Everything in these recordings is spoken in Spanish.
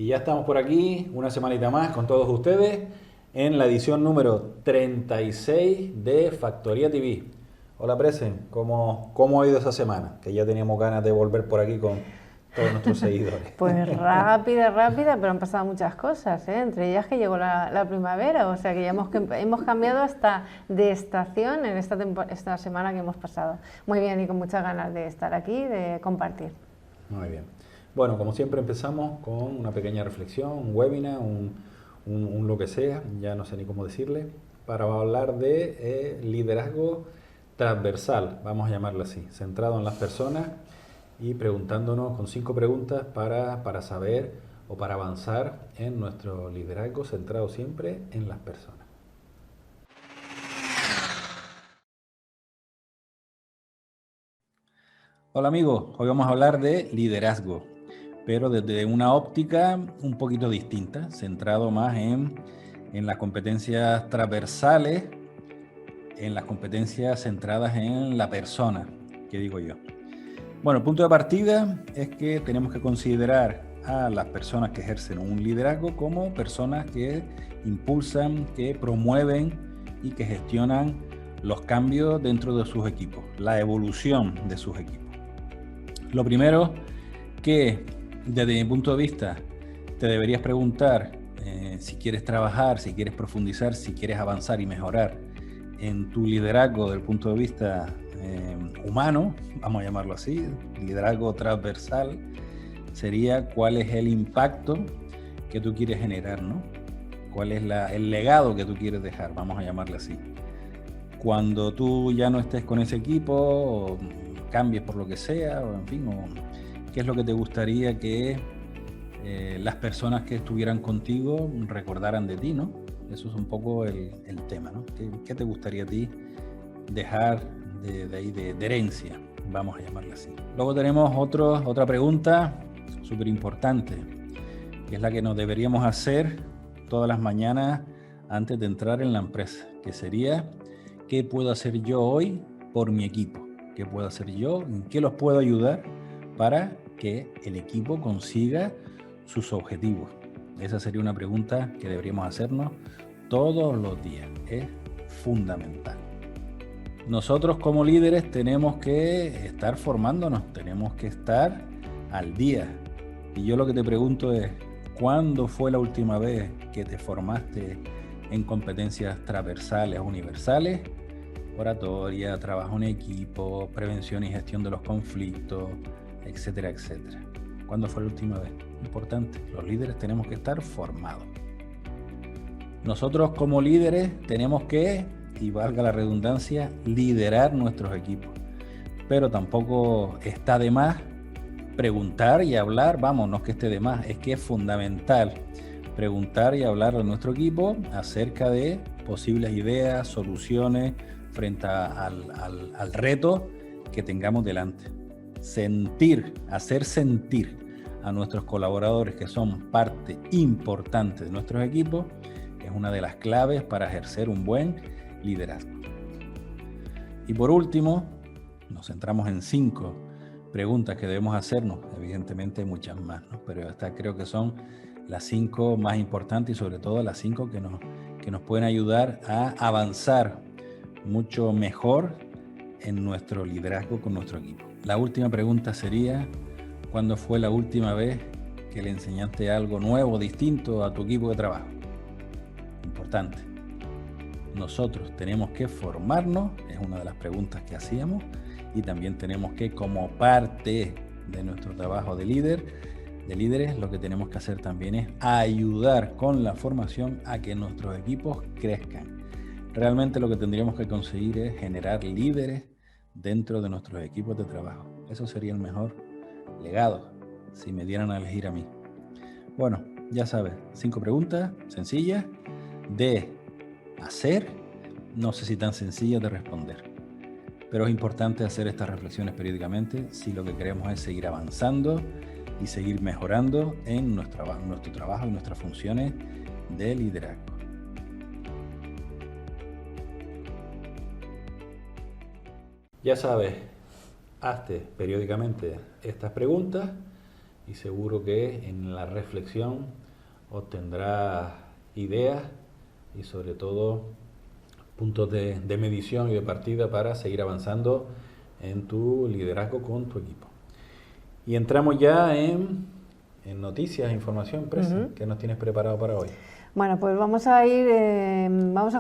Y ya estamos por aquí, una semanita más con todos ustedes, en la edición número 36 de Factoría TV. Hola Presen, ¿cómo ha ido esa semana? Que ya teníamos ganas de volver por aquí con todos nuestros seguidores. Pues rápida, pero han pasado muchas cosas, ¿eh? Entre ellas que llegó la primavera, o sea que ya hemos cambiado hasta de estación en esta semana que hemos pasado. Muy bien y con muchas ganas de estar aquí, de compartir. Muy bien. Bueno, como siempre empezamos con una pequeña reflexión, un webinar, un lo que sea, ya no sé ni cómo decirle, para hablar de liderazgo transversal, vamos a llamarlo así, centrado en las personas y preguntándonos con 5 preguntas para saber o para avanzar en nuestro liderazgo centrado siempre en las personas. Hola amigos, hoy vamos a hablar de liderazgo, pero desde una óptica un poquito distinta, centrado más en las competencias transversales, en las competencias centradas en la persona, que digo yo. Bueno, el punto de partida es que tenemos que considerar a las personas que ejercen un liderazgo como personas que impulsan, que promueven y que gestionan los cambios dentro de sus equipos, la evolución de sus equipos. Lo primero que desde mi punto de vista te deberías preguntar si quieres trabajar, si quieres profundizar, si quieres avanzar y mejorar en tu liderazgo desde el punto de vista humano, vamos a llamarlo así, liderazgo transversal, sería cuál es el impacto que tú quieres generar, ¿no? ¿Cuál es el legado que tú quieres dejar? Vamos a llamarlo así. Cuando tú ya no estés con ese equipo, o cambies por lo que sea, o en fin, o qué es lo que te gustaría que las personas que estuvieran contigo recordaran de ti, ¿no? Eso es un poco el tema, ¿no? ¿Qué te gustaría a ti dejar de ahí de herencia? Vamos a llamarla así. Luego tenemos otra pregunta súper importante, que es la que nos deberíamos hacer todas las mañanas antes de entrar en la empresa, que sería, ¿qué puedo hacer yo hoy por mi equipo? ¿Qué puedo hacer yo? ¿En qué los puedo ayudar para que el equipo consiga sus objetivos? Esa sería una pregunta que deberíamos hacernos todos los días. Es fundamental. Nosotros como líderes tenemos que estar formándonos, tenemos que estar al día. Y yo lo que te pregunto es, ¿cuándo fue la última vez que te formaste en competencias transversales, universales? Oratoria, trabajo en equipo, prevención y gestión de los conflictos, etcétera, etcétera. ¿Cuándo fue la última vez? Importante, los líderes tenemos que estar formados. Nosotros como líderes tenemos que, y valga la redundancia, liderar nuestros equipos. Pero tampoco está de más preguntar y hablar, vamos, no es que esté de más, es que es fundamental preguntar y hablar a nuestro equipo acerca de posibles ideas, soluciones frente al reto que tengamos delante. Hacer sentir a nuestros colaboradores que son parte importante de nuestros equipos es una de las claves para ejercer un buen liderazgo. Y por último, nos centramos en 5 preguntas que debemos hacernos. Evidentemente hay muchas más, ¿no? Pero estas creo que son las 5 más importantes y sobre todo las 5 que nos pueden ayudar a avanzar mucho mejor en nuestro liderazgo con nuestro equipo. La última pregunta sería, ¿cuándo fue la última vez que le enseñaste algo nuevo, distinto a tu equipo de trabajo? Importante. Nosotros tenemos que formarnos, es una de las preguntas que hacíamos, y también tenemos que, como parte de nuestro trabajo de líderes, lo que tenemos que hacer también es ayudar con la formación a que nuestros equipos crezcan. Realmente lo que tendríamos que conseguir es generar líderes dentro de nuestros equipos de trabajo. Eso sería el mejor legado, si me dieran a elegir a mí. Bueno, ya sabes, 5 preguntas sencillas de hacer, no sé si tan sencillas de responder, pero es importante hacer estas reflexiones periódicamente si lo que queremos es seguir avanzando y seguir mejorando en nuestro trabajo y nuestras funciones de liderazgo. Ya sabes, hazte periódicamente estas preguntas y seguro que en la reflexión obtendrás ideas y sobre todo puntos de medición y de partida para seguir avanzando en tu liderazgo con tu equipo. Y entramos ya en noticias, información, Presi, ¿qué nos tienes preparado para hoy? Bueno, pues vamos a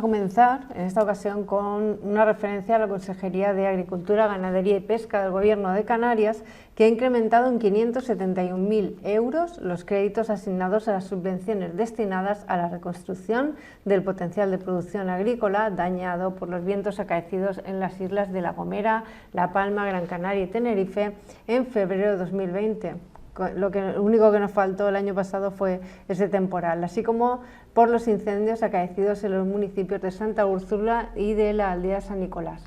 comenzar en esta ocasión con una referencia a la Consejería de Agricultura, Ganadería y Pesca del Gobierno de Canarias, que ha incrementado en 571.000 euros los créditos asignados a las subvenciones destinadas a la reconstrucción del potencial de producción agrícola dañado por los vientos acaecidos en las islas de La Gomera, La Palma, Gran Canaria y Tenerife en febrero de 2020. Lo único que nos faltó el año pasado fue ese temporal, así como por los incendios acaecidos en los municipios de Santa Úrsula y de la aldea San Nicolás.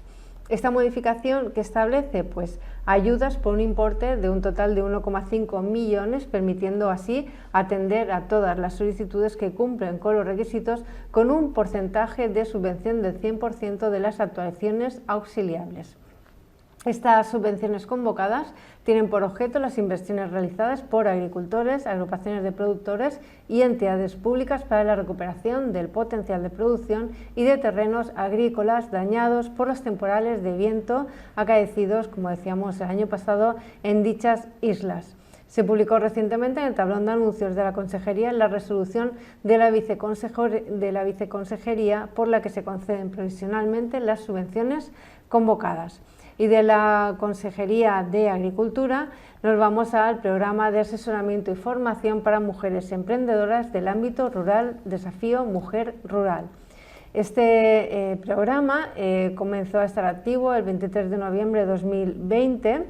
Esta modificación que establece pues ayudas por un importe de un total de 1,5 millones, permitiendo así atender a todas las solicitudes que cumplen con los requisitos con un porcentaje de subvención del 100% de las actuaciones auxiliables. Estas subvenciones convocadas tienen por objeto las inversiones realizadas por agricultores, agrupaciones de productores y entidades públicas para la recuperación del potencial de producción y de terrenos agrícolas dañados por los temporales de viento acaecidos, como decíamos el año pasado, en dichas islas. Se publicó recientemente en el tablón de anuncios de la Consejería la resolución de la Viceconsejería por la que se conceden provisionalmente las subvenciones convocadas. Y de la Consejería de Agricultura nos vamos al programa de asesoramiento y formación para mujeres emprendedoras del ámbito rural, Desafío Mujer Rural. Este programa comenzó a estar activo el 23 de noviembre de 2020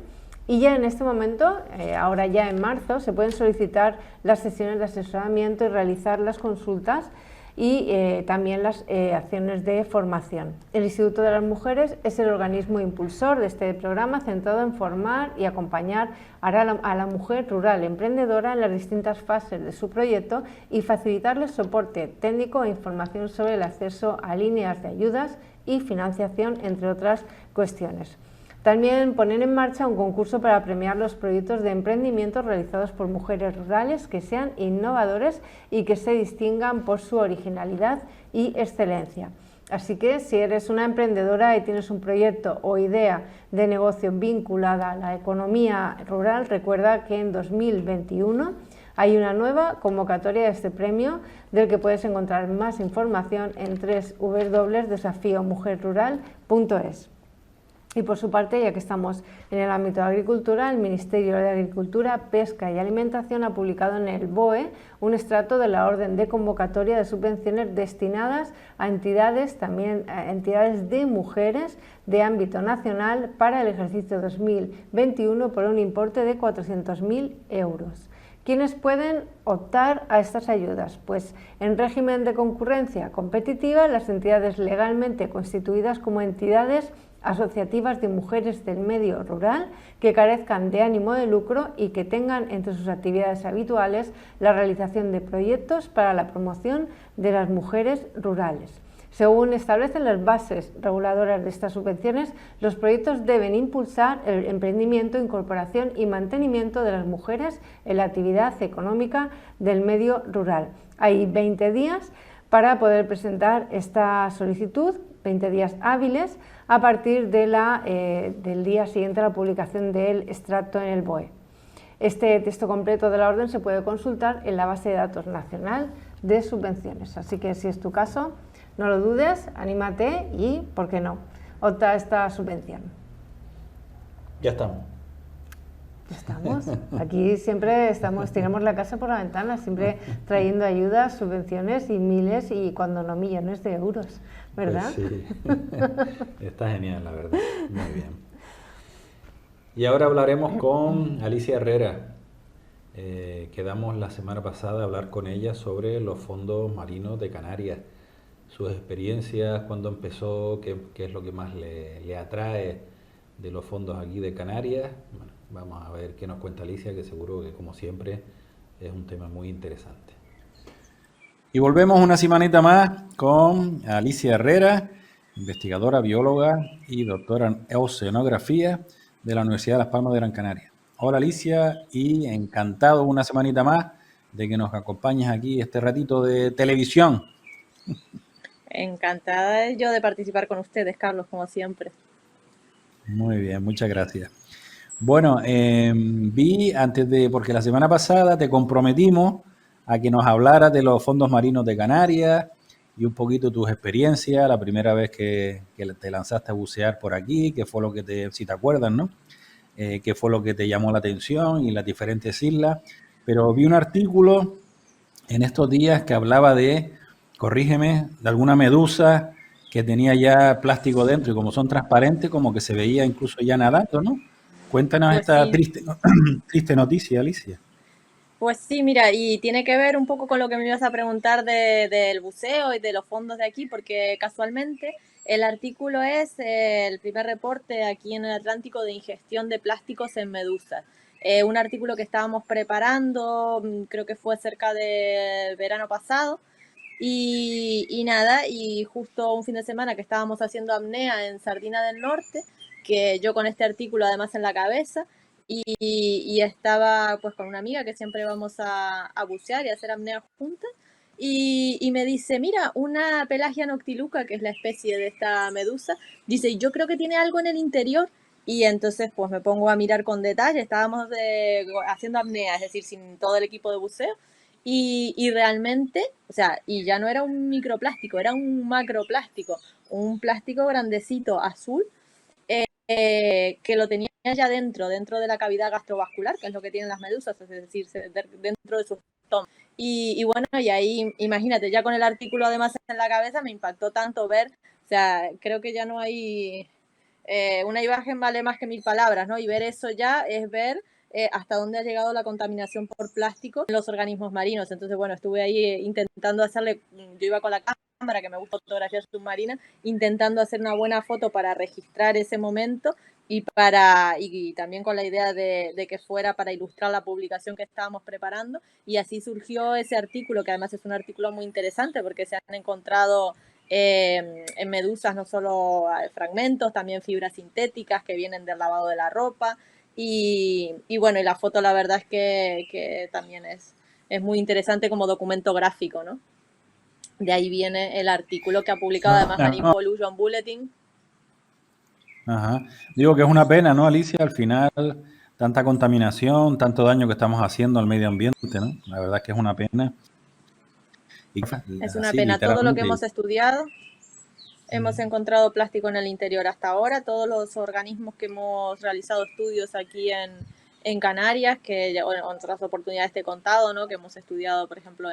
y ya en este momento, ahora ya en marzo, se pueden solicitar las sesiones de asesoramiento y realizar las consultas y también las acciones de formación. El Instituto de las Mujeres es el organismo impulsor de este programa centrado en formar y acompañar a la mujer rural emprendedora en las distintas fases de su proyecto y facilitarles soporte técnico e información sobre el acceso a líneas de ayudas y financiación, entre otras cuestiones. También poner en marcha un concurso para premiar los proyectos de emprendimiento realizados por mujeres rurales que sean innovadores y que se distingan por su originalidad y excelencia. Así que si eres una emprendedora y tienes un proyecto o idea de negocio vinculada a la economía rural, recuerda que en 2021 hay una nueva convocatoria de este premio del que puedes encontrar más información en www.desafiomujerrural.es. Y por su parte, ya que estamos en el ámbito de agricultura, el Ministerio de Agricultura, Pesca y Alimentación ha publicado en el BOE un extracto de la orden de convocatoria de subvenciones destinadas a entidades, también a entidades de mujeres de ámbito nacional para el ejercicio 2021 por un importe de 400.000 euros. ¿Quiénes pueden optar a estas ayudas? Pues en régimen de concurrencia competitiva, las entidades legalmente constituidas como entidades asociativas de mujeres del medio rural que carezcan de ánimo de lucro y que tengan entre sus actividades habituales la realización de proyectos para la promoción de las mujeres rurales. Según establecen las bases reguladoras de estas subvenciones, los proyectos deben impulsar el emprendimiento, incorporación y mantenimiento de las mujeres en la actividad económica del medio rural. Hay 20 días para poder presentar esta solicitud, 20 días hábiles, a partir de del día siguiente a la publicación del extracto en el BOE. Este texto completo de la orden se puede consultar en la base de datos nacional de subvenciones, así que si es tu caso, no lo dudes, anímate y, ¿por qué no?, opta a esta subvención. Ya estamos. Ya estamos. Aquí siempre tenemos la casa por la ventana, siempre trayendo ayudas, subvenciones y miles y cuando no millones de euros, ¿verdad? Pues sí, está genial, la verdad. Muy bien. Y ahora hablaremos con Alicia Herrera. Quedamos la semana pasada a hablar con ella sobre los fondos marinos de Canarias, sus experiencias, cuándo empezó, qué es lo que más le atrae de los fondos aquí de Canarias. Bueno, vamos a ver qué nos cuenta Alicia, que seguro que, como siempre, es un tema muy interesante. Y volvemos una semanita más con Alicia Herrera, investigadora, bióloga y doctora en oceanografía de la Universidad de Las Palmas de Gran Canaria. Hola Alicia, y encantado una semanita más de que nos acompañes aquí este ratito de televisión. Encantada yo de participar con ustedes, Carlos, como siempre. Muy bien, muchas gracias. Bueno, vi antes porque la semana pasada te comprometimos a que nos hablaras de los fondos marinos de Canarias y un poquito tus experiencias, la primera vez que te lanzaste a bucear por aquí, qué fue lo que si te acuerdas, ¿no? Qué fue lo que te llamó la atención y las diferentes islas. Pero vi un artículo en estos días que hablaba corrígeme, de alguna medusa que tenía ya plástico dentro y como son transparentes, como que se veía incluso ya nadando, ¿no? Cuéntanos Pues esta sí, triste, triste noticia, Alicia. pues sí, mira, y tiene que ver un poco con lo que me ibas a preguntar del buceo y de los fondos de aquí, porque casualmente el artículo es el primer reporte aquí en el Atlántico de ingestión de plásticos en medusas. Un artículo que estábamos preparando, creo que fue cerca del verano pasado, y nada, y justo un fin de semana que estábamos haciendo apnea en Sardina del Norte, que yo con este artículo además en la cabeza, y estaba pues con una amiga que siempre vamos a bucear y a hacer apnea juntas, y me dice, mira, una Pelagia noctiluca, que es la especie de esta medusa, dice, yo creo que tiene algo en el interior, y entonces pues me pongo a mirar con detalle, estábamos haciendo apnea, es decir, sin todo el equipo de buceo, y realmente, o sea, y ya no era un microplástico, era un macroplástico, un plástico grandecito azul que lo tenía ya dentro de la cavidad gastrovascular, que es lo que tienen las medusas, es decir, dentro de su estómago. Y bueno, y ahí, imagínate, ya con el artículo además en la cabeza me impactó tanto ver, o sea, creo que ya no hay, una imagen vale más que 1000 palabras, ¿no? Y ver eso ya es ver hasta dónde ha llegado la contaminación por plástico en los organismos marinos. Entonces, bueno, estuve ahí intentando hacerle, yo iba con la cámara, que me gusta fotografía submarina, intentando hacer una buena foto para registrar ese momento y también con la idea de que fuera para ilustrar la publicación que estábamos preparando, y así surgió ese artículo, que además es un artículo muy interesante porque se han encontrado en medusas no solo fragmentos, también fibras sintéticas que vienen del lavado de la ropa, y bueno, y la foto la verdad es que también es muy interesante como documento gráfico, ¿no? De ahí viene el artículo que ha publicado además Marine No, Pollution Bulletin. ajá. Digo que es una pena, ¿no, Alicia? Al final, tanta contaminación, tanto daño que estamos haciendo al medio ambiente, ¿no? La verdad es que es una pena. Y Es una así, pena. Todo lo que literalmente. hemos estudiado, hemos encontrado plástico en el interior hasta ahora. Todos los organismos que hemos realizado estudios aquí en Canarias, que en otras oportunidades te he contado, ¿no? Que hemos estudiado, por ejemplo,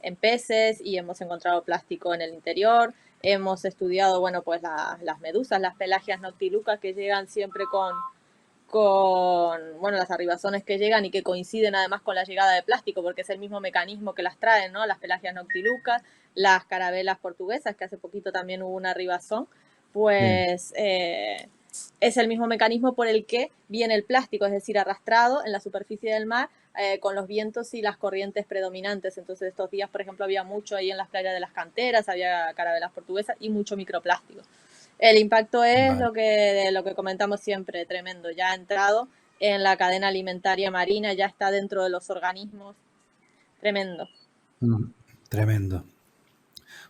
en peces y hemos encontrado plástico en el interior. Hemos estudiado, bueno, pues las medusas, las pelagias noctilucas que llegan siempre con bueno, las arribazones que llegan y que coinciden además con la llegada de plástico, porque es el mismo mecanismo que las traen, ¿no? Las pelagias noctilucas, las carabelas portuguesas, que hace poquito también hubo una arribazón, Sí. pues es el mismo mecanismo por el que viene el plástico, es decir, arrastrado en la superficie del mar con los vientos y las corrientes predominantes. Entonces estos días, por ejemplo, había mucho ahí en las playas de las canteras, había carabelas portuguesas y mucho microplástico. El impacto es Vale. lo que comentamos siempre, tremendo. Ya ha entrado en la cadena alimentaria marina, ya está dentro de los organismos. Tremendo. Tremendo.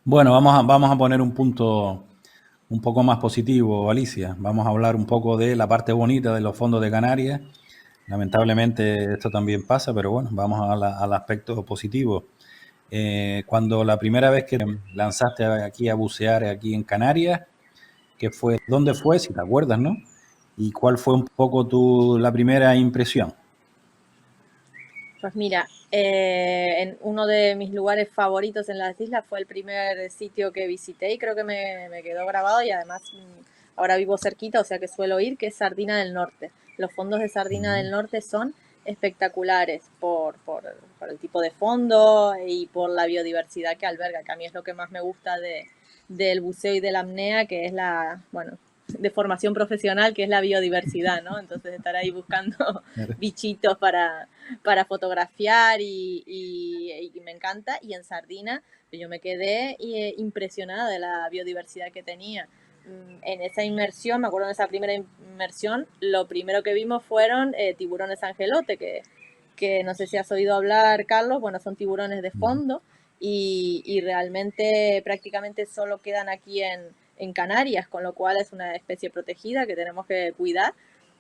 Bueno, vamos a poner un punto un poco más positivo, Alicia. Vamos a hablar un poco de la parte bonita de los fondos de Canarias. Lamentablemente esto también pasa, pero bueno, vamos al aspecto positivo. Cuando la primera vez que lanzaste aquí a bucear aquí en Canarias, ¿dónde fue? Si te acuerdas, ¿no? ¿Y cuál fue un poco la primera impresión? Pues mira, en uno de mis lugares favoritos en las islas fue el primer sitio que visité y creo que me quedó grabado, y además ahora vivo cerquita, o sea que suelo ir, que es Sardina del Norte. Los fondos de Sardina del Norte son espectaculares por el tipo de fondo y por la biodiversidad que alberga, que a mí es lo que más me gusta del buceo y de la apnea, que es bueno, de formación profesional, que es la biodiversidad, ¿no? Entonces estar ahí buscando bichitos para fotografiar y me encanta. Y en Sardina yo me quedé impresionada de la biodiversidad que tenía. en esa inmersión, me acuerdo de esa primera inmersión, lo primero que vimos fueron tiburones angelote, que no sé si has oído hablar, Carlos, bueno, son tiburones de fondo y realmente prácticamente solo quedan aquí en Canarias, con lo cual es una especie protegida que tenemos que cuidar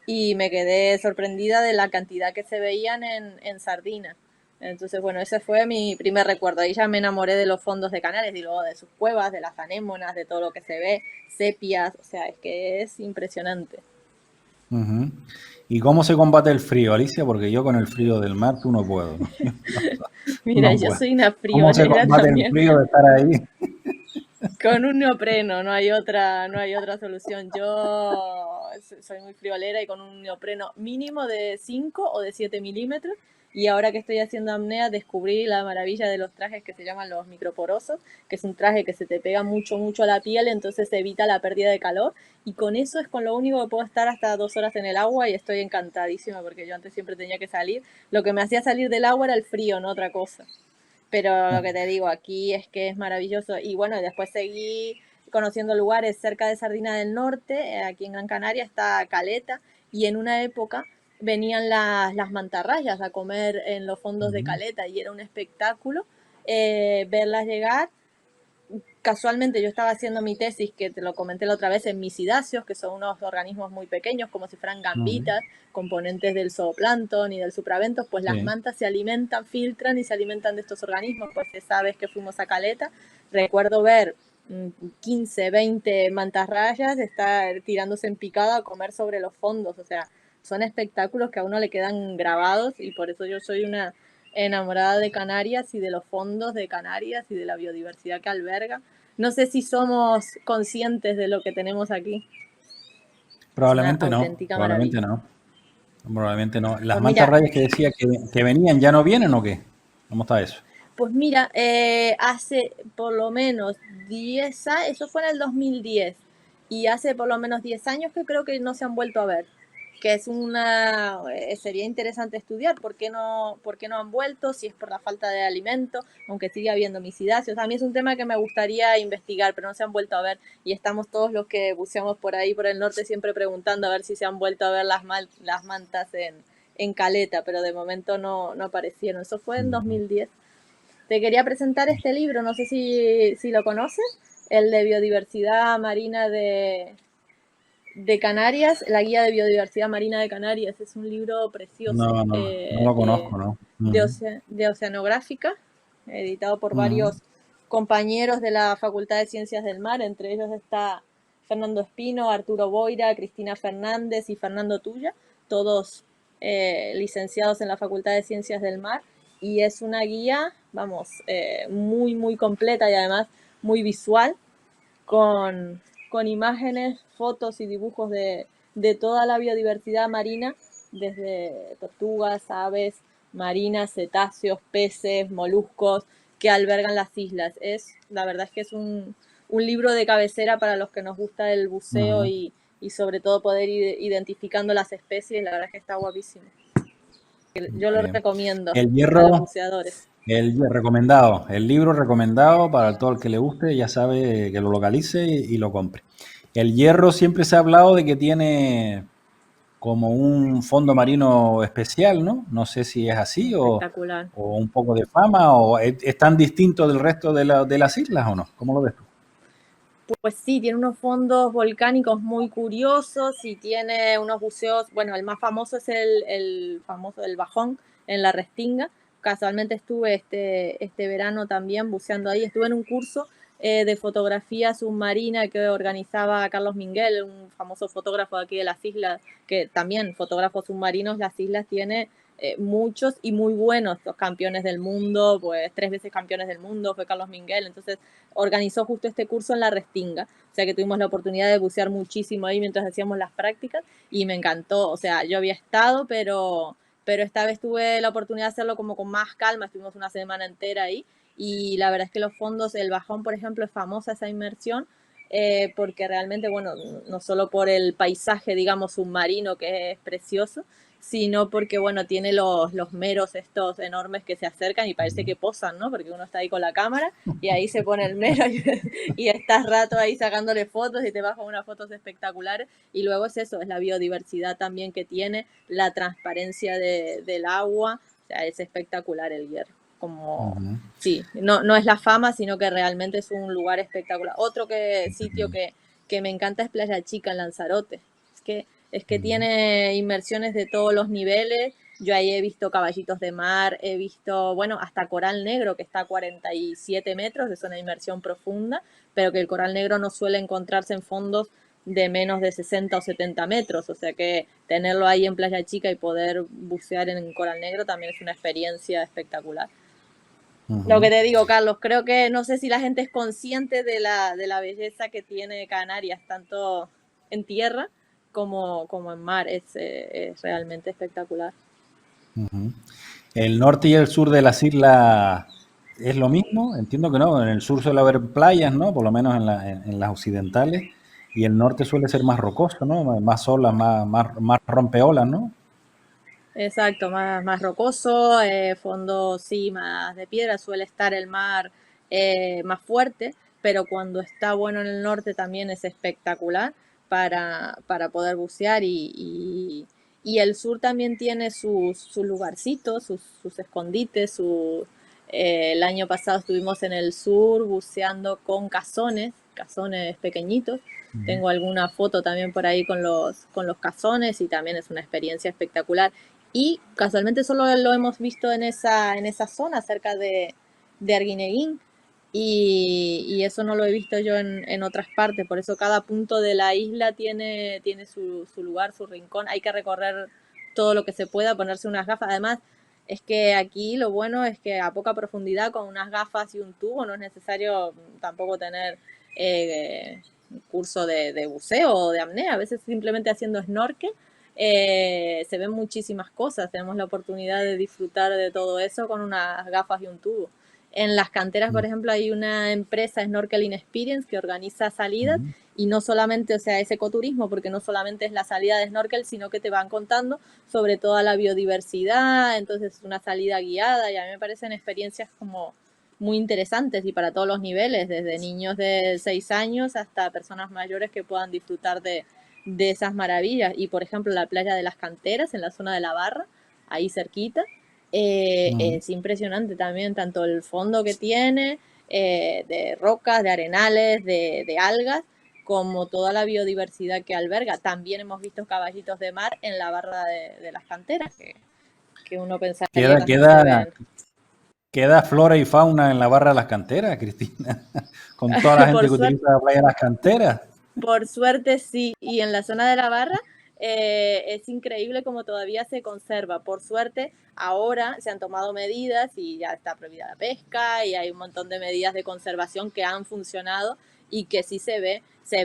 y me quedé sorprendida de la cantidad que se veían en Sardina. Entonces, bueno, ese fue mi primer recuerdo. Ahí ya me enamoré de los fondos de Canarias y luego de sus cuevas, de las anémonas, de todo lo que se ve, sepias, o sea, es que es impresionante. Ujú. ¿Y cómo se combate el frío, Alicia? Porque yo con el frío del mar tú no puedo. No, Mira, no yo puedo. soy una ¿Cómo se friolera combate el también. frío de estar ahí? Con un neopreno, no hay otra solución. Yo soy muy friolera y con un neopreno mínimo de 5 o de 7 milímetros. Y ahora que estoy haciendo apnea, descubrí la maravilla de los trajes que se llaman los microporosos, que es un traje que se te pega mucho, mucho a la piel, entonces evita la pérdida de calor. Y con eso es con lo único que puedo estar hasta 2 horas en el agua y estoy encantadísima porque yo antes siempre tenía que salir. Lo que me hacía salir del agua era el frío, no otra cosa. Pero lo que te digo, aquí es que es maravilloso. Y bueno, después seguí conociendo lugares cerca de Sardina del Norte, aquí en Gran Canaria está Caleta, y en una época venían las mantarrayas a comer en los fondos de Ujú. Caleta y era un espectáculo verlas llegar. Casualmente yo estaba haciendo mi tesis, que te lo comenté la otra vez, en misidáceos, que son unos organismos muy pequeños, como si fueran Ujú. gambitas, componentes del zooplancton y del supraventos, pues las Sí. mantas se alimentan, filtran y se alimentan de estos organismos. Pues esa vez que fuimos a Caleta, recuerdo ver 15, 20 mantarrayas estar tirándose en picada a comer sobre los fondos, o sea, son espectáculos que a uno le quedan grabados y por eso yo soy una enamorada de Canarias y de los fondos de Canarias y de la biodiversidad que alberga. No sé si somos conscientes de lo que tenemos aquí. Es una Probablemente no, auténtica probablemente maravilla. no, probablemente no. ¿Las Pues mira, mantarrayas que decía que venían ya no vienen o qué? ¿Cómo está eso? hace por lo menos 10 años, eso fue en el 2010, y hace por lo menos 10 años que creo que no se han vuelto a ver. Que es sería interesante estudiar por qué no han vuelto, si es por la falta de alimento, aunque sigue habiendo misidáceos. A mí es un tema que me gustaría investigar, pero no se han vuelto a ver. Y estamos todos los que buceamos por ahí, por el norte, siempre preguntando a ver si se han vuelto a ver las mantas en Caleta, pero de momento no aparecieron. Eso fue en Ujú. 2010. Te quería presentar este libro, no sé si lo conoces, el de biodiversidad marina de Canarias, la guía de biodiversidad marina de Canarias. Es un libro precioso No, no, no lo conozco, ¿no? Ujú. de oceanográfica, editado por Ujú. varios compañeros de la Facultad de Ciencias del Mar, entre ellos está Fernando Espino, Arturo Boira, Cristina Fernández y Fernando Tuya, todos licenciados en la Facultad de Ciencias del Mar, y es una guía, vamos, muy, muy completa y además muy visual, con, con imágenes, fotos y dibujos de toda la biodiversidad marina, desde tortugas, aves marinas, cetáceos, peces, moluscos que albergan las islas. La verdad es que es un libro de cabecera para los que nos gusta el buceo Ujú. y sobre todo poder ir identificando las especies. La verdad es que está guapísimo. Yo Muy lo bien. recomiendo El a los hierro, buceadores. recomendado, el libro recomendado para todo el que le guste, ya sabe que lo localice y lo compre. El hierro siempre se ha hablado de que tiene como un fondo marino especial, ¿no? No sé si es así Espectacular. o un poco de fama o es tan distinto del resto de las islas o no. ¿Cómo lo ves tú? Pues sí, tiene unos fondos volcánicos muy curiosos y tiene unos buceos, bueno, el más famoso es el famoso del Bajón en la Restinga. Casualmente estuve este verano también buceando ahí, estuve en un curso de fotografía submarina que organizaba Carlos Minguel, un famoso fotógrafo de aquí de las islas, que también fotógrafos submarinos, las islas tiene muchos y muy buenos, los campeones del mundo, pues 3 veces campeones del mundo fue Carlos Minguel, entonces organizó justo este curso en la Restinga, o sea que tuvimos la oportunidad de bucear muchísimo ahí mientras hacíamos las prácticas y me encantó, o sea, yo había estado, pero esta vez tuve la oportunidad de hacerlo como con más calma, estuvimos una semana entera ahí y la verdad es que los fondos, el Bajón, por ejemplo, es famosa esa inmersión, porque realmente, bueno, no solo por el paisaje, digamos, submarino, que es precioso, sino porque, bueno, tiene los meros estos enormes que se acercan y parece que posan, ¿no? Porque uno está ahí con la cámara y ahí se pone el mero y estás rato ahí sacándole fotos y te vas con unas fotos espectaculares. Y luego es eso, es la biodiversidad también que tiene, la transparencia del agua, o sea, es espectacular el Hierro. Como, sí, no es la fama, sino que realmente es un lugar espectacular. Otro sitio que me encanta es Playa Chica en Lanzarote. Es que tiene inmersiones de todos los niveles. Yo ahí he visto caballitos de mar, he visto, bueno, hasta coral negro que está a 47 metros, es una inmersión profunda, pero que el coral negro no suele encontrarse en fondos de menos de 60 o 70 metros, o sea que tenerlo ahí en Playa Chica y poder bucear en coral negro también es una experiencia espectacular. Lo que te digo, Carlos, creo que no sé si la gente es consciente de la belleza que tiene Canarias, tanto en tierra como en mar, es realmente espectacular. ¿El norte y el sur de las islas es lo mismo? Entiendo que no, en el sur suele haber playas, ¿no? Por lo menos en las occidentales, y el norte suele ser más rocoso, ¿no? Más olas, más rompeolas, ¿no? Exacto, más rocoso, fondo sí, más de piedra, suele estar el mar más fuerte, pero cuando está bueno en el norte también es espectacular para poder bucear y el sur también tiene sus lugarcitos, sus escondites, el año pasado estuvimos en el sur buceando con cazones pequeñitos. Tengo alguna foto también por ahí con los cazones y también es una experiencia espectacular. Y casualmente solo lo hemos visto en esa zona, cerca de Arguineguín, y eso no lo he visto yo en otras partes, por eso cada punto de la isla tiene su lugar, su rincón, hay que recorrer todo lo que se pueda, ponerse unas gafas, además es que aquí lo bueno es que a poca profundidad con unas gafas y un tubo no es necesario tampoco tener un curso de buceo o de apnea, a veces simplemente haciendo snorkel se ven muchísimas cosas, tenemos la oportunidad de disfrutar de todo eso con unas gafas y un tubo. En las canteras, por ejemplo, hay una empresa, Snorkeling Experience, que organiza salidas y no solamente, o sea, es ecoturismo, porque no solamente es la salida de snorkel, sino que te van contando sobre toda la biodiversidad, entonces es una salida guiada y a mí me parecen experiencias como muy interesantes y para todos los niveles, desde niños de 6 años hasta personas mayores que puedan disfrutar de esas maravillas. Y por ejemplo, la playa de las Canteras, en la zona de la Barra, ahí cerquita, es impresionante también, tanto el fondo que tiene, de rocas, de arenales, de algas, como toda la biodiversidad que alberga. También hemos visto caballitos de mar en la Barra de las Canteras, que uno pensaría que no se ven. Queda flora y fauna en la Barra de las Canteras, Cristina, con toda la gente que utiliza la playa de las Canteras. Por suerte sí, y en la zona de la Barra es increíble como todavía se conserva. Por suerte ahora se han tomado medidas y ya está prohibida la pesca y hay un montón de medidas de conservación que han funcionado y que sí se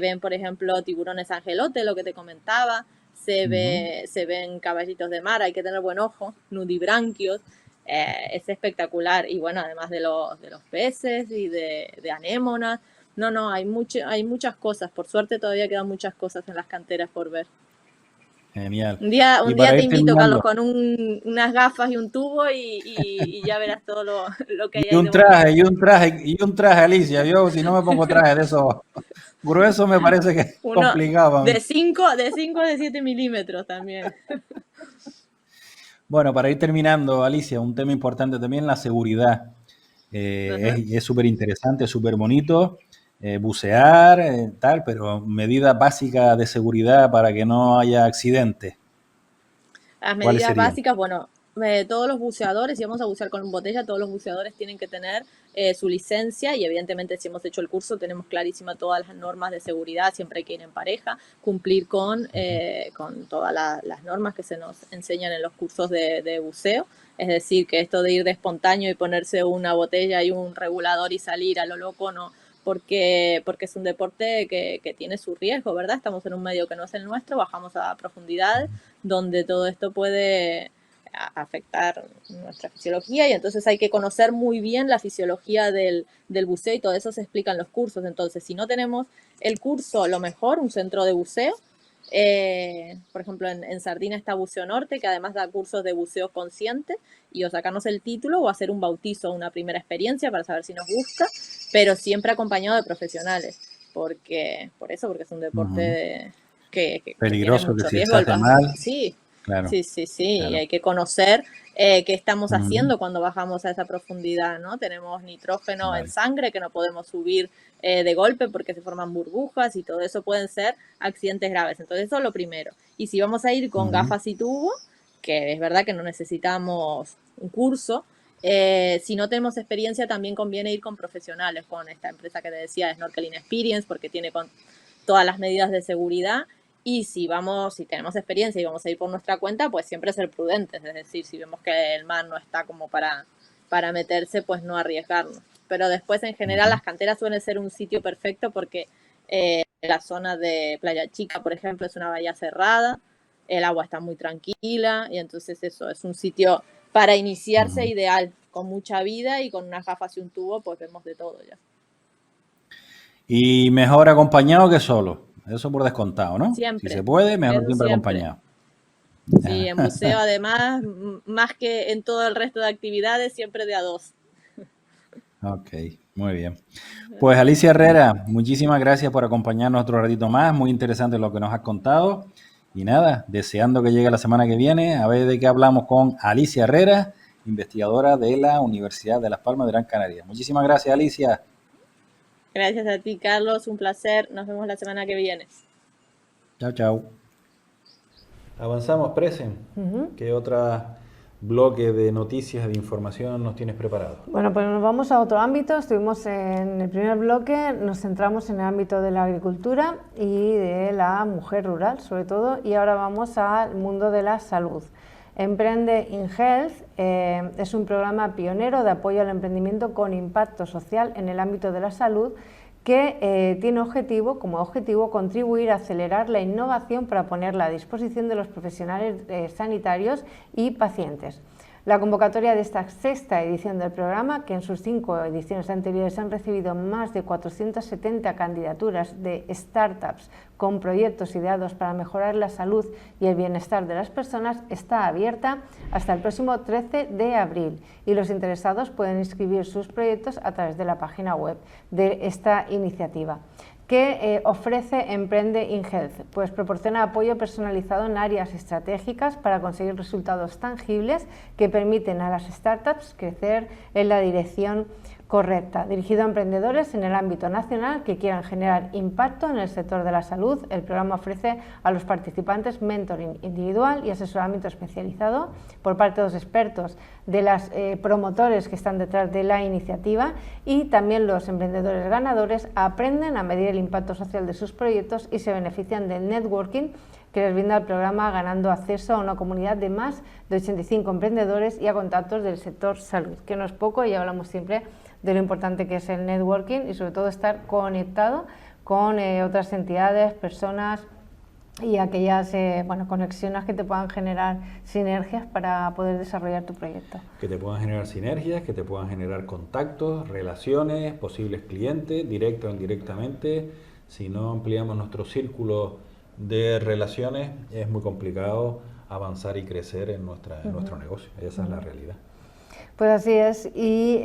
ven por ejemplo tiburones angelote, lo que te comentaba, se ven caballitos de mar, hay que tener buen ojo, nudibranquios, es espectacular y bueno, además de los peces y de anémonas. No, hay muchas cosas. Por suerte todavía quedan muchas cosas en las canteras por ver. Genial. Un día te invito, terminando, Carlos, con unas gafas y un tubo y ya verás todo lo que hay y ahí un de bonito. traje, Alicia. Yo si no me pongo traje de esos gruesos me parece que es Uno complicado para mí. de 5 de 7 milímetros también. Bueno, para ir terminando, Alicia, un tema importante también, la seguridad. Es súper interesante, súper bonito, bucear, tal, pero medidas básicas de seguridad para que no haya accidentes. Las ¿Cuáles medidas serían? básicas, bueno, todos los buceadores, si vamos a bucear con botella, todos los buceadores tienen que tener su licencia y evidentemente si hemos hecho el curso tenemos clarísima todas las normas de seguridad, siempre hay que ir en pareja, cumplir con todas las normas que se nos enseñan en los cursos de buceo, es decir, que esto de ir de espontáneo y ponerse una botella y un regulador y salir a lo loco, no, porque es un deporte que tiene su riesgo, ¿verdad? Estamos en un medio que no es el nuestro, bajamos a profundidades donde todo esto puede afectar nuestra fisiología y entonces hay que conocer muy bien la fisiología del buceo y todo eso se explica en los cursos. Entonces, si no tenemos el curso, lo mejor, un centro de buceo, Por ejemplo, en Sardina está Buceo Norte, que además da cursos de buceo consciente, y o sacarnos el título o hacer un bautizo, una primera experiencia para saber si nos gusta, pero siempre acompañado de profesionales, porque es un deporte que tiene Peligroso, que mucho si riesgo. se hace mal, Sí, claro, sí, y claro. hay que conocer qué estamos Ujú. haciendo cuando bajamos a esa profundidad, ¿no? Tenemos nitrógeno en Vale. sangre que no podemos subir de golpe porque se forman burbujas y todo eso pueden ser accidentes graves. Entonces eso es lo primero. Y si vamos a ir con Ujú. gafas y tubo, que es verdad que no necesitamos un curso, si no tenemos experiencia también conviene ir con profesionales, con esta empresa que te decía, Snorkeling Experience, porque tiene con todas las medidas de seguridad. Y si tenemos experiencia y vamos a ir por nuestra cuenta, pues siempre ser prudentes, es decir, si vemos que el mar no está como para meterse, pues no arriesgarnos. Pero después, en general, Ujú. las canteras suelen ser un sitio perfecto porque la zona de Playa Chica, por ejemplo, es una bahía cerrada, el agua está muy tranquila y entonces eso es un sitio para iniciarse Ujú. ideal, con mucha vida y con unas gafas y un tubo, pues vemos de todo ya. Y mejor acompañado que solo. Eso por descontado, ¿no? Si se Siempre, puede, mejor eso siempre siempre. acompañado. Sí, en buceo además, más que en todo el resto de actividades, siempre de a dos. Ok, muy bien. Pues Alicia Herrera, muchísimas gracias por acompañarnos otro ratito más. Muy interesante lo que nos has contado. Y nada, deseando que llegue la semana que viene, a ver de qué hablamos con Alicia Herrera, investigadora de la Universidad de Las Palmas de Gran Canaria. Muchísimas gracias, Alicia. Gracias a ti, Carlos, un placer. Nos vemos la semana que viene. Chao, chao. Avanzamos, Presen. Ujú. ¿Qué otro bloque de noticias, de información nos tienes preparado? Bueno, pues nos vamos a otro ámbito. Estuvimos en el primer bloque, nos centramos en el ámbito de la agricultura y de la mujer rural, sobre todo, y ahora vamos al mundo de la salud. Emprende in Health es un programa pionero de apoyo al emprendimiento con impacto social en el ámbito de la salud que tiene como objetivo contribuir a acelerar la innovación para ponerla a disposición de los profesionales sanitarios y pacientes. La convocatoria de esta sexta edición del programa, que en sus 5 ediciones anteriores han recibido más de 470 candidaturas de startups con proyectos ideados para mejorar la salud y el bienestar de las personas, está abierta hasta el próximo 13 de abril y los interesados pueden inscribir sus proyectos a través de la página web de esta iniciativa. ¿Qué ofrece Emprende in Health? Pues proporciona apoyo personalizado en áreas estratégicas para conseguir resultados tangibles que permiten a las startups crecer en la dirección correcta. Dirigido a emprendedores en el ámbito nacional que quieran generar impacto en el sector de la salud, el programa ofrece a los participantes mentoring individual y asesoramiento especializado por parte de los expertos, de los promotores que están detrás de la iniciativa, y también los emprendedores ganadores aprenden a medir el impacto social de sus proyectos y se benefician del networking que les brinda el programa, ganando acceso a una comunidad de más de 85 emprendedores y a contactos del sector salud, que no es poco, y hablamos siempre de lo importante que es el networking y sobre todo estar conectado con otras entidades, personas y aquellas conexiones que te puedan generar sinergias para poder desarrollar tu proyecto. Que te puedan generar sinergias, que te puedan generar contactos, relaciones, posibles clientes, directo o indirectamente. Si no ampliamos nuestro círculo de relaciones, es muy complicado avanzar y crecer en nuestro negocio. Esa es la realidad. Pues así es, y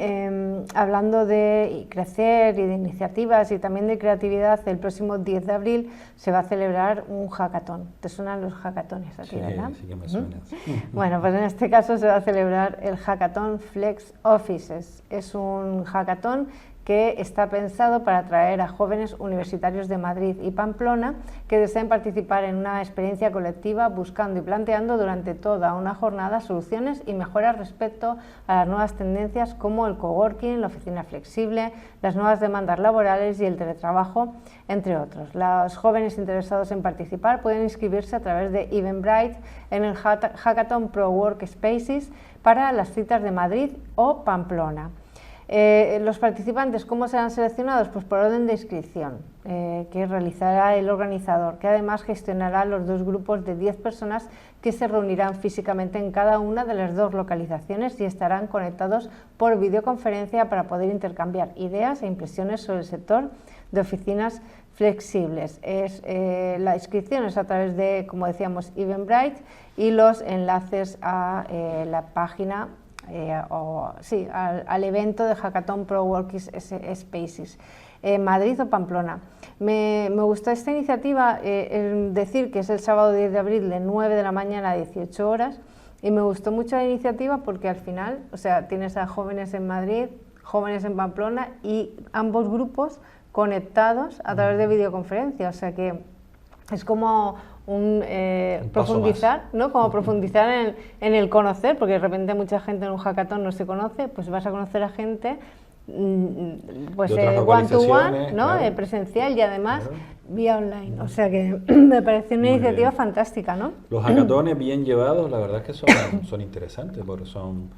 hablando de crecer y de iniciativas y también de creatividad, el próximo 10 de abril se va a celebrar un hackathon. ¿Te suenan los hackatones a ti, verdad? Sí que me suena. Bueno, pues en este caso se va a celebrar el Hackathon Flex Offices. Es un hackathon que está pensado para atraer a jóvenes universitarios de Madrid y Pamplona que deseen participar en una experiencia colectiva buscando y planteando durante toda una jornada soluciones y mejoras respecto a las nuevas tendencias como el coworking, la oficina flexible, las nuevas demandas laborales y el teletrabajo, entre otros. Los jóvenes interesados en participar pueden inscribirse a través de Eventbrite en el Hackathon Pro Workspaces para las citas de Madrid o Pamplona. Los participantes, ¿cómo serán seleccionados? Pues por orden de inscripción, que realizará el organizador, que además gestionará los 2 grupos de 10 personas que se reunirán físicamente en cada una de las 2 localizaciones y estarán conectados por videoconferencia para poder intercambiar ideas e impresiones sobre el sector de oficinas flexibles. La inscripción es a través de, como decíamos, Eventbrite, y los enlaces a la página al evento de Hackathon Pro Workspaces Spaces, Madrid o Pamplona. Me gustó esta iniciativa, decir que es el sábado 10 de abril de 9 de la mañana a 18 horas, y me gustó mucho la iniciativa porque al final, o sea, tienes a jóvenes en Madrid, jóvenes en Pamplona y ambos grupos conectados a través de videoconferencia, o sea que es como un profundizar, ¿no? Como profundizar en el conocer, porque de repente mucha gente en un hackathon no se conoce, pues vas a conocer a gente pues one to one, ¿no? Claro. Presencial y además vía online, o sea que me parece una iniciativa fantástica, ¿no? Los hackatones bien llevados, la verdad es que son interesantes, porque son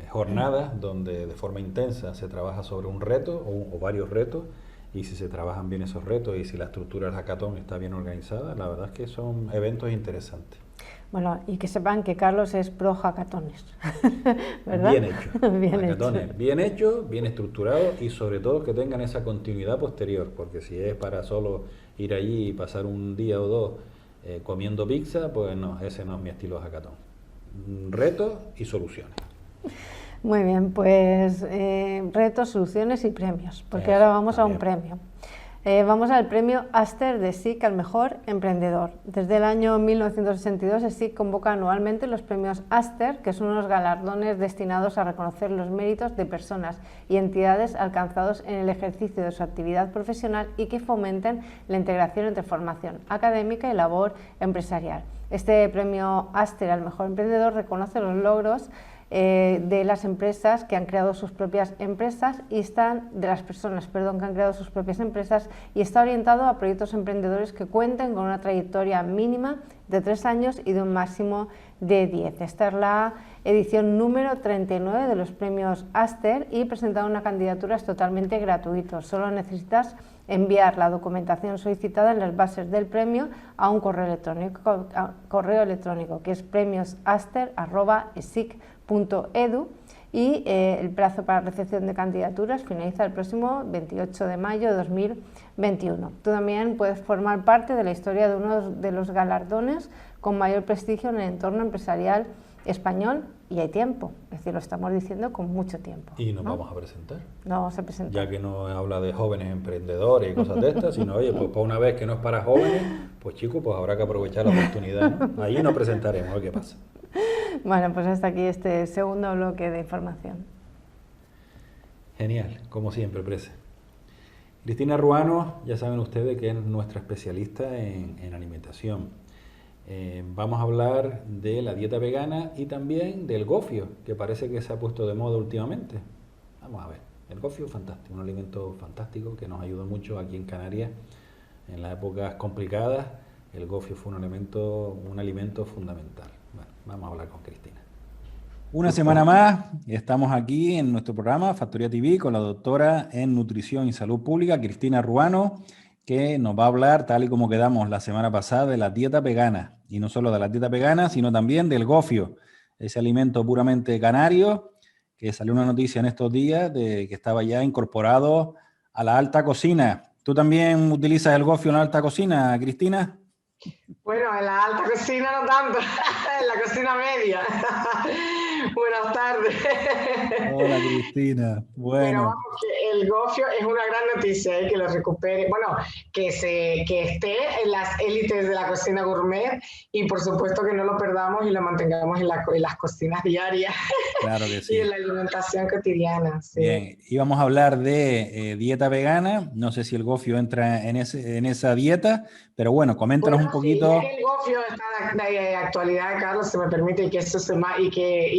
jornadas donde de forma intensa se trabaja sobre un reto o varios retos, y si se trabajan bien esos retos y si la estructura del hackathon está bien organizada, la verdad es que son eventos interesantes. Bueno, y que sepan que Carlos es pro hackatones, ¿verdad? Bien hecho. Bien hackatones hecho. Bien hecho, bien estructurado, y sobre todo que tengan esa continuidad posterior, porque si es para solo ir allí y pasar un día o 2 comiendo pizza, pues no, ese no es mi estilo de hackathon. Retos y soluciones. Muy bien, pues retos, soluciones y premios, porque ahora vamos a un premio. Vamos al premio Aster de SIC al mejor emprendedor. Desde el año 1982, SIC convoca anualmente los premios Aster, que son unos galardones destinados a reconocer los méritos de personas y entidades alcanzados en el ejercicio de su actividad profesional y que fomenten la integración entre formación académica y labor empresarial. Este premio Aster al mejor emprendedor reconoce los logros de las empresas que han creado sus propias empresas y de las personas que han creado sus propias empresas, y está orientado a proyectos emprendedores que cuenten con una trayectoria mínima de 3 años y de un máximo de 10. Esta es la edición número 39 de los premios Aster, y presentar una candidatura es totalmente gratuito. Solo necesitas enviar la documentación solicitada en las bases del premio a un correo electrónico que es premiosaster@esic.edu, y el plazo para recepción de candidaturas finaliza el próximo 28 de mayo de 2021. Tú también puedes formar parte de la historia de uno de los galardones con mayor prestigio en el entorno empresarial español, y hay tiempo, es decir, lo estamos diciendo con mucho tiempo. Y nos vamos a presentar. Nos vamos a presentar. Ya que no habla de jóvenes emprendedores y cosas de estas, sino, oye, pues para una vez que no es para jóvenes, pues chicos, pues habrá que aprovechar la oportunidad, ¿no? Ahí nos presentaremos, a ver qué pasa. Bueno, pues hasta aquí este segundo bloque de información. Genial, como siempre, Prese. Cristina Ruano, ya saben ustedes que es nuestra especialista en alimentación. Vamos a hablar de la dieta vegana y también del gofio, que parece que se ha puesto de moda últimamente. Vamos a ver, el gofio es fantástico, un alimento fantástico que nos ayuda mucho aquí en Canarias en las épocas complicadas. El gofio fue un alimento fundamental. Bueno, vamos a hablar con Cristina. Una semana más estamos aquí en nuestro programa Factoría TV con la doctora en Nutrición y Salud Pública, Cristina Ruano, que nos va a hablar, tal y como quedamos la semana pasada, de la dieta vegana. Y no solo de la dieta vegana, sino también del gofio, ese alimento puramente canario, que salió una noticia en estos días de que estaba ya incorporado a la alta cocina. ¿Tú también utilizas el gofio en la alta cocina, Cristina? Bueno, en la alta cocina no tanto, en la cocina media. Buenas tardes. Hola, Cristina. Bueno, vamos, que el gofio es una gran noticia, que lo recupere, bueno, que esté en las élites de la cocina gourmet, y por supuesto que no lo perdamos y lo mantengamos en las cocinas diarias. Claro que sí. Y en la alimentación cotidiana. Sí. Bien, íbamos a hablar de dieta vegana. No sé si el gofio entra en esa dieta, pero bueno, coméntanos un poquito. Sí, ya que el gofio está de actualidad, Carlos, se me permite, y que esto y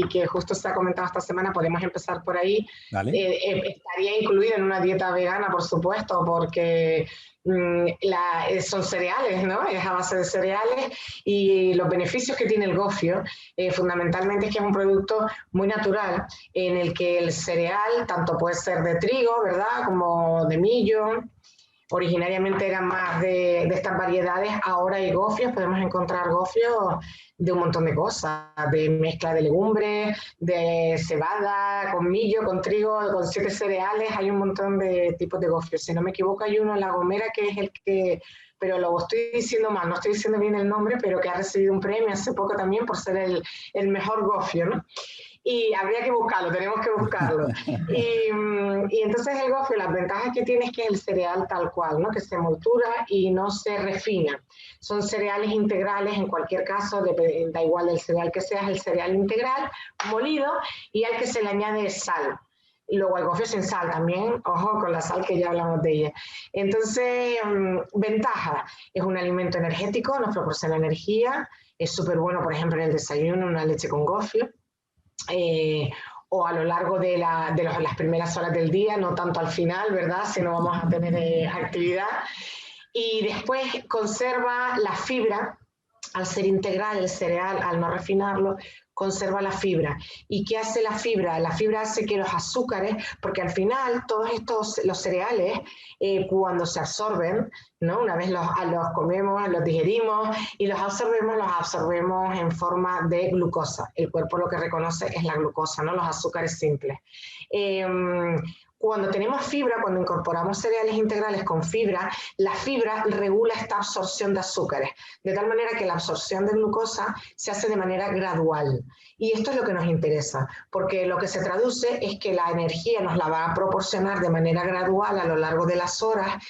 que justo se ha comentado esta semana, podemos empezar por ahí. Vale. Estaría incluido en una dieta vegana, por supuesto, porque son cereales, ¿no? Es a base de cereales, y los beneficios que tiene el gofio, fundamentalmente es que es un producto muy natural, en el que el cereal, tanto puede ser de trigo, ¿verdad?, como de millo. Originariamente eran más de estas variedades, ahora hay gofios, podemos encontrar gofios de un montón de cosas, de mezcla de legumbres, de cebada, con millo, con trigo, con 7 cereales, hay un montón de tipos de gofios. Si no me equivoco, hay uno en La Gomera que es el que, pero lo estoy diciendo mal, no estoy diciendo bien el nombre, pero que ha recibido un premio hace poco también por ser el mejor gofio, ¿no? Y habría que buscarlo, tenemos que buscarlo. Y entonces el gofio, las ventajas que tiene es que es el cereal tal cual, ¿no?, que se moltura y no se refina. Son cereales integrales, en cualquier caso, da igual el cereal que sea, es el cereal integral, molido, y al que se le añade sal. Y luego el gofio sin sal también, ojo con la sal que ya hablamos de ella. Entonces, ventaja, es un alimento energético, nos proporciona energía, es súper bueno, por ejemplo, en el desayuno, una leche con gofio. O a lo largo de las primeras horas del día, no tanto al final, ¿verdad?, si no vamos a tener actividad. Y después conserva la fibra, al ser integral el cereal, al no refinarlo, conserva la fibra. ¿Y qué hace la fibra? La fibra hace que los azúcares, porque al final todos los cereales, cuando se absorben, ¿no?, una vez los comemos, los digerimos y los absorbemos en forma de glucosa. El cuerpo lo que reconoce es la glucosa, ¿no?, los azúcares simples. Cuando tenemos fibra, cuando incorporamos cereales integrales con fibra, la fibra regula esta absorción de azúcares, de tal manera que la absorción de glucosa se hace de manera gradual. Y esto es lo que nos interesa, porque lo que se traduce es que la energía nos la va a proporcionar de manera gradual a lo largo de las horas,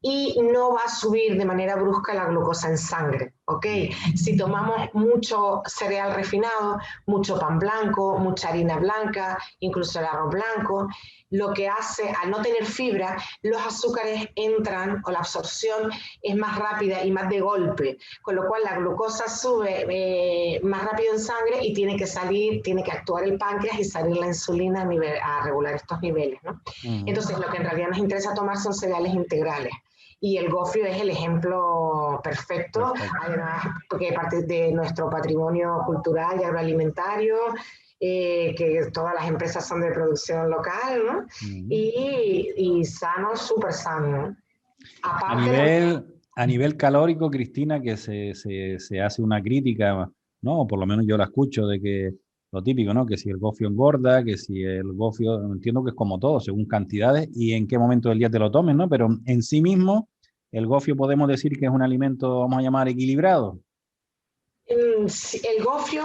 y no va a subir de manera brusca la glucosa en sangre, ¿ok? Si tomamos mucho cereal refinado, mucho pan blanco, mucha harina blanca, incluso el arroz blanco, lo que hace, al no tener fibra, los azúcares entran, o la absorción es más rápida y más de golpe, con lo cual la glucosa sube más rápido en sangre y tiene que actuar el páncreas y salir la insulina a regular estos niveles, ¿no? Entonces, lo que en realidad nos interesa tomar son cereales integrales. Y el gofio es el ejemplo perfecto, además porque parte de nuestro patrimonio cultural y agroalimentario, que todas las empresas son de producción local, ¿no? Y sano, súper sano. A nivel calórico, Cristina, que se hace una crítica, ¿no? O por lo menos yo la escucho, de que lo típico, ¿no?, que si el gofio engorda, que si el gofio, entiendo que es como todo, según cantidades y en qué momento del día te lo tomes, ¿no? Pero en sí mismo, el gofio podemos decir que es un alimento, vamos a llamar, equilibrado. El gofio,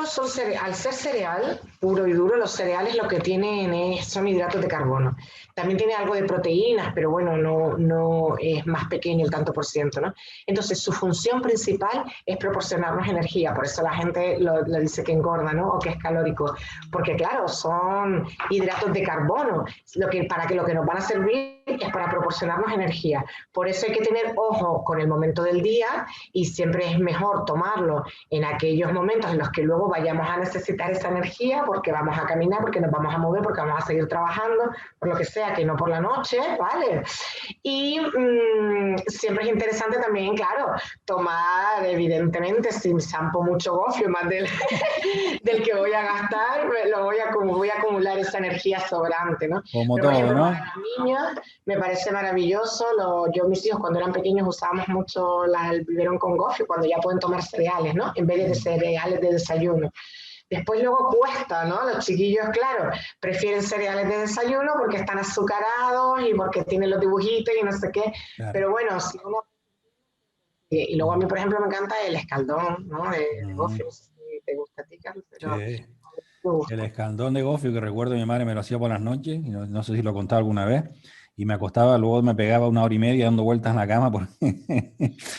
al ser cereal puro y duro, los cereales lo que tienen son hidratos de carbono. También tiene algo de proteínas, pero bueno, no es más pequeño el tanto por ciento, ¿no? Entonces, su función principal es proporcionarnos energía. Por eso la gente lo dice que engorda, ¿no?, o que es calórico. Porque claro, son hidratos de carbono. Lo que nos van a servir es para proporcionarnos energía. Por eso hay que tener ojo con el momento del día, y siempre es mejor tomarlo en aquellos momentos en los que luego vayamos a necesitar esa energía, porque vamos a caminar, porque nos vamos a mover, porque vamos a seguir trabajando, por lo que sea, que no por la noche, ¿vale? Y siempre es interesante también, claro, tomar, evidentemente, si zampo mucho gofio, más del que voy a gastar, voy a acumular esa energía sobrante, ¿no? Como pero, todo, por ejemplo, ¿no? para los niños me parece maravilloso. Mis hijos cuando eran pequeños usábamos mucho el biberón con gofio, cuando ya pueden tomar cereales, ¿no?, en vez de cereales de desayuno. Después luego cuesta, ¿no? Los chiquillos, claro, prefieren cereales de desayuno porque están azucarados y porque tienen los dibujitos y no sé qué. Claro. Pero bueno, si uno... Y luego a mí, por ejemplo, me encanta el escaldón, ¿no?, de gofio. No sé si te gusta a ti, Carlos, pero... Sí. El escaldón de gofio, que recuerdo mi madre me lo hacía por las noches, y no sé si lo he contado alguna vez, y me acostaba, luego me pegaba 1 hora y media dando vueltas en la cama porque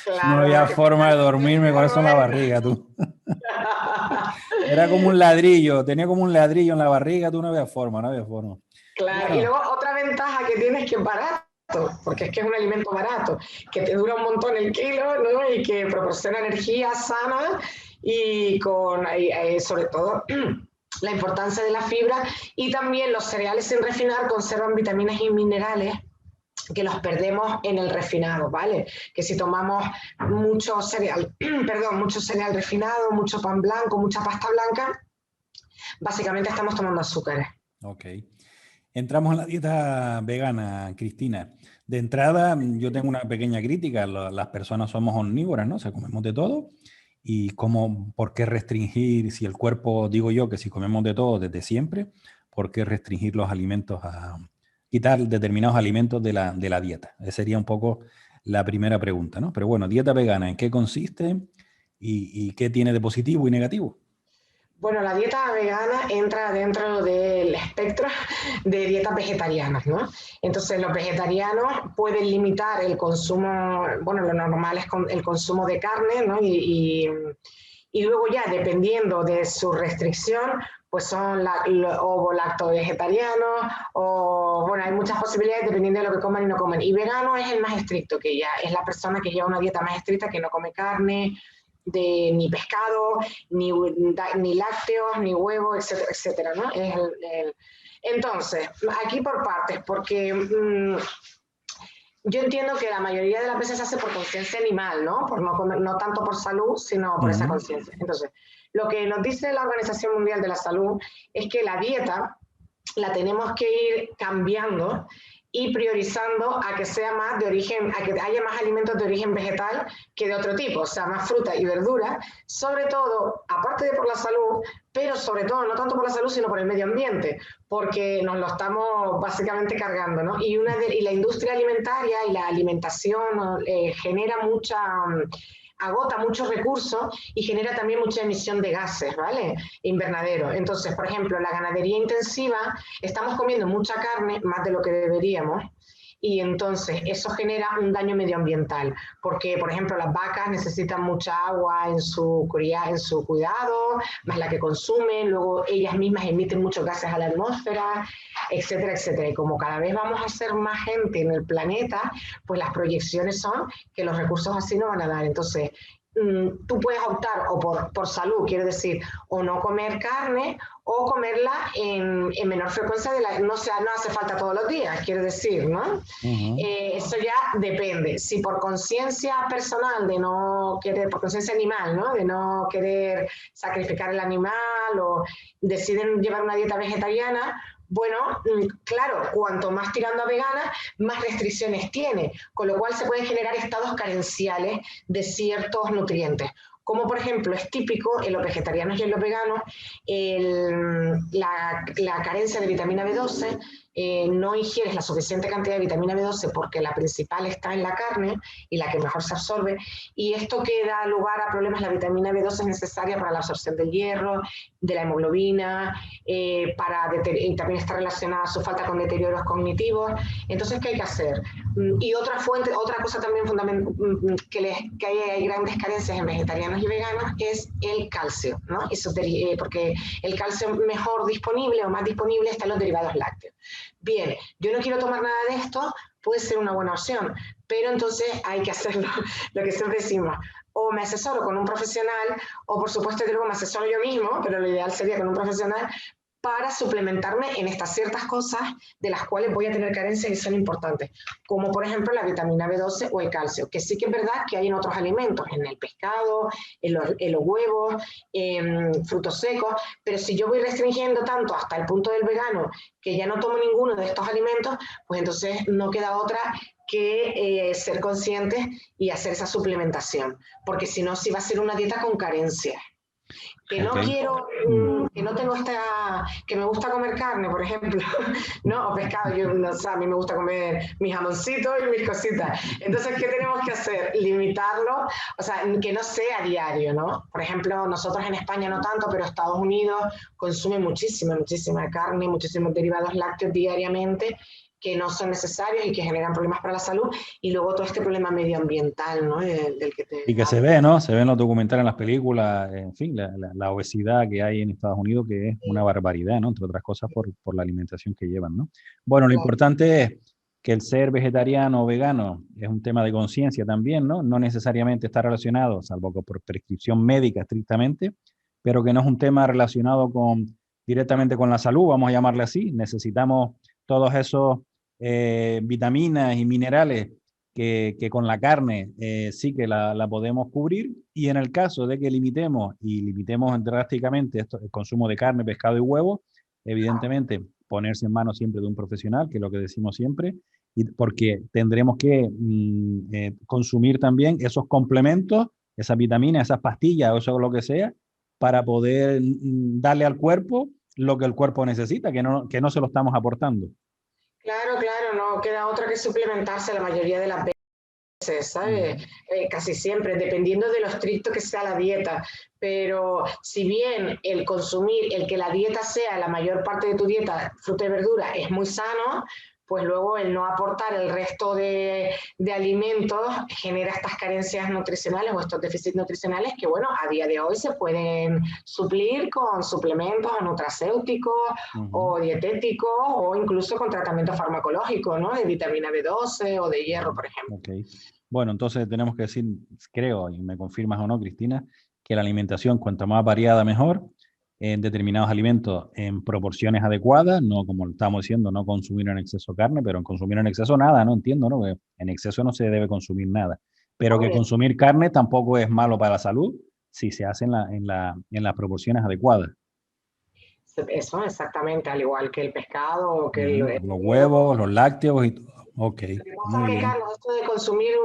claro, no había forma de dormirme con eso en la barriga, tú. Era como un ladrillo, tenía como un ladrillo en la barriga, tú, no había forma. Claro, bueno. Y luego otra ventaja que tiene es que es barato, porque es que es un alimento barato, que te dura un montón el kilo, ¿no?, y que proporciona energía sana, y sobre todo la importancia de la fibra. Y también los cereales sin refinar conservan vitaminas y minerales que los perdemos en el refinado, ¿vale? Que si tomamos mucho cereal, perdón, mucho cereal refinado, mucho pan blanco, mucha pasta blanca, básicamente estamos tomando azúcares. Ok. Entramos en la dieta vegana, Cristina. De entrada, yo tengo una pequeña crítica. Las personas somos omnívoras, ¿no? O sea, comemos de todo. ¿Y por qué restringir, si el cuerpo, digo yo, que si comemos de todo desde siempre, por qué restringir los alimentos quitar determinados alimentos de la dieta? Esa sería un poco la primera pregunta, ¿no? Pero bueno, dieta vegana, ¿en qué consiste y qué tiene de positivo y negativo? Bueno, la dieta vegana entra dentro del espectro de dietas vegetarianas, ¿no? Entonces, los vegetarianos pueden limitar el consumo, bueno, lo normal es el consumo de carne, ¿no? Y luego ya, dependiendo de su restricción, pues son ovo-lacto vegetarianos, o bueno, hay muchas posibilidades dependiendo de lo que coman y no comen. Y vegano es el más estricto, que ya es la persona que lleva una dieta más estricta, que no come carne, ni pescado, ni lácteos, ni huevos, etcétera, etcétera, ¿no? Entonces, aquí por partes, porque yo entiendo que la mayoría de las veces se hace por conciencia animal, ¿no? Por no comer, no tanto por salud, sino por esa conciencia. Entonces, lo que nos dice la Organización Mundial de la Salud es que la dieta la tenemos que ir cambiando y priorizando a que sea más de origen, a que haya más alimentos de origen vegetal que de otro tipo, o sea, más fruta y verdura, sobre todo, aparte de por la salud, pero sobre todo, no tanto por la salud, sino por el medio ambiente, porque nos lo estamos básicamente cargando, ¿no? Y la industria alimentaria y la alimentación genera agota muchos recursos y genera también mucha emisión de gases, ¿vale? Invernadero. Entonces, por ejemplo, la ganadería intensiva, estamos comiendo mucha carne, más de lo que deberíamos, y entonces eso genera un daño medioambiental, porque, por ejemplo, las vacas necesitan mucha agua en su cuidado, más la que consumen, luego ellas mismas emiten muchos gases a la atmósfera, etcétera, etcétera. Y como cada vez vamos a ser más gente en el planeta, pues las proyecciones son que los recursos así no van a dar. Entonces, tú puedes optar o por salud, quiero decir, o no comer carne o comerla en menor frecuencia, no hace falta todos los días, quiero decir, ¿no? Eso ya depende. Si por conciencia personal de no querer, por conciencia animal, ¿no? De no querer sacrificar el animal o deciden llevar una dieta vegetariana, bueno, claro, cuanto más tirando a vegana, más restricciones tiene, con lo cual se pueden generar estados carenciales de ciertos nutrientes. Como por ejemplo es típico en los vegetarianos y en los veganos la carencia de vitamina B12, no ingieres la suficiente cantidad de vitamina B12 porque la principal está en la carne y la que mejor se absorbe, y esto que da lugar a problemas. La vitamina B12 es necesaria para la absorción del hierro, de la hemoglobina, y también está relacionada a su falta con deterioros cognitivos. Entonces, ¿qué hay que hacer? Y otra cosa también fundamental, que hay grandes carencias en vegetarianos y veganos, es el calcio, ¿no? Porque el calcio mejor disponible o más disponible está en los derivados lácteos. Bien, yo no quiero tomar nada de esto, puede ser una buena opción, pero entonces hay que hacerlo, lo que siempre decimos, o me asesoro con un profesional, o por supuesto que luego me asesoro yo mismo, pero lo ideal sería con un profesional, para suplementarme en estas ciertas cosas de las cuales voy a tener carencias y son importantes, como por ejemplo la vitamina B12 o el calcio, que sí que es verdad que hay en otros alimentos, en el pescado, en los huevos, en frutos secos, pero si yo voy restringiendo tanto hasta el punto del vegano, que ya no tomo ninguno de estos alimentos, pues entonces no queda otra que ser conscientes y hacer esa suplementación, porque si no, sí va a ser una dieta con carencias. Que no quiero, que no tengo que me gusta comer carne, por ejemplo, ¿no? O pescado, a mí me gusta comer mis jamoncitos y mis cositas. Entonces, ¿qué tenemos que hacer? Limitarlo, o sea, que no sea diario, ¿no? Por ejemplo, nosotros en España no tanto, pero Estados Unidos consume muchísima carne, muchísimos derivados lácteos diariamente, que no son necesarios y que generan problemas para la salud, y luego todo este problema medioambiental, ¿no? Y que se ve, ¿no? Se ve en los documentales, en las películas, en fin, la obesidad que hay en Estados Unidos, que es una barbaridad, ¿no? Entre otras cosas por la alimentación que llevan, ¿no? Bueno, lo importante es que el ser vegetariano o vegano es un tema de conciencia también, ¿no? No necesariamente está relacionado, salvo que por prescripción médica estrictamente, pero que no es un tema relacionado directamente con la salud, vamos a llamarle así. Necesitamos todos esos vitaminas y minerales que con la carne sí que la podemos cubrir, y en el caso de que limitemos drásticamente el consumo de carne, pescado y huevo, evidentemente ponerse en manos siempre de un profesional, que es lo que decimos siempre, y porque tendremos que consumir también esos complementos, esas vitaminas, esas pastillas o eso lo que sea, para poder darle al cuerpo lo que el cuerpo necesita, que no se lo estamos aportando. Claro, claro, no queda otra que suplementarse la mayoría de las veces, ¿sabes? Casi siempre, dependiendo de lo estricto que sea la dieta. Pero si bien el que la dieta sea la mayor parte de tu dieta, fruta y verdura, es muy sano, pues luego el no aportar el resto de alimentos genera estas carencias nutricionales o estos déficits nutricionales que, bueno, a día de hoy se pueden suplir con suplementos o nutracéuticos o dietéticos o incluso con tratamiento farmacológico, ¿no? De vitamina B12 o de hierro, por ejemplo. Okay. Bueno, entonces tenemos que decir, creo, y me confirmas o no, Cristina, que la alimentación, cuanto más variada, mejor, en determinados alimentos en proporciones adecuadas, no como estamos diciendo, no consumir en exceso carne, pero en consumir en exceso nada, no entiendo, ¿no? Que en exceso no se debe consumir nada, pero que consumir carne tampoco es malo para la salud si se hace en las proporciones adecuadas. Eso exactamente, al igual que el pescado, que los huevos, los lácteos y todo. Ok, muy bien. Carlos, esto de consumir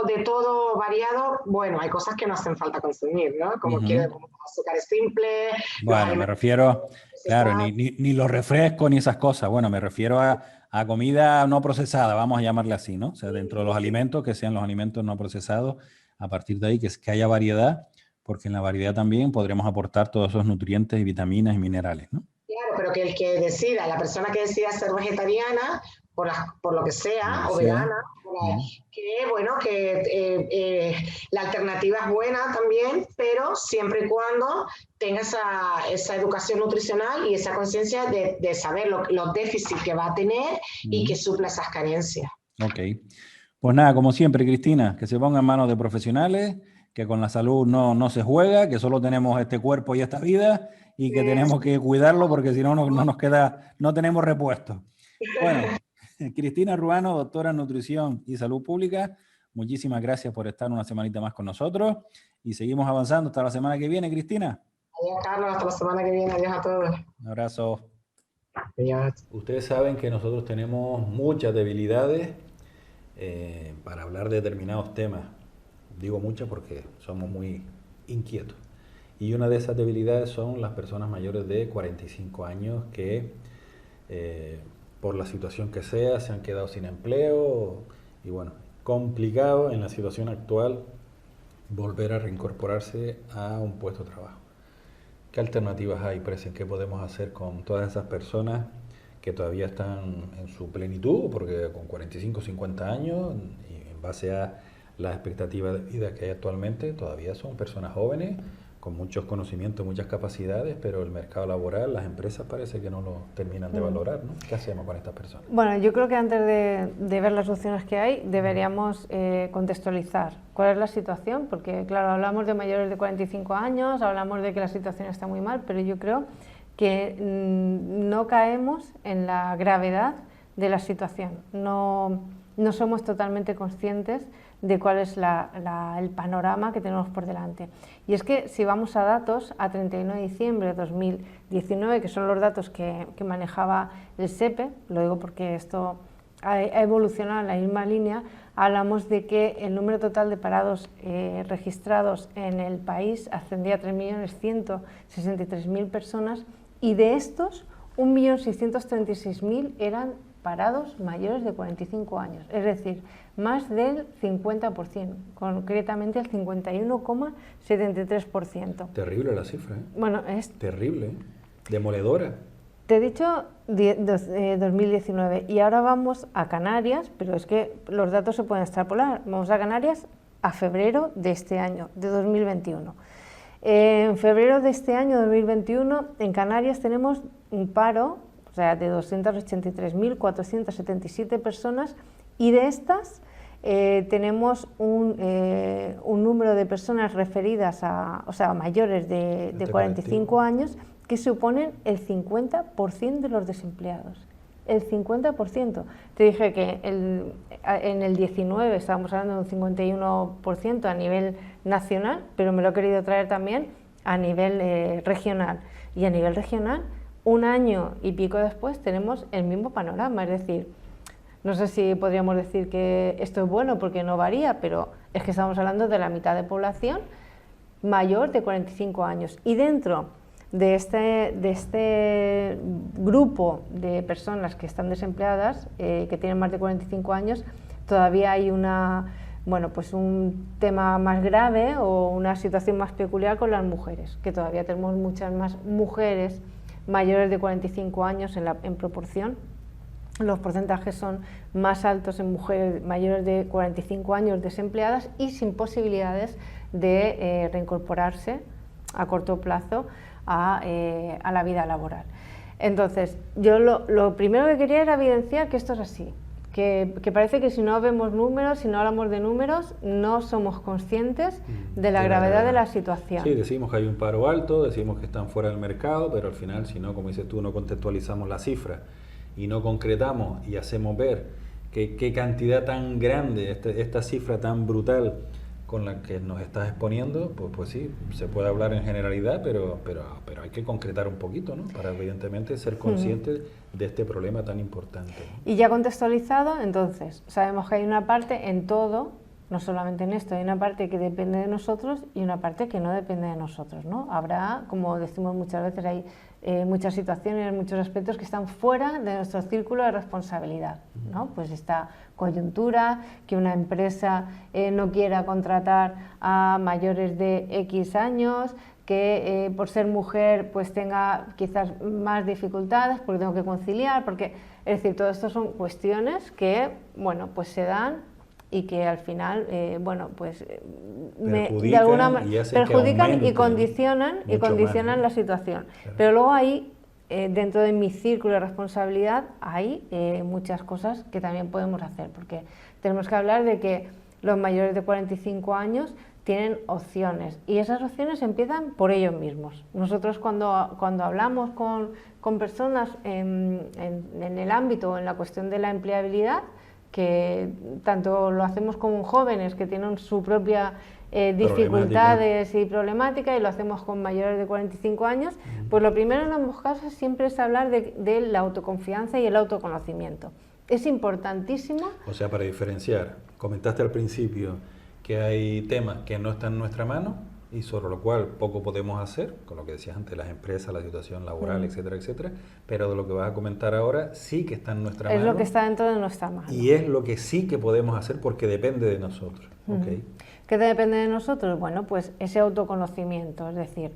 de todo variado, bueno, hay cosas que no hacen falta consumir, ¿no? Como azúcares simples. Bueno, me refiero, claro, ni los refrescos ni esas cosas. Bueno, me refiero a comida no procesada, vamos a llamarle así, ¿no? O sea, dentro de los alimentos, que sean los alimentos no procesados, a partir de ahí que haya variedad, porque en la variedad también podremos aportar todos esos nutrientes y vitaminas y minerales, ¿no? Claro, pero que el que decida, la persona que decida ser vegetariana, por lo que sea, o vegana, que bueno, que la alternativa es buena también, pero siempre y cuando tenga esa educación nutricional y esa conciencia de saber los déficits que va a tener y que supla esas carencias. Ok. Pues nada, como siempre, Cristina, que se ponga en manos de profesionales, que con la salud no se juega, que solo tenemos este cuerpo y esta vida y que tenemos que cuidarlo porque si no nos queda, no tenemos repuesto. Bueno, Cristina Ruano, doctora en Nutrición y Salud Pública, muchísimas gracias por estar una semanita más con nosotros y seguimos avanzando hasta la semana que viene, Cristina. Adiós, Carlos, hasta la semana que viene. Adiós a todos. Un abrazo. Adiós. Ustedes saben que nosotros tenemos muchas debilidades para hablar de determinados temas. Digo muchas porque somos muy inquietos. Y una de esas debilidades son las personas mayores de 45 años que por la situación que sea se han quedado sin empleo y bueno, complicado en la situación actual volver a reincorporarse a un puesto de trabajo. ¿Qué alternativas hay, Presen? ¿Qué podemos hacer con todas esas personas que todavía están en su plenitud? Porque con 45 o 50 años, y en base a las expectativas de vida que hay actualmente, todavía son personas jóvenes, con muchos conocimientos, muchas capacidades, pero el mercado laboral, las empresas parece que no lo terminan de valorar, ¿no? ¿Qué hacemos con estas personas? Bueno, yo creo que antes de ver las opciones que hay, deberíamos contextualizar cuál es la situación, porque claro, hablamos de mayores de 45 años, hablamos de que la situación está muy mal, pero yo creo que no caemos en la gravedad de la situación, no somos totalmente conscientes de cuál es el panorama que tenemos por delante. Y es que si vamos a datos, a 31 de diciembre de 2019, que son los datos que manejaba el SEPE, lo digo porque esto ha evolucionado en la misma línea, hablamos de que el número total de parados registrados en el país ascendía a 3.163.000 personas y de estos 1.636.000 eran parados mayores de 45 años, es decir, más del 50%, concretamente el 51,73%. Terrible la cifra, ¿eh? Bueno, es terrible, ¿eh? Demoledora. Te he dicho 2019 y ahora vamos a Canarias, pero es que los datos se pueden extrapolar. Vamos a Canarias a febrero de este año, de 2021. En febrero de este año, 2021, en Canarias tenemos un paro, o sea, de 283.477 personas y de estas tenemos un número de personas referidas o sea, mayores de 45 años que suponen el 50% de los desempleados. el 50%. Te dije que en el 19 estábamos hablando de un 51% a nivel nacional, pero me lo he querido traer también a nivel regional. Y a nivel regional, un año y pico después tenemos el mismo panorama, es decir, no sé si podríamos decir que esto es bueno porque no varía, pero es que estamos hablando de la mitad de población mayor de 45 años. Y dentro de este grupo de personas que están desempleadas, que tienen más de 45 años, todavía hay pues un tema más grave o una situación más peculiar con las mujeres, que todavía tenemos muchas más mujeres mayores de 45 años en proporción. Los porcentajes son más altos en mujeres mayores de 45 años desempleadas y sin posibilidades de reincorporarse a corto plazo a la vida laboral. Entonces, yo lo primero que quería era evidenciar que esto es así, que parece que si no vemos números, si no hablamos de números, no somos conscientes de la gravedad de la situación. Sí, decimos que hay un paro alto, decimos que están fuera del mercado, pero al final, si no, como dices tú, no contextualizamos la cifra y no concretamos y hacemos ver qué cantidad tan grande, esta cifra tan brutal con la que nos estás exponiendo, pues sí, se puede hablar en generalidad, pero hay que concretar un poquito, ¿no? Para evidentemente ser conscientes de este problema tan importante, ¿no? Y ya contextualizado, entonces, sabemos que hay una parte en todo, no solamente en esto, hay una parte que depende de nosotros y una parte que no depende de nosotros, ¿no? Habrá, como decimos muchas veces, hay muchas situaciones, muchos aspectos que están fuera de nuestro círculo de responsabilidad, ¿no? Pues esta coyuntura, que una empresa no quiera contratar a mayores de X años, que por ser mujer pues tenga quizás más dificultades porque tengo que conciliar, porque, es decir, todo esto son cuestiones que, bueno, pues se dan y que al final, de alguna manera perjudican y condicionan la situación. Claro. Pero luego hay, dentro de mi círculo de responsabilidad, hay muchas cosas que también podemos hacer, porque tenemos que hablar de que los mayores de 45 años tienen opciones y esas opciones empiezan por ellos mismos. Nosotros cuando hablamos con personas en el ámbito o en la cuestión de la empleabilidad, que tanto lo hacemos con jóvenes que tienen su propia dificultades y problemática, y lo hacemos con mayores de 45 años, pues lo primero en ambos casos siempre es hablar de la autoconfianza y el autoconocimiento. Es importantísimo. O sea, para diferenciar, comentaste al principio que hay temas que no están en nuestra mano y sobre lo cual poco podemos hacer, con lo que decías antes, las empresas, la situación laboral, etcétera, etcétera, pero de lo que vas a comentar ahora sí que está en nuestra mano. Es lo que está dentro de nuestra mano. Y es lo que sí que podemos hacer porque depende de nosotros. Okay. ¿Qué depende de nosotros? Bueno, pues ese autoconocimiento, es decir,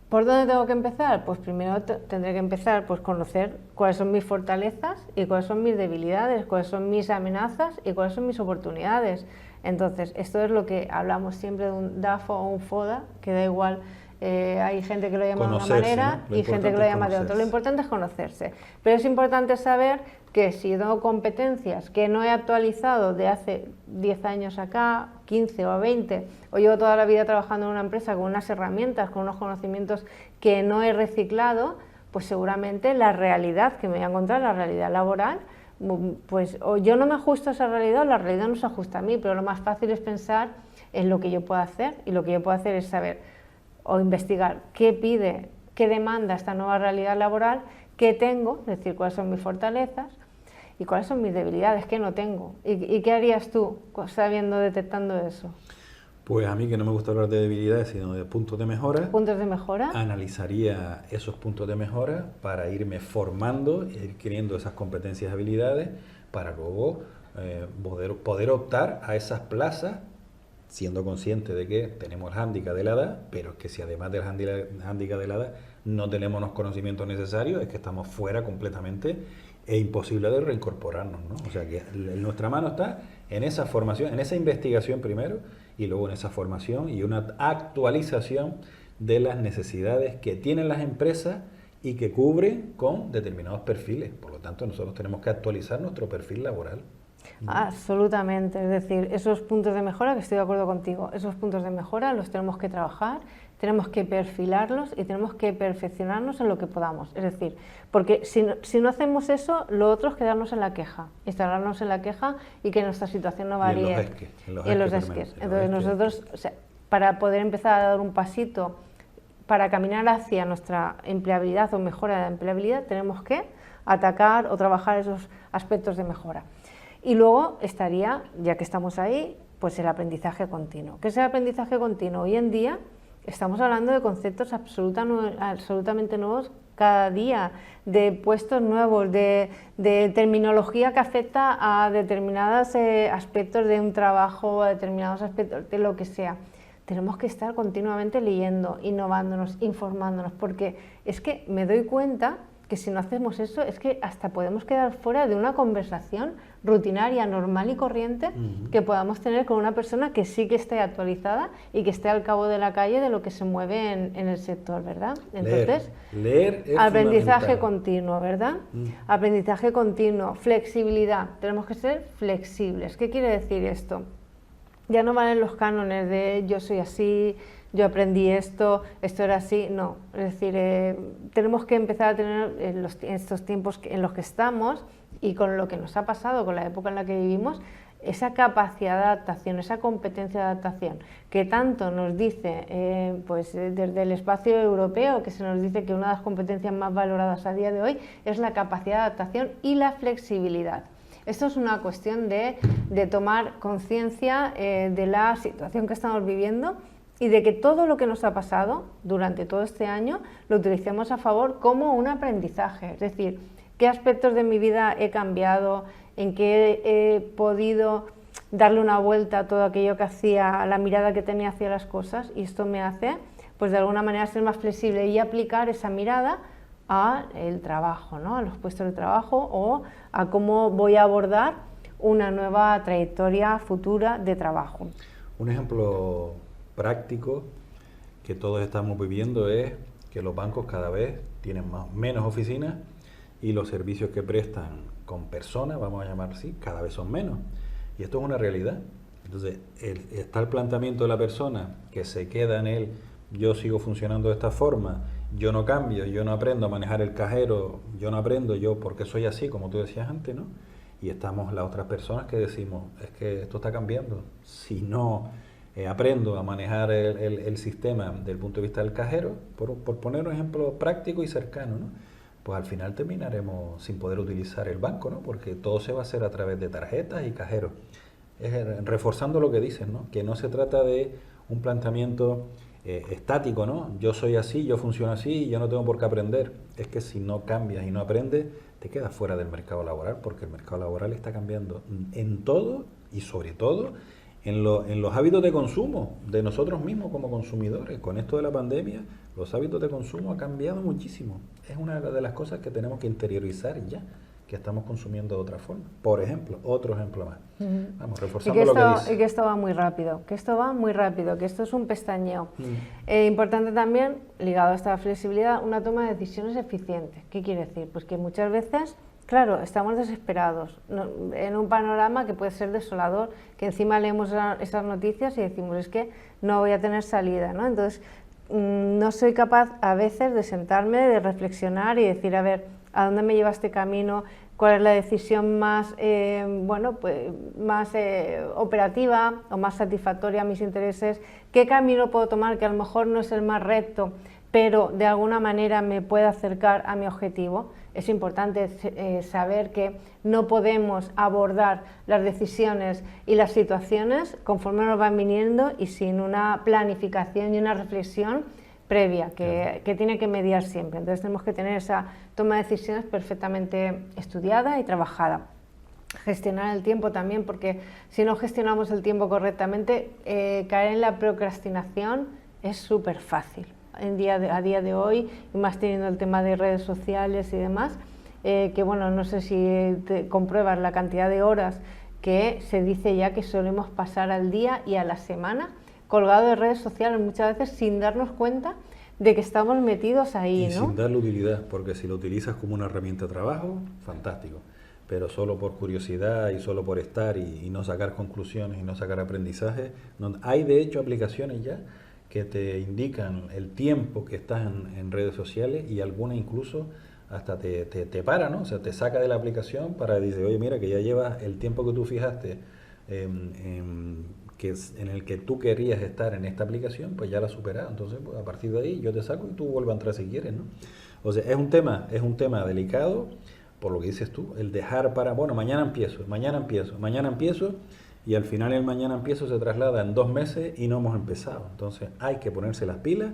¿por dónde tengo que empezar? Pues primero tendré que empezar pues conocer cuáles son mis fortalezas y cuáles son mis debilidades, cuáles son mis amenazas y cuáles son mis oportunidades. Entonces, esto es lo que hablamos siempre de un DAFO o un FODA, que da igual, hay gente que lo llama de una manera, ¿no? Y gente que lo llama de otra. Lo importante es conocerse, pero es importante saber que si tengo competencias que no he actualizado de hace 10 años acá, 15 o 20, o llevo toda la vida trabajando en una empresa con unas herramientas, con unos conocimientos que no he reciclado, pues seguramente la realidad que me voy a encontrar, la realidad laboral, pues o yo no me ajusto a esa realidad o la realidad no se ajusta a mí, pero lo más fácil es pensar en lo que yo puedo hacer, y lo que yo puedo hacer es saber o investigar qué pide, qué demanda esta nueva realidad laboral, qué tengo, es decir, cuáles son mis fortalezas y cuáles son mis debilidades, qué no tengo. ¿Y qué harías tú sabiendo, detectando eso? Pues a mí, que no me gusta hablar de debilidades, sino de puntos de mejora. ¿Puntos de mejora? Analizaría esos puntos de mejora para irme formando, ir adquiriendo esas competencias y habilidades para luego poder optar a esas plazas, siendo consciente de que tenemos el hándicap de la edad, pero que si además del hándicap de la edad no tenemos los conocimientos necesarios, es que estamos fuera completamente e imposible de reincorporarnos, ¿no? O sea que en nuestra mano está en esa formación, en esa investigación primero, y luego en esa formación y una actualización de las necesidades que tienen las empresas y que cubren con determinados perfiles. Por lo tanto, nosotros tenemos que actualizar nuestro perfil laboral. Absolutamente, es decir, esos puntos de mejora, que estoy de acuerdo contigo, esos puntos de mejora los tenemos que trabajar, tenemos que perfilarlos y tenemos que perfeccionarnos en lo que podamos. Es decir, porque si no hacemos eso, lo otro es quedarnos en la queja, instalarnos en la queja y que nuestra situación no varíe. En los esques. Entonces nosotros, o sea, para poder empezar a dar un pasito, para caminar hacia nuestra empleabilidad o mejora de la empleabilidad, tenemos que atacar o trabajar esos aspectos de mejora. Y luego estaría, ya que estamos ahí, pues el aprendizaje continuo. ¿Qué es el aprendizaje continuo? Hoy en día estamos hablando de conceptos absolutamente nuevos cada día, de puestos nuevos, de terminología que afecta a determinados aspectos de un trabajo, a determinados aspectos de lo que sea. Tenemos que estar continuamente leyendo, innovándonos, informándonos, porque es que me doy cuenta que si no hacemos eso es que hasta podemos quedar fuera de una conversación rutinaria, normal y corriente que podamos tener con una persona que sí que esté actualizada y que esté al cabo de la calle de lo que se mueve en el sector, ¿verdad? Entonces, leer es aprendizaje continuo, ¿verdad? Aprendizaje continuo, flexibilidad, tenemos que ser flexibles. ¿Qué quiere decir esto? Ya no valen los cánones de yo soy así, yo aprendí esto era así, no. Es decir, tenemos que empezar a tener en estos tiempos en los que estamos y con lo que nos ha pasado, con la época en la que vivimos, esa capacidad de adaptación, esa competencia de adaptación que tanto nos dice pues desde el espacio europeo, que se nos dice que una de las competencias más valoradas a día de hoy es la capacidad de adaptación y la flexibilidad. Esto es una cuestión de tomar conciencia de la situación que estamos viviendo y de que todo lo que nos ha pasado durante todo este año lo utilicemos a favor como un aprendizaje. Es decir, qué aspectos de mi vida he cambiado, en qué he podido darle una vuelta a todo aquello que hacía, a la mirada que tenía hacia las cosas, y esto me hace, pues de alguna manera, ser más flexible y aplicar esa mirada al trabajo, ¿no? A los puestos de trabajo o a cómo voy a abordar una nueva trayectoria futura de trabajo. Un ejemplo práctico que todos estamos viviendo es que los bancos cada vez tienen menos oficinas y los servicios que prestan con personas, vamos a llamar así, cada vez son menos. Y esto es una realidad. Entonces, está el planteamiento de la persona que se queda en él, yo sigo funcionando de esta forma, yo no cambio, yo no aprendo a manejar el cajero, yo no aprendo, yo porque soy así, como tú decías antes, ¿no? Y estamos las otras personas que decimos, es que esto está cambiando. Si no aprendo a manejar el sistema desde el punto de vista del cajero, por poner un ejemplo práctico y cercano, ¿no? Pues al final terminaremos sin poder utilizar el banco, ¿no? Porque todo se va a hacer a través de tarjetas y cajeros. Reforzando lo que dices, ¿no? Que no se trata de un planteamiento estático, ¿no? Yo soy así, yo funciono así, yo no tengo por qué aprender. Es que si no cambias y no aprendes, te quedas fuera del mercado laboral, porque el mercado laboral está cambiando en todo y sobre todo en los hábitos de consumo de nosotros mismos como consumidores. Con esto de la pandemia, los hábitos de consumo han cambiado muchísimo. Es una de las cosas que tenemos que interiorizar ya, que estamos consumiendo de otra forma. Por ejemplo, otro ejemplo más. Vamos, reforzando lo que dice. Y que esto va muy rápido, que esto es un pestañeo. Importante también, ligado a esta flexibilidad, una toma de decisiones eficiente. ¿Qué quiere decir? Pues que muchas veces, claro, estamos desesperados en un panorama que puede ser desolador, que encima leemos esas noticias y decimos, es que no voy a tener salida, ¿no? Entonces, no soy capaz a veces de sentarme, de reflexionar y decir, a ver, ¿a dónde me lleva este camino? ¿Cuál es la decisión más, más operativa o más satisfactoria a mis intereses? ¿Qué camino puedo tomar que a lo mejor no es el más recto, pero de alguna manera me puede acercar a mi objetivo? Es importante saber que no podemos abordar las decisiones y las situaciones conforme nos van viniendo y sin una planificación y una reflexión previa que tiene que mediar siempre. Entonces tenemos que tener esa toma de decisiones perfectamente estudiada y trabajada. Gestionar el tiempo también, porque si no gestionamos el tiempo correctamente, caer en la procrastinación es súper fácil. A día de hoy, y más teniendo el tema de redes sociales y demás, que bueno, no sé si te compruebas la cantidad de horas que se dice ya que solemos pasar al día y a la semana colgado de redes sociales, muchas veces sin darnos cuenta de que estamos metidos ahí, y ¿no? sin darle utilidad, porque si lo utilizas como una herramienta de trabajo, fantástico, pero solo por curiosidad y solo por estar y no sacar conclusiones y no sacar aprendizaje. Hay de hecho aplicaciones ya que te indican el tiempo que estás en redes sociales, y alguna incluso hasta te para, ¿no? O sea, te saca de la aplicación para decir, oye, mira, que ya llevas el tiempo que tú fijaste en el que tú querías estar en esta aplicación, pues ya la has superado. Entonces, pues, a partir de ahí yo te saco y tú vuelves a entrar si quieres, ¿no? O sea, es un tema delicado, por lo que dices tú, el dejar para, bueno, mañana empiezo, y al final el mañana empiezo se traslada en 2 meses y no hemos empezado. Entonces hay que ponerse las pilas,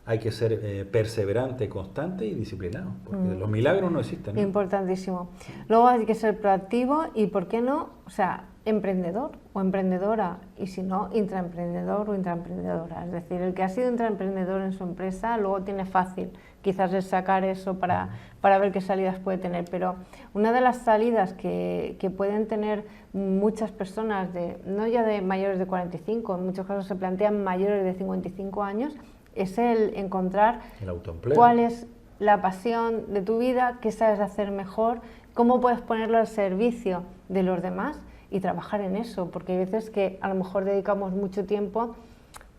hay que ser perseverante, constante y disciplinado, porque los milagros no existen, ¿no? Importantísimo. Luego hay que ser proactivo y, ¿por qué no? O sea, emprendedor o emprendedora, y si no, intraemprendedor o intraemprendedora. Es decir, el que ha sido intraemprendedor en su empresa luego tiene fácil quizás es sacar eso para ver qué salidas puede tener. Pero una de las salidas que pueden tener muchas personas, no ya de mayores de 45, en muchos casos se plantean mayores de 55 años, es el encontrar el autoempleo. Cuál es la pasión de tu vida, qué sabes hacer mejor, cómo puedes ponerlo al servicio de los demás y trabajar en eso, porque hay veces que a lo mejor dedicamos mucho tiempo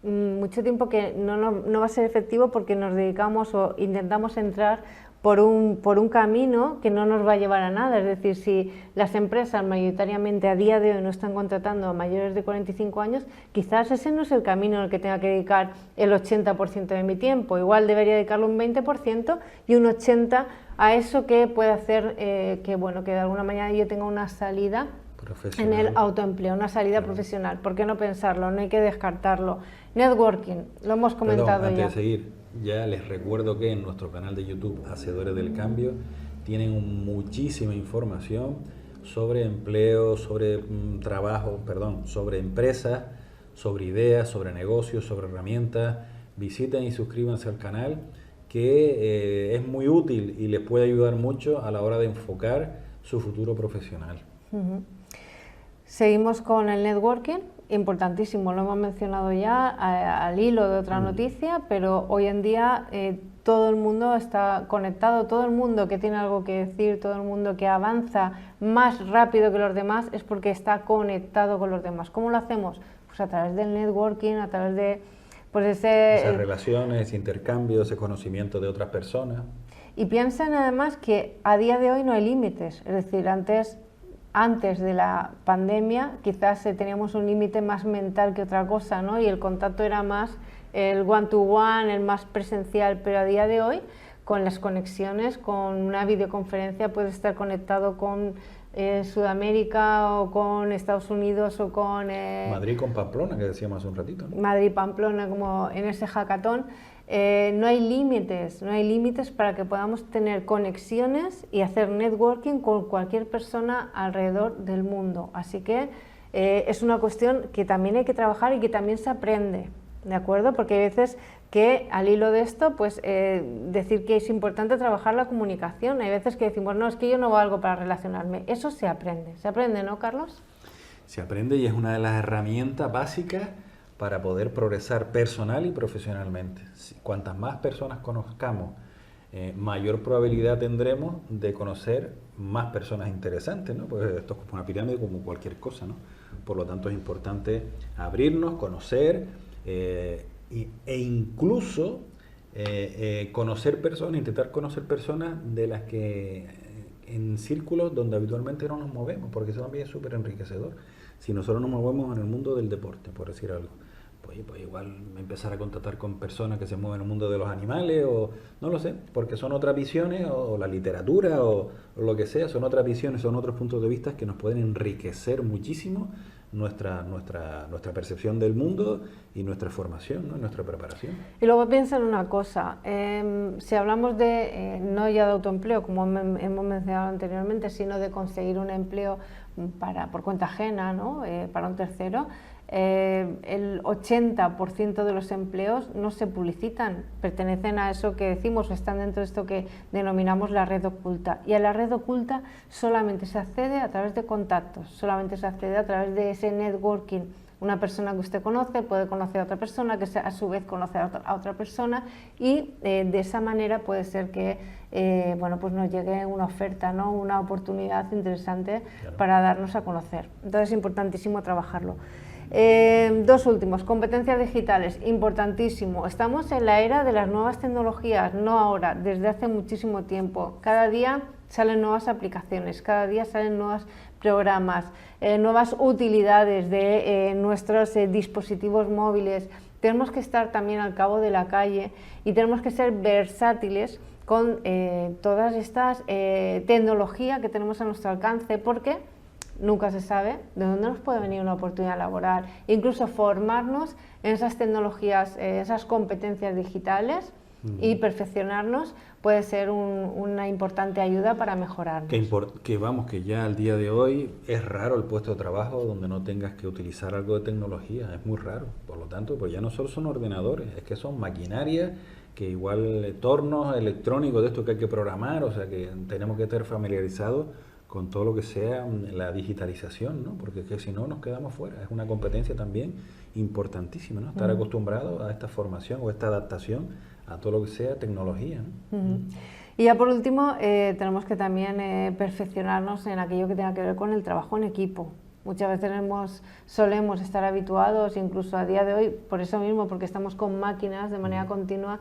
que no va a ser efectivo porque nos dedicamos o intentamos entrar por un camino que no nos va a llevar a nada. Es decir, si las empresas mayoritariamente a día de hoy no están contratando a mayores de 45 años, quizás ese no es el camino en el que tenga que dedicar el 80% de mi tiempo. Igual debería dedicarle un 20% y un 80% a eso que puede hacer que de alguna manera yo tenga una salida en el autoempleo, una salida profesional. ¿Por qué no pensarlo? No hay que descartarlo. Networking, lo hemos comentado antes ya. De seguir, ya les recuerdo que en nuestro canal de YouTube, Hacedores del Cambio, tienen muchísima información sobre empleo, sobre sobre empresas, sobre ideas, sobre negocios, sobre herramientas. Visiten y suscríbanse al canal, que es muy útil y les puede ayudar mucho a la hora de enfocar su futuro profesional. Seguimos con el networking, importantísimo, lo hemos mencionado ya al hilo de otra noticia, pero hoy en día todo el mundo está conectado, todo el mundo que tiene algo que decir, todo el mundo que avanza más rápido que los demás es porque está conectado con los demás. ¿Cómo lo hacemos? Pues a través del networking, a través de esas relaciones, intercambios, ese conocimiento de otras personas. Y piensen además que a día de hoy no hay límites, es decir, antes de la pandemia quizás teníamos un límite más mental que otra cosa, ¿no? Y el contacto era más el one-to-one, el más presencial, pero a día de hoy con las conexiones, con una videoconferencia puedes estar conectado con Sudamérica o con Estados Unidos o con... Madrid con Pamplona, que decíamos hace un ratito, ¿no? Madrid-Pamplona, como en ese hackathon. No hay límites para que podamos tener conexiones y hacer networking con cualquier persona alrededor del mundo. Así que es una cuestión que también hay que trabajar y que también se aprende, ¿de acuerdo? Porque hay veces que al hilo de esto, pues decir que es importante trabajar la comunicación. Hay veces que decimos, no, es que yo no valgo para relacionarme. Eso se aprende, ¿no, Carlos? Se aprende y es una de las herramientas básicas para poder progresar personal y profesionalmente. Cuantas más personas conozcamos, mayor probabilidad tendremos de conocer más personas interesantes, ¿no? Pues esto es como una pirámide, como cualquier cosa, ¿no? Por lo tanto es importante abrirnos, conocer e incluso conocer personas, intentar conocer personas de las que en círculos donde habitualmente no nos movemos, porque eso también es súper enriquecedor. Si nosotros nos movemos en el mundo del deporte, por decir algo, pues igual empezar a contactar con personas que se mueven en el mundo de los animales, o no lo sé, porque son otras visiones, o la literatura, o lo que sea, son otras visiones, son otros puntos de vista que nos pueden enriquecer muchísimo nuestra percepción del mundo y nuestra formación, ¿no? Nuestra preparación. Y luego piensa en una cosa, si hablamos de, no ya de autoempleo, como hemos mencionado anteriormente, sino de conseguir un empleo por cuenta ajena, ¿no? Para un tercero, el 80% de los empleos no se publicitan, pertenecen a eso que decimos, están dentro de esto que denominamos la red oculta. Y a la red oculta solamente se accede a través de contactos, solamente se accede a través de ese networking. Una persona que usted conoce puede conocer a otra persona, que a su vez conoce a otra persona, y de esa manera puede ser que pues nos llegue una oferta, ¿no? Una oportunidad interesante, claro, para darnos a conocer. Entonces es importantísimo trabajarlo. Dos últimos, competencias digitales, importantísimo. Estamos en la era de las nuevas tecnologías, no ahora, desde hace muchísimo tiempo. Cada día salen nuevas aplicaciones, cada día salen nuevos programas, nuevas utilidades de nuestros dispositivos móviles. Tenemos que estar también al cabo de la calle y tenemos que ser versátiles con todas estas tecnologías que tenemos a nuestro alcance, porque nunca se sabe de dónde nos puede venir una oportunidad laboral. Incluso formarnos en esas tecnologías, esas competencias digitales y perfeccionarnos puede ser una importante ayuda para mejorarnos. Que ya al día de hoy es raro el puesto de trabajo donde no tengas que utilizar algo de tecnología, es muy raro. Por lo tanto, pues ya no solo son ordenadores, es que son maquinarias, que igual tornos electrónicos de esto que hay que programar, o sea que tenemos que estar familiarizados con todo lo que sea la digitalización, ¿no? Porque es que si no nos quedamos fuera. Es una competencia también importantísima, ¿no? Estar acostumbrado a esta formación o esta adaptación a todo lo que sea tecnología, ¿no? Y ya por último, tenemos que también perfeccionarnos en aquello que tenga que ver con el trabajo en equipo. Muchas veces solemos estar habituados, incluso a día de hoy, por eso mismo, porque estamos con máquinas de manera continua,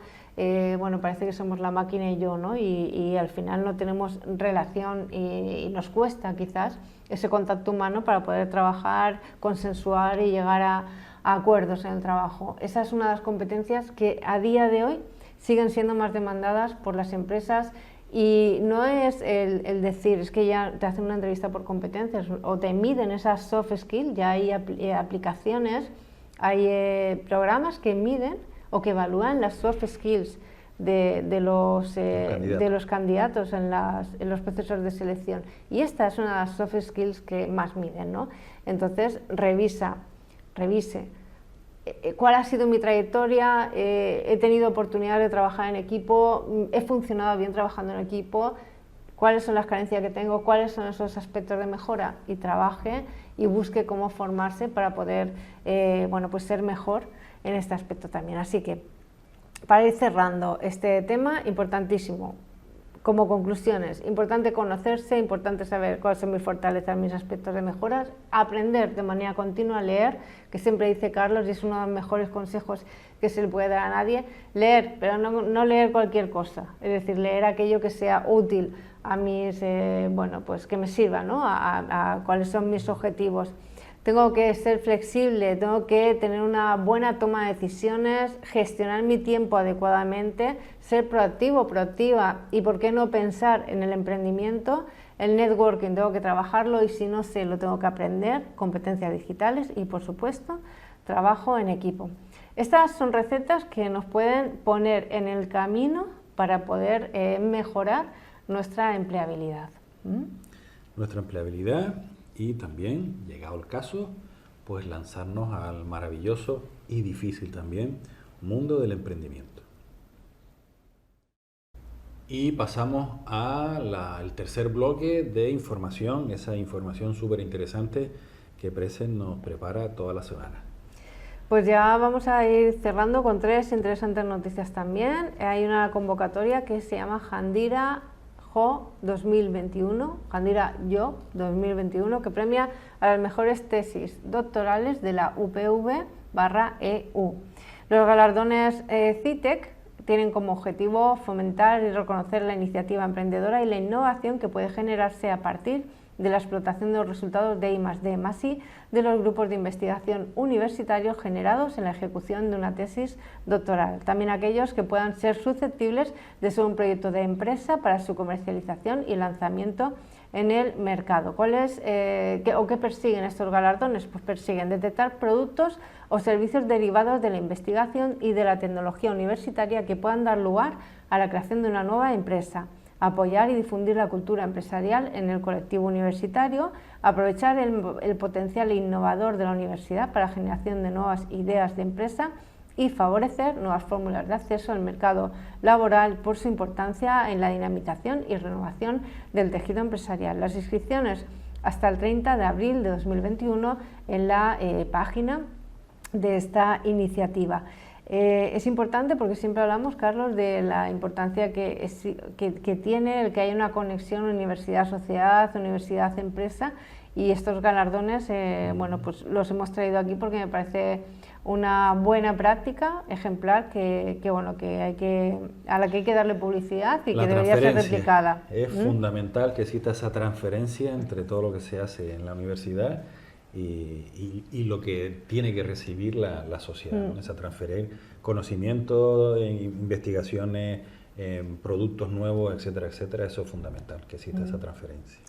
bueno, parece que somos la máquina y yo, ¿no? Y al final no tenemos relación y nos cuesta quizás ese contacto humano para poder trabajar, consensuar y llegar a acuerdos en el trabajo. Esa es una de las competencias que a día de hoy siguen siendo más demandadas por las empresas. Y no es el decir, es que ya te hacen una entrevista por competencias o te miden esas soft skills, ya hay aplicaciones, hay programas que miden o que evalúan las soft skills de los candidatos en los procesos de selección. Y esta es una de las soft skills que más miden, ¿no? Entonces, revise. ¿Cuál ha sido mi trayectoria? ¿He tenido oportunidad de trabajar en equipo? ¿He funcionado bien trabajando en equipo? ¿Cuáles son las carencias que tengo? ¿Cuáles son esos aspectos de mejora? Y trabaje y busque cómo formarse para poder bueno, pues ser mejor en este aspecto también. Así que, para ir cerrando este tema, importantísimo. Como conclusiones, importante conocerse, importante saber cuáles son mis fortalezas, mis aspectos de mejoras, aprender de manera continua a leer, que siempre dice Carlos, y es uno de los mejores consejos que se le puede dar a nadie, leer, pero no leer cualquier cosa, es decir, leer aquello que sea útil a mis, bueno, pues que me sirva, ¿no? a cuáles son mis objetivos. Tengo que ser flexible, tengo que tener una buena toma de decisiones, gestionar mi tiempo adecuadamente, ser proactivo, proactiva y por qué no pensar en el emprendimiento, el networking tengo que trabajarlo y si no sé lo tengo que aprender, competencias digitales y por supuesto trabajo en equipo. Estas son recetas que nos pueden poner en el camino para poder mejorar nuestra empleabilidad. Nuestra empleabilidad. Y también, llegado el caso, pues lanzarnos al maravilloso y difícil también mundo del emprendimiento. Y pasamos al tercer bloque de información, esa información súper interesante que Present nos prepara toda la semana. Pues ya vamos a ir cerrando con 3 interesantes noticias también. Hay una convocatoria que se llama Jandira Job 2021, Jandira Job 2021, que premia a las mejores tesis doctorales de la UPV/EU. Los galardones CITEC tienen como objetivo fomentar y reconocer la iniciativa emprendedora y la innovación que puede generarse a partir de la explotación de los resultados de I+D+I de los grupos de investigación universitarios generados en la ejecución de una tesis doctoral. También aquellos que puedan ser susceptibles de ser un proyecto de empresa para su comercialización y lanzamiento en el mercado. ¿Qué persiguen estos galardones? Pues persiguen detectar productos o servicios derivados de la investigación y de la tecnología universitaria que puedan dar lugar a la creación de una nueva empresa, apoyar y difundir la cultura empresarial en el colectivo universitario, aprovechar el potencial innovador de la universidad para la generación de nuevas ideas de empresa y favorecer nuevas fórmulas de acceso al mercado laboral por su importancia en la dinamización y renovación del tejido empresarial. Las inscripciones hasta el 30 de abril de 2021 en la página de esta iniciativa. Es importante porque siempre hablamos, Carlos, de la importancia que tiene el que haya una conexión universidad-sociedad, universidad-empresa y estos galardones, bueno, pues los hemos traído aquí porque me parece una buena práctica ejemplar bueno, a la que hay que darle publicidad y que debería ser replicada. Es fundamental que exista esa transferencia entre todo lo que se hace en la universidad y lo que tiene que recibir la sociedad, ¿no? Esa transferir conocimiento, investigaciones, productos nuevos, etcétera, etcétera. Eso es fundamental, que exista esa transferencia.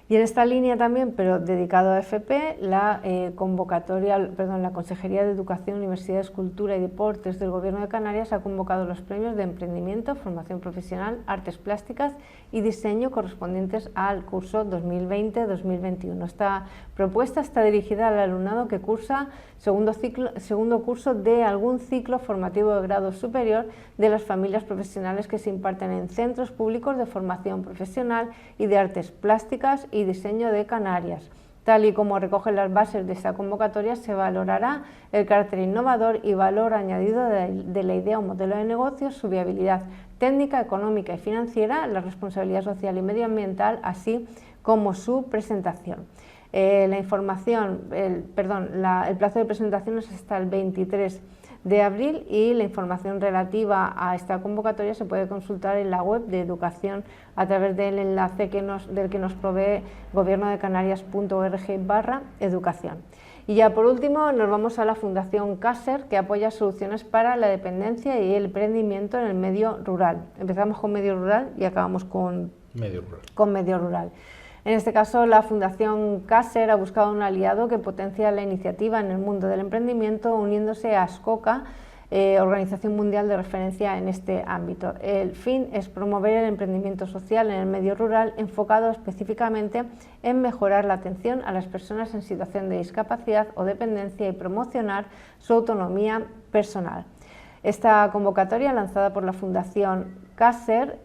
Y en esta línea también, pero dedicado a FP, la Consejería de Educación, Universidades, Cultura y Deportes del Gobierno de Canarias ha convocado los premios de Emprendimiento, Formación Profesional, Artes Plásticas y Diseño correspondientes al curso 2020-2021. Esta propuesta está dirigida al alumnado que cursa segundo curso de algún ciclo formativo de grado superior de las familias profesionales que se imparten en centros públicos de formación profesional y de artes plásticas y diseño de Canarias. Tal y como recogen las bases de esta convocatoria, se valorará el carácter innovador y valor añadido de la idea o modelo de negocio, su viabilidad técnica, económica y financiera, la responsabilidad social y medioambiental, así como su presentación. El plazo de presentación es hasta el 23 de abril y la información relativa a esta convocatoria se puede consultar en la web de Educación a través del enlace del que nos provee gobiernodecanarias.org/educación. Y ya por último nos vamos a la Fundación CASER, que apoya soluciones para la dependencia y el emprendimiento en el medio rural. Empezamos con medio rural y acabamos con medio rural. En este caso, la Fundación CASER ha buscado un aliado que potencia la iniciativa en el mundo del emprendimiento, uniéndose a SCOCA, Organización Mundial de Referencia en este ámbito. El fin es promover el emprendimiento social en el medio rural, enfocado específicamente en mejorar la atención a las personas en situación de discapacidad o dependencia y promocionar su autonomía personal. Esta convocatoria, lanzada por la Fundación CASER,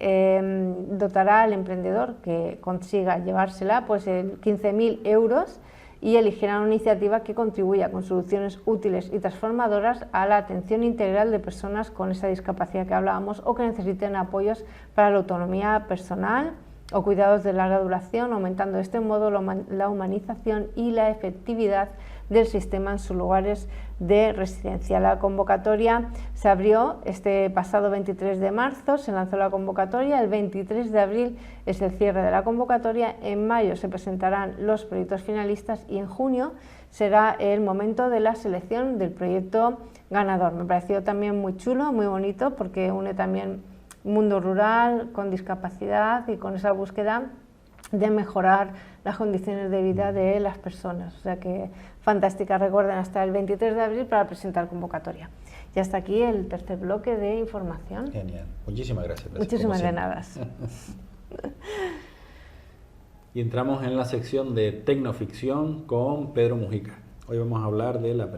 dotará al emprendedor que consiga llevársela pues 15.000 euros y elegirá una iniciativa que contribuya con soluciones útiles y transformadoras a la atención integral de personas con esa discapacidad que hablábamos o que necesiten apoyos para la autonomía personal o cuidados de larga duración, aumentando de este modo la humanización y la efectividad del sistema en sus lugares de residencia. La convocatoria se abrió este pasado 23 de marzo, se lanzó la convocatoria, el 23 de abril es el cierre de la convocatoria, en mayo se presentarán los proyectos finalistas y en junio será el momento de la selección del proyecto ganador. Me pareció también muy chulo, muy bonito, porque une también mundo rural con discapacidad y con esa búsqueda de mejorar las condiciones de vida de las personas. O sea que fantástica, recuerden, hasta el 23 de abril para presentar convocatoria. Y hasta aquí el tercer bloque de información. Genial, muchísimas gracias. Muchísimas de nada. Y entramos en la sección de Tecnoficción con Pedro Mujica. Hoy vamos a hablar de la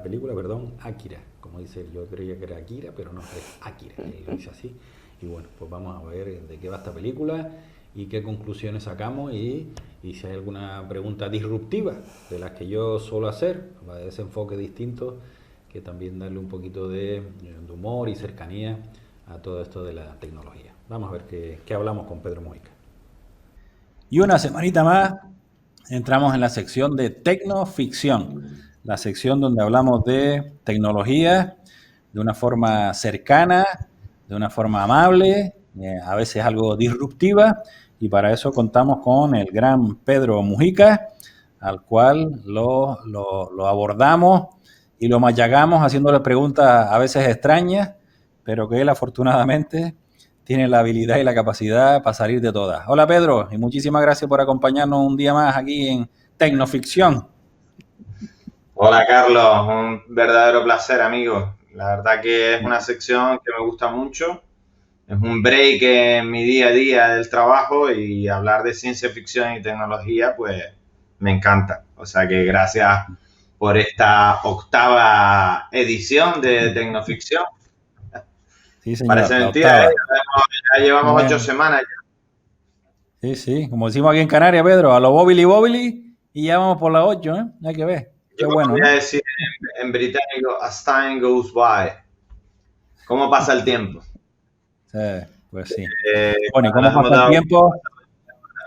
película, Akira. Como dice, yo creía que era Akira, pero no, es Akira, lo dice así. Y bueno, pues vamos a ver de qué va esta película y qué conclusiones sacamos y si hay alguna pregunta disruptiva de las que yo suelo hacer, de ese enfoque distinto, que también darle un poquito de humor y cercanía a todo esto de la tecnología. Vamos a ver qué hablamos con Pedro Mujica. Y una semanita más entramos en la sección de Tecnoficción, la sección donde hablamos de tecnología de una forma cercana, de una forma amable, a veces algo disruptiva, y para eso contamos con el gran Pedro Mujica, al cual lo abordamos y lo machacamos haciéndole preguntas a veces extrañas, pero que él afortunadamente tiene la habilidad y la capacidad para salir de todas. Hola Pedro, y muchísimas gracias por acompañarnos un día más aquí en Tecnoficción. Hola Carlos, un verdadero placer, amigo. La verdad que es una sección que me gusta mucho. Es un break en mi día a día del trabajo y hablar de ciencia ficción y tecnología, pues me encanta. O sea que gracias por esta 8ª edición de Tecnoficción. Sí, señor. Parece mentira, ya llevamos 8 semanas ya. Sí, como decimos aquí en Canarias, Pedro, a lo bobili y ya vamos por las 8, ¿eh? Hay que ver. Qué bueno. Voy a decir en británico, as time goes by. ¿Cómo pasa el tiempo? Sí, pues sí. Bueno, ¿y cómo pasa el tiempo?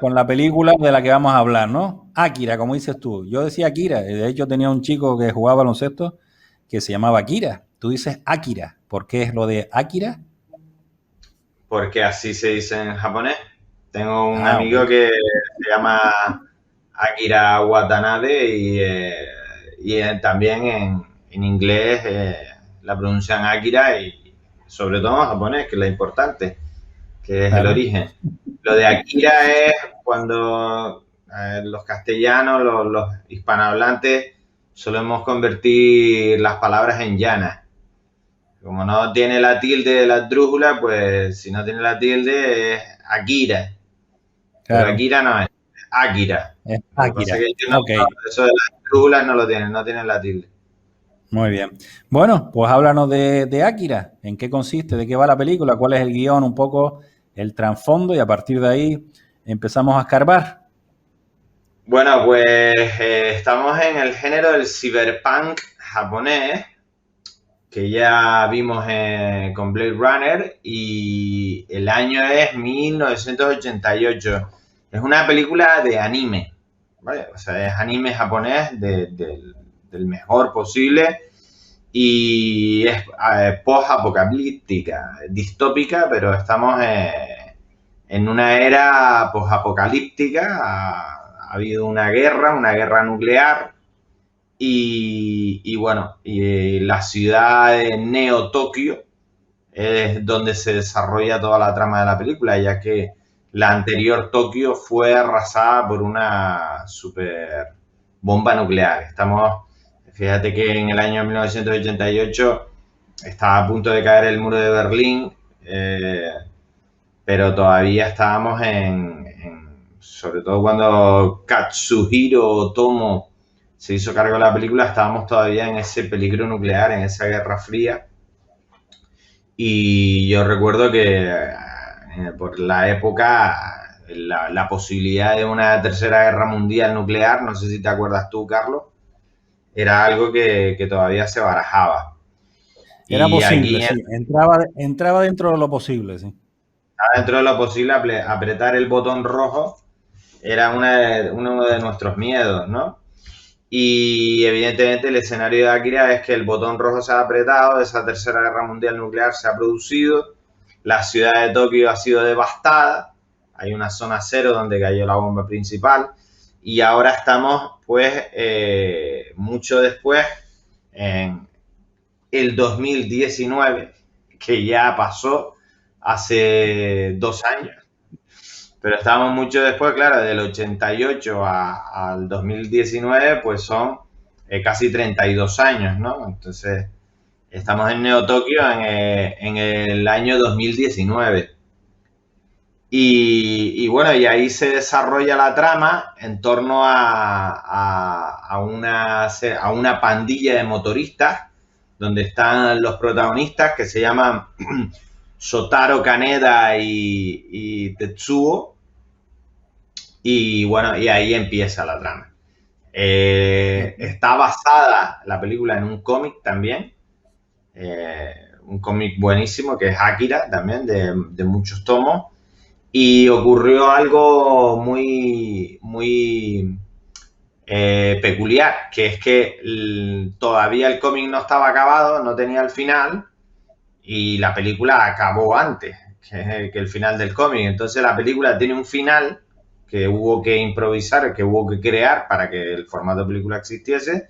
con la película de la que vamos a hablar, ¿no? Akira, como dices tú. Yo decía Akira, de hecho tenía un chico que jugaba baloncesto que se llamaba Akira. Tú dices Akira. ¿Por qué es lo de Akira? Porque así se dice en japonés. Tengo un Ah, amigo ok. que se llama Akira Watanabe y también en inglés la pronuncian Akira y sobre todo en japonés, que es lo importante, que es el Claro. origen. Lo de Akira es cuando los castellanos, los hispanohablantes, solemos convertir las palabras en llanas. Como no tiene la tilde de la esdrújula, pues si no tiene la tilde es Akira. Pero Claro, Akira no es Akira. es Lo que pasa es Akira. que ellos Ok, eso de las esdrújulas no lo tienen, no tienen la tilde. muy bien. Bueno, pues háblanos de Akira. ¿En qué consiste? ¿De qué va la película? ¿Cuál es el guión? Un poco el trasfondo y a partir de ahí empezamos a escarbar. Bueno, pues estamos en el género del cyberpunk japonés, que ya vimos con Blade Runner y el año es 1988. Es una película de anime, ¿vale? O sea, es anime japonés del mejor posible y es post-apocalíptica, distópica, pero estamos en una era post-apocalíptica. Ha habido una guerra nuclear y bueno, y la ciudad de Neo Tokio es donde se desarrolla toda la trama de la película, ya que la anterior Tokio fue arrasada por una super bomba nuclear. Fíjate que en el año 1988 estaba a punto de caer el muro de Berlín, pero todavía estábamos sobre todo cuando Katsuhiro Otomo se hizo cargo de la película, estábamos todavía en ese peligro nuclear, en esa guerra fría. Y yo recuerdo que por la época, la posibilidad de una tercera guerra mundial nuclear, no sé si te acuerdas tú, Carlos, era algo que todavía se barajaba. Era Y posible, aquí sí. Entraba dentro de lo posible, sí. dentro de lo posible apretar el botón rojo era uno de nuestros miedos, ¿no? Y evidentemente el escenario de Akira es que el botón rojo se ha apretado, esa tercera guerra mundial nuclear se ha producido, la ciudad de Tokio ha sido devastada, hay una zona cero donde cayó la bomba principal y ahora estamos pues mucho después en el 2019, que ya pasó hace 2 años. Pero estábamos mucho después, claro, del 88 al 2019, pues son casi 32 años, ¿no? Entonces, estamos en Neo Tokio en el año 2019. Y bueno, y ahí se desarrolla la trama en torno a una pandilla de motoristas, donde están los protagonistas que se llaman Shotaro Kaneda y Tetsuo. Y bueno, y ahí empieza la trama. Está basada la película en un cómic también, un cómic buenísimo que es Akira también, de muchos tomos. Y ocurrió algo muy peculiar, que es que todavía el cómic no estaba acabado, no tenía el final, y la película acabó antes que el final del cómic. Entonces la película tiene un final que hubo que improvisar, que hubo que crear para que el formato de película existiese,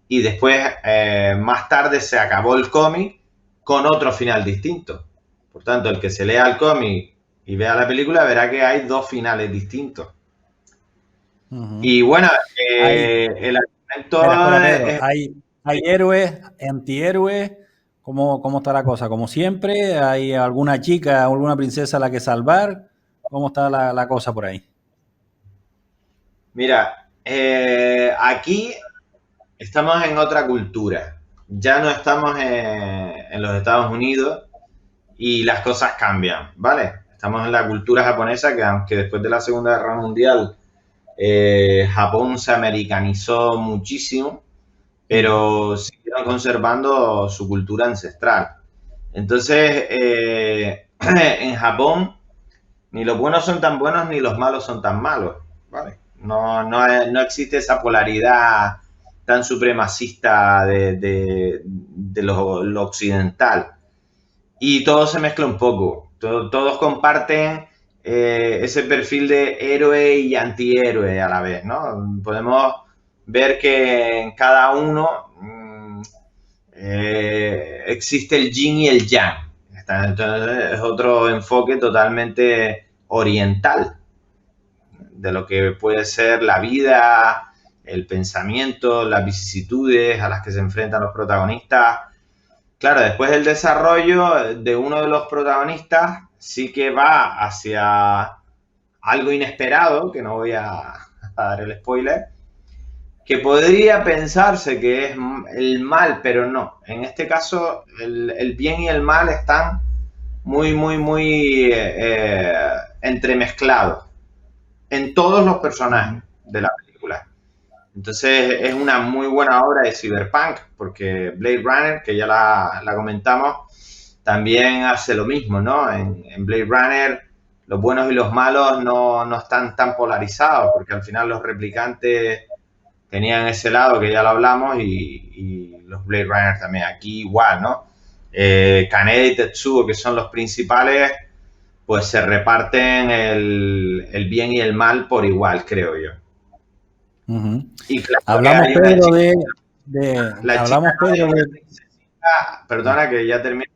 y después, más tarde, se acabó el cómic con otro final distinto. Por tanto, el que se lea el cómic y vea la película verá que hay dos finales distintos. Uh-huh. Y bueno, el argumento espera, Pedro. ¿Hay héroes, antihéroes? ¿Cómo está la cosa? ¿Como siempre? ¿Hay alguna chica, alguna princesa a la que salvar? ¿Cómo está la cosa por ahí? Mira, aquí estamos en otra cultura. Ya no estamos en los Estados Unidos y las cosas cambian, ¿vale? Estamos en la cultura japonesa, que aunque después de la Segunda Guerra Mundial Japón se americanizó muchísimo, pero siguieron conservando su cultura ancestral. Entonces, en Japón Ni los buenos son tan buenos ni los malos son tan malos, ¿vale? No existe esa polaridad tan supremacista de lo occidental. Y todo se mezcla un poco. Todos comparten ese perfil de héroe y antihéroe a la vez, ¿no? Podemos ver que en cada uno existe el yin y el yang. Entonces es otro enfoque totalmente oriental de lo que puede ser la vida, el pensamiento, las vicisitudes a las que se enfrentan los protagonistas. Claro, después el desarrollo de uno de los protagonistas sí que va hacia algo inesperado, que no voy a dar el spoiler, que podría pensarse que es el mal, pero no. En este caso, el bien y el mal están muy entremezclados en todos los personajes de la película. Entonces es una muy buena obra de cyberpunk, porque Blade Runner, que ya la comentamos, también hace lo mismo, ¿no? En Blade Runner los buenos y los malos no están tan polarizados, porque al final los replicantes tenían ese lado que ya lo hablamos y los Blade Runner también. Aquí igual, ¿no? Kaneda y Tetsuo, que son los principales, pues se reparten el bien y el mal por igual, creo yo. Y claro, hablamos, Pedro, perdona que ya termino.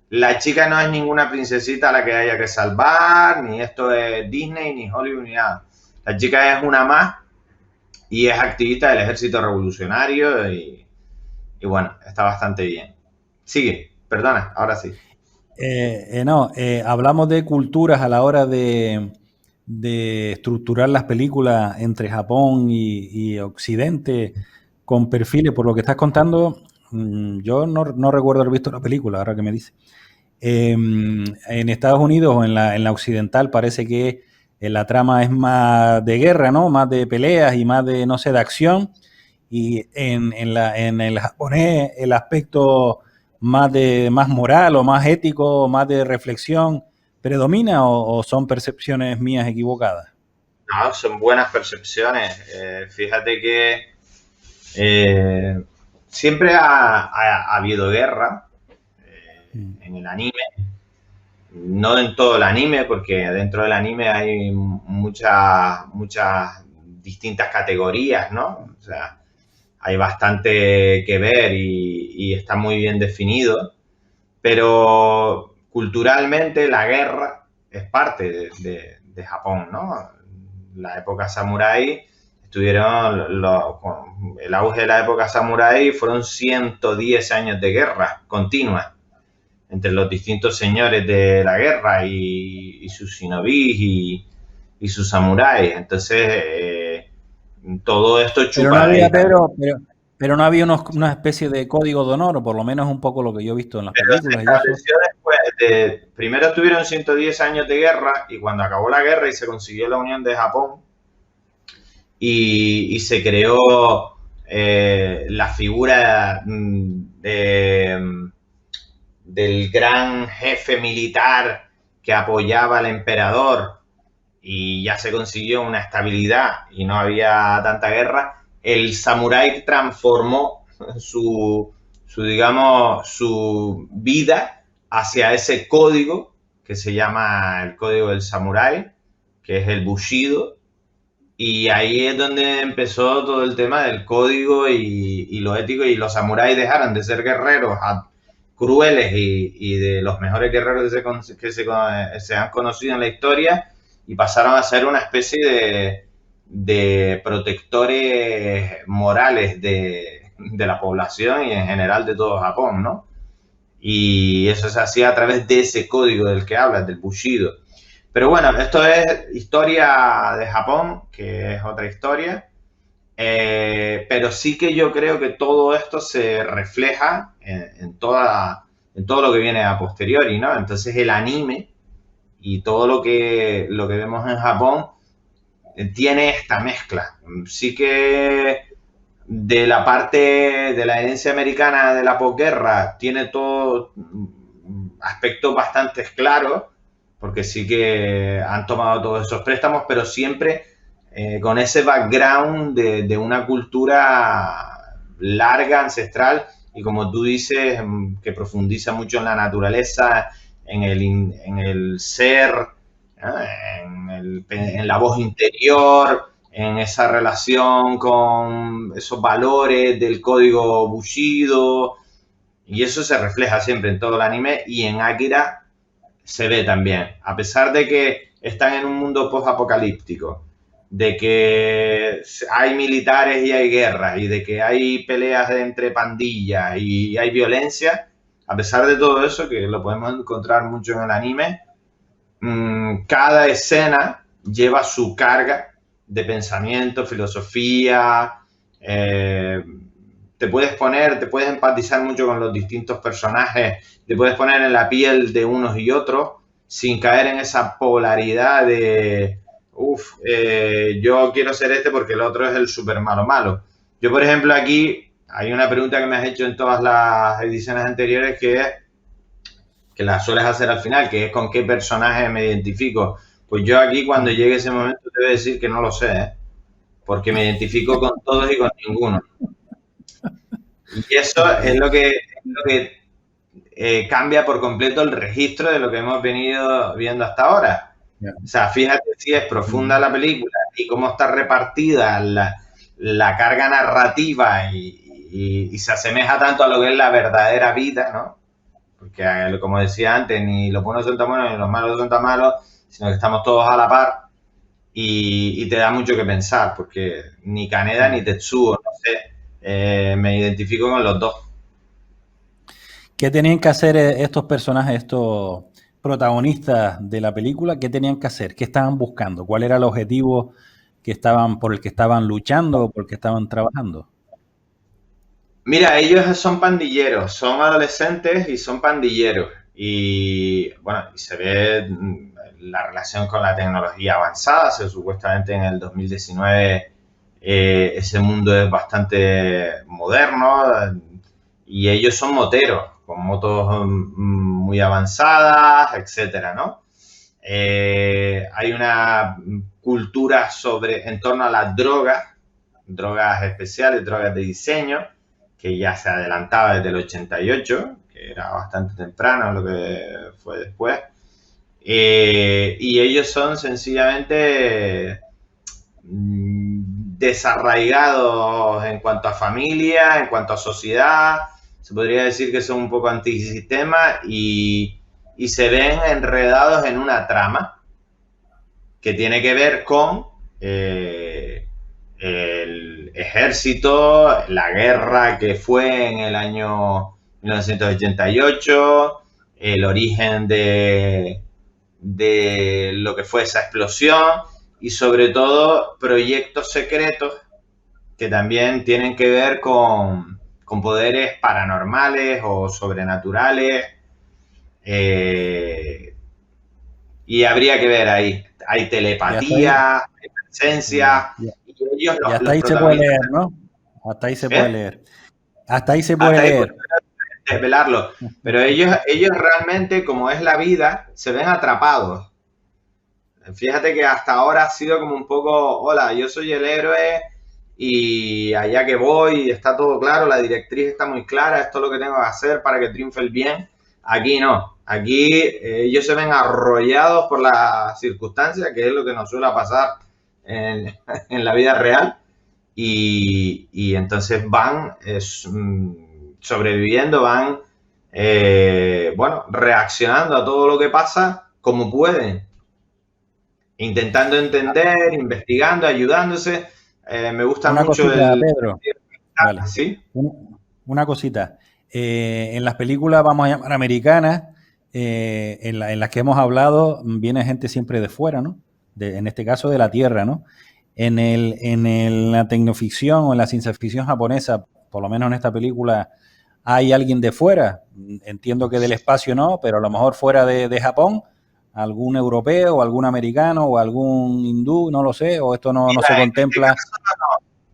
La chica no es ninguna princesita a la que haya que salvar, ni esto es Disney, ni Hollywood, ni nada. La chica es una más y es activista del ejército revolucionario y bueno, está bastante bien. Sigue, perdona, ahora sí. Hablamos de culturas a la hora de estructurar las películas entre Japón y Occidente con perfiles. Por lo que estás contando, yo no recuerdo haber visto la película, ahora que me dice. En Estados Unidos o en la occidental parece que la trama es más de guerra, ¿no? Más de peleas y más de, no sé, de acción. Y en el japonés el aspecto más moral o más ético, más de reflexión, ¿predomina o son percepciones mías equivocadas? No, son buenas percepciones. Fíjate que siempre ha habido guerra en el anime. No en todo el anime, porque dentro del anime hay muchas distintas categorías, ¿no? O sea, hay bastante que ver y está muy bien definido, pero culturalmente la guerra es parte de Japón, ¿no? La época samurái el auge de la época samurái fueron 110 años de guerra continua entre los distintos señores de la guerra y sus shinobis y sus samuráis. Entonces, todo esto chupa. Pero no había, pero no había una especie de código de honor, o por lo menos un poco lo que yo he visto en las películas. Primero estuvieron 110 años de guerra y cuando acabó la guerra y se consiguió la unión de Japón y se creó la figura del gran jefe militar que apoyaba al emperador y ya se consiguió una estabilidad y no había tanta guerra, el samurái transformó su vida hacia ese código que se llama el código del samurái, que es el Bushido, y ahí es donde empezó todo el tema del código y lo ético, y los samuráis dejaron de ser guerreros crueles y de los mejores guerreros que se han conocido en la historia y pasaron a ser una especie de protectores morales de la población y en general de todo Japón, ¿no? Y eso se hacía a través de ese código del que hablas, del Bushido. Pero bueno, esto es historia de Japón, que es otra historia. Pero sí que yo creo que todo esto se refleja en todo lo que viene a posteriori, ¿no? Entonces el anime y todo lo que vemos en Japón tiene esta mezcla. Sí que de la parte de la herencia americana de la posguerra tiene todo aspectos bastante claros, porque sí que han tomado todos esos préstamos, pero siempre con ese background de una cultura larga, ancestral, y como tú dices, que profundiza mucho en la naturaleza, en el ser, en la voz interior, en esa relación con esos valores del código Bushido, y eso se refleja siempre en todo el anime, y en Akira se ve también, a pesar de que están en un mundo post-apocalíptico, de que hay militares y hay guerras, y de que hay peleas entre pandillas y hay violencia, a pesar de todo eso, que lo podemos encontrar mucho en el anime, cada escena lleva su carga de pensamiento, filosofía, te puedes empatizar mucho con los distintos personajes, te puedes poner en la piel de unos y otros sin caer en esa polaridad de yo quiero ser este porque el otro es el súper malo. Yo, por ejemplo, aquí hay una pregunta que me has hecho en todas las ediciones anteriores que la sueles hacer al final, que es con qué personaje me identifico. Pues yo aquí, cuando llegue ese momento, te voy a decir que no lo sé, porque me identifico con todos y con ninguno. Y eso es lo que cambia por completo el registro de lo que hemos venido viendo hasta ahora. O sea, fíjate si es profunda la película y cómo está repartida la carga narrativa y se asemeja tanto a lo que es la verdadera vida, ¿no? Porque, como decía antes, ni los buenos son tan buenos ni los malos son tan malos, sino que estamos todos a la par y te da mucho que pensar, porque ni Kaneda ni Tetsuo, no sé, me identifico con los dos. ¿Qué tenían que hacer estos personajes, estos protagonistas de la película? ¿Qué tenían que hacer? ¿Qué estaban buscando? ¿Cuál era el objetivo por el que estaban luchando o por el que estaban trabajando? Mira, ellos son pandilleros, son adolescentes y son pandilleros. Y bueno, y se ve la relación con la tecnología avanzada. Supuestamente en el 2019 ese mundo es bastante moderno y ellos son moteros, con motos muy avanzadas, etcétera, ¿no? Hay una cultura en torno a las drogas especiales, drogas de diseño, que ya se adelantaba desde el 88, que era bastante temprano lo que fue después. Y ellos son sencillamente desarraigados en cuanto a familia, en cuanto a sociedad. Se podría decir que son un poco antisistema y se ven enredados en una trama que tiene que ver con el ejército, la guerra que fue en el año 1988, el origen de lo que fue esa explosión y sobre todo proyectos secretos que también tienen que ver con poderes paranormales o sobrenaturales, y habría que ver ahí. Hay telepatía, hay presencia. Y hasta ahí se puede leer, ¿no? Hasta ahí se puede leer. Hasta ahí se puede leer. Desvelarlo. Pero ellos realmente, como es la vida, se ven atrapados. Fíjate que hasta ahora ha sido como un poco, hola, yo soy el héroe y allá que voy, está todo claro, la directriz está muy clara, esto es lo que tengo que hacer para que triunfe el bien. Aquí no. Aquí ellos se ven arrollados por las circunstancias, que es lo que nos suele pasar en la vida real, y entonces van sobreviviendo, van reaccionando a todo lo que pasa como pueden, intentando entender, investigando, ayudándose. Me gusta una mucho cosita, Pedro. Vale. ¿Sí? Una cosita. En las películas, vamos a llamar americanas, en las que hemos hablado, viene gente siempre de fuera, ¿no? En este caso de la Tierra, ¿no? En la tecnoficción o en la ciencia ficción japonesa, por lo menos en esta película, hay alguien de fuera. Entiendo que del espacio no, pero a lo mejor fuera de Japón, algún europeo o algún americano o algún hindú, no lo sé, o esto no se contempla.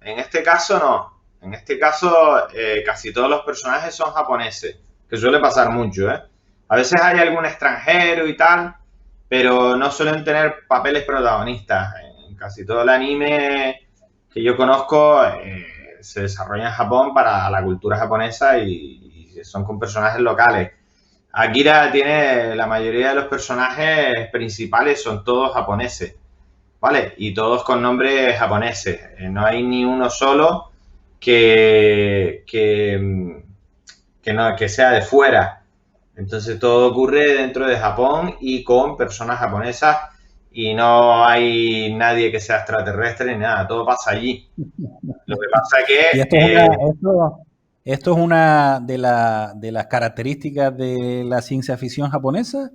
En este caso no. En este caso casi todos los personajes son japoneses, que suele pasar mucho, ¿eh? A veces hay algún extranjero y tal, pero no suelen tener papeles protagonistas. En casi todo el anime que yo conozco se desarrolla en Japón para la cultura japonesa y son con personajes locales. Akira tiene la mayoría de los personajes principales, son todos japoneses, ¿vale? Y todos con nombres japoneses. No hay ni uno solo que sea de fuera. Entonces todo ocurre dentro de Japón y con personas japonesas y no hay nadie que sea extraterrestre ni nada, todo pasa allí. Lo que pasa es ¿Y que... esto es una de las características de la ciencia ficción japonesa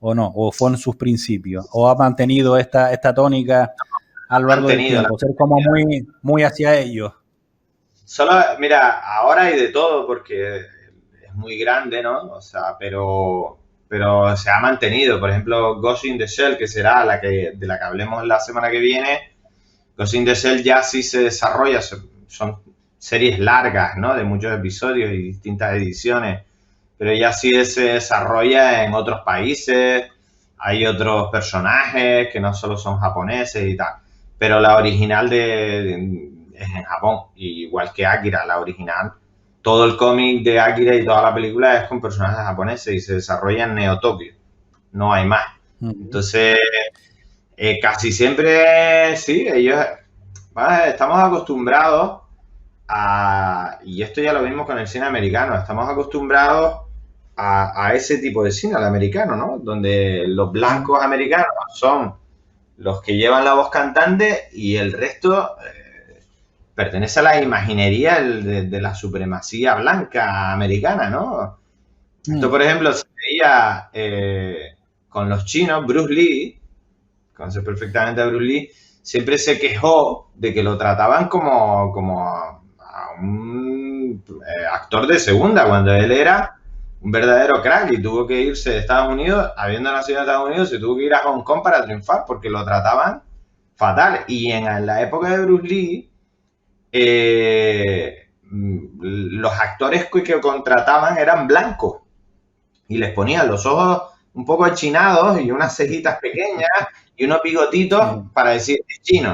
o no? ¿O fueron sus principios? ¿O ha mantenido esta tónica a lo largo del tiempo? Ser como muy hacia ellos. Solo, mira, ahora hay de todo porque es muy grande, ¿no? O sea, pero se ha mantenido. Por ejemplo, Ghost in the Shell, que será de la que hablemos la semana que viene, Ghost in the Shell ya sí se desarrolla, son series largas, ¿no? De muchos episodios y distintas ediciones, pero ya sí se desarrolla en otros países, hay otros personajes que no solo son japoneses y tal, pero la original es en Japón, igual que Akira, la original. Todo el cómic de Akira y toda la película es con personajes japoneses y se desarrolla en Neo Tokio, no hay más. Entonces, casi siempre, sí, ellos, estamos acostumbrados y esto ya lo vimos con el cine americano, estamos acostumbrados a ese tipo de cine, al americano, ¿no? Donde los blancos americanos son los que llevan la voz cantante y el resto pertenece a la imaginería de la supremacía blanca americana, ¿no? Esto, por ejemplo, se veía con los chinos. Bruce Lee, conoces perfectamente a Bruce Lee, siempre se quejó de que lo trataban como a un actor de segunda, cuando él era un verdadero crack y tuvo que irse de Estados Unidos, habiendo nacido en Estados Unidos, se tuvo que ir a Hong Kong para triunfar porque lo trataban fatal. Y en la época de Bruce Lee, los actores que contrataban eran blancos y les ponían los ojos un poco achinados y unas cejitas pequeñas y unos bigotitos para decir es chino.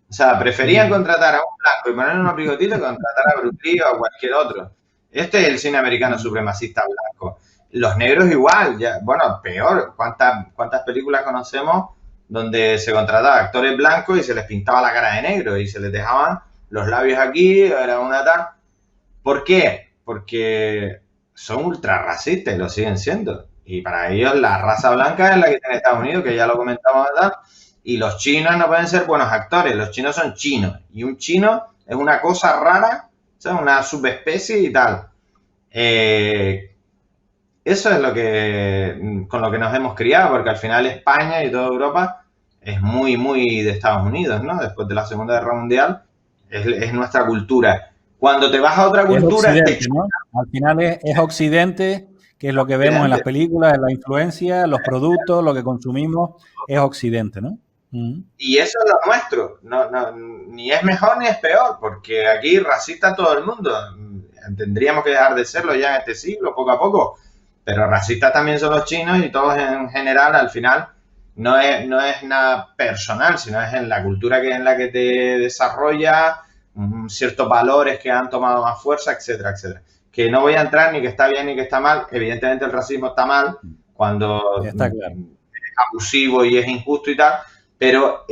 O sea, preferían contratar a un blanco y ponerle unos bigotitos que contratar a Bruce Lee o a cualquier otro. Este es el cine americano supremacista blanco. Los negros igual, bueno, peor. ¿Cuántas películas conocemos donde se contrataba actores blancos y se les pintaba la cara de negro y se les dejaban los labios aquí, era una tal? ¿Por qué? Porque son ultra racistas y lo siguen siendo. Y para ellos la raza blanca es la que tiene Estados Unidos, que ya lo comentamos, ¿verdad? Y los chinos no pueden ser buenos actores, los chinos son chinos. Y un chino es una cosa rara, o sea, una subespecie y tal. Eso es con lo que nos hemos criado, porque al final España y toda Europa es muy, muy de Estados Unidos, ¿no? Después de la Segunda Guerra Mundial es nuestra cultura. Cuando te vas a otra cultura... ¿no? Al final es Occidente, que es lo que vemos en las películas, en la influencia, los productos, lo que consumimos, es Occidente, ¿no? Y eso es lo nuestro. Ni es mejor ni es peor, porque aquí racista todo el mundo. Tendríamos que dejar de serlo ya en este siglo, poco a poco. Pero racistas también son los chinos y todos en general, al final, no es nada personal, sino es en la cultura en la que te desarrollas, ciertos valores que han tomado más fuerza, etcétera, etcétera. Que no voy a entrar ni que está bien ni que está mal. Evidentemente el racismo está mal cuando es abusivo y es injusto y tal, pero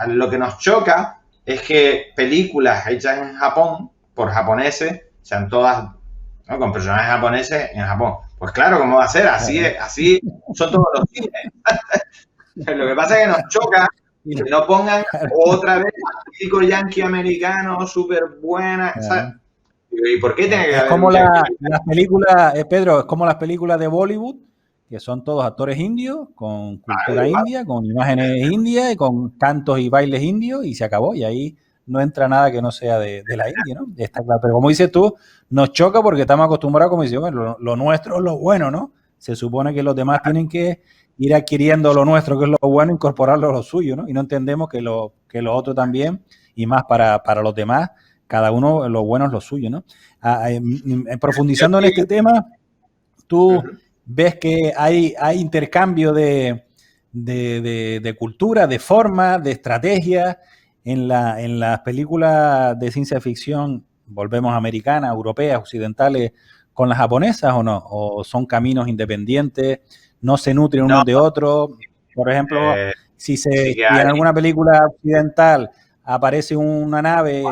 lo que nos choca es que películas hechas en Japón por japoneses sean todas, ¿no?, con personajes japoneses en Japón. Pues claro, ¿cómo va a ser? Así son todos los cines. Lo que pasa es que nos choca que no pongan otra vez al típico yankee americano súper buena, ¿sabes? ¿Y por qué tiene que haber como las películas, Pedro, es como las películas de Bollywood, que son todos actores indios, con cultura india, con imágenes indias y con cantos y bailes indios, y se acabó. Y ahí no entra nada que no sea de la India, ¿no? Está claro. Pero como dices tú, nos choca porque estamos acostumbrados, como dices, bueno, lo nuestro es lo bueno, ¿no? Se supone que los demás tienen que ir adquiriendo lo nuestro, que es lo bueno, incorporarlo a lo suyo, ¿no? Y no entendemos que lo otro también, y más para los demás, cada uno lo bueno es lo suyo, ¿no? Profundizando en este tema, tú ves que hay intercambio de cultura, de forma, de estrategia en las películas de ciencia ficción, volvemos americanas, europeas, occidentales, con las japonesas o no, o son caminos independientes, no se nutren unos de otros. Por ejemplo, si en alguna película occidental aparece una nave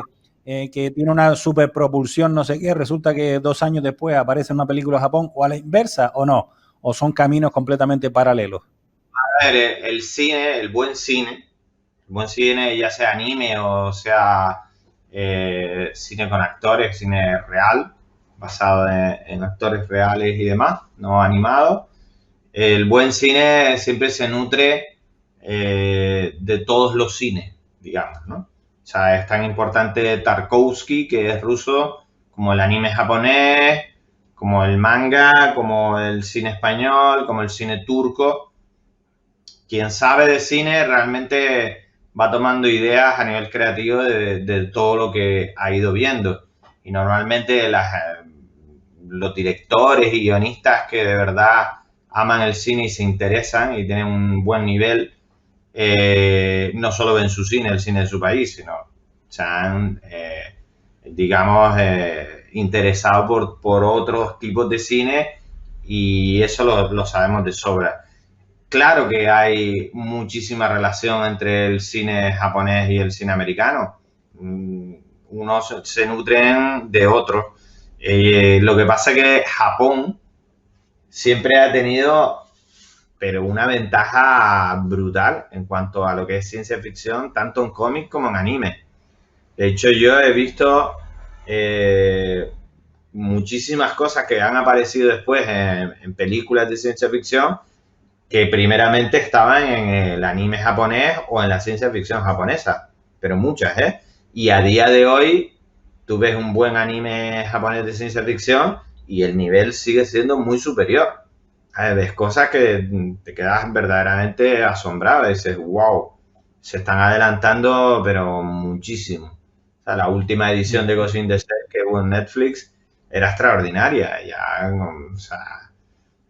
que tiene una superpropulsión, no sé qué, resulta que 2 años después aparece una película de Japón, o a la inversa, o no, o son caminos completamente paralelos. A ver, el cine, el buen cine, ya sea anime o sea cine con actores, cine real, basado en actores reales y demás, no animado. El buen cine siempre se nutre de todos los cines, digamos, ¿no? O sea, es tan importante Tarkovsky, que es ruso, como el anime japonés, como el manga, como el cine español, como el cine turco. Quien sabe de cine realmente va tomando ideas a nivel creativo de todo lo que ha ido viendo. Y normalmente los directores y guionistas que de verdad aman el cine y se interesan y tienen un buen nivel, no solo ven su cine, el cine de su país, sino se han, digamos, interesado por otros tipos de cine, y eso lo sabemos de sobra. Claro que hay muchísima relación entre el cine japonés y el cine americano. Unos se nutren de otros. Lo que pasa es que Japón siempre ha tenido, pero una ventaja brutal en cuanto a lo que es ciencia ficción, tanto en cómics como en anime. De hecho, yo he visto muchísimas cosas que han aparecido después en películas de ciencia ficción que primeramente estaban en el anime japonés o en la ciencia ficción japonesa, pero muchas, ¿eh? Y a día de hoy tú ves un buen anime japonés de ciencia ficción y el nivel sigue siendo muy superior. Ves cosas que te quedas verdaderamente asombrado y dices, wow, se están adelantando, pero muchísimo. O sea, la última edición de Ghost in the Shell que hubo en Netflix era extraordinaria. Ya, o sea,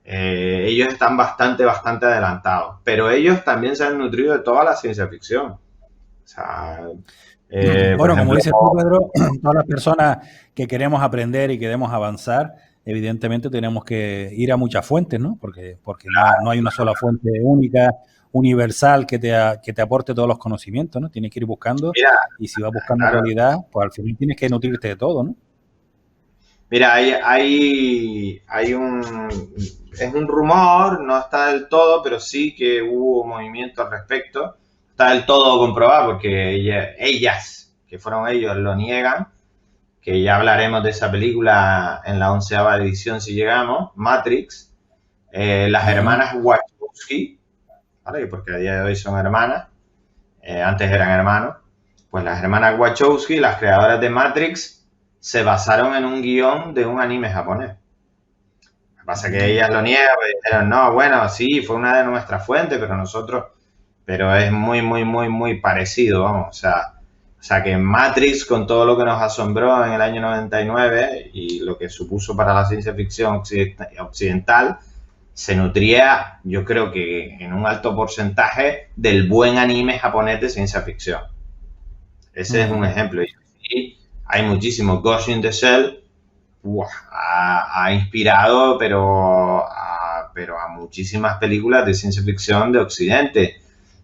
ellos están bastante adelantados, pero ellos también se han nutrido de toda la ciencia ficción. O sea, bueno, como dices tú, Pedro, todas las personas que queremos aprender y queremos avanzar, evidentemente tenemos que ir a muchas fuentes, ¿no? Porque no hay una sola fuente única, universal, que te aporte todos los conocimientos, ¿no? Tienes que ir buscando, y si vas buscando calidad, pues al final tienes que nutrirte de todo, ¿no? Mira, es un rumor, no está del todo, pero sí que hubo movimiento al respecto. Está del todo comprobado porque ellas, que fueron ellos, lo niegan, que ya hablaremos de esa película en la 11ª edición si llegamos, Matrix, las hermanas Wachowski, ¿vale? Porque a día de hoy son hermanas, antes eran hermanos, pues las hermanas Wachowski, las creadoras de Matrix, se basaron en un guión de un anime japonés. Lo que pasa es que ellas lo niegan, pues dijeron, no, bueno, sí, fue una de nuestras fuentes, pero es muy parecido, vamos, o sea que Matrix, con todo lo que nos asombró en el año 99 y lo que supuso para la ciencia ficción occidental, se nutría, yo creo que en un alto porcentaje, del buen anime japonés de ciencia ficción. Ese es un ejemplo. Y hay muchísimos. Ghost in the Shell ha inspirado, pero a muchísimas películas de ciencia ficción de Occidente.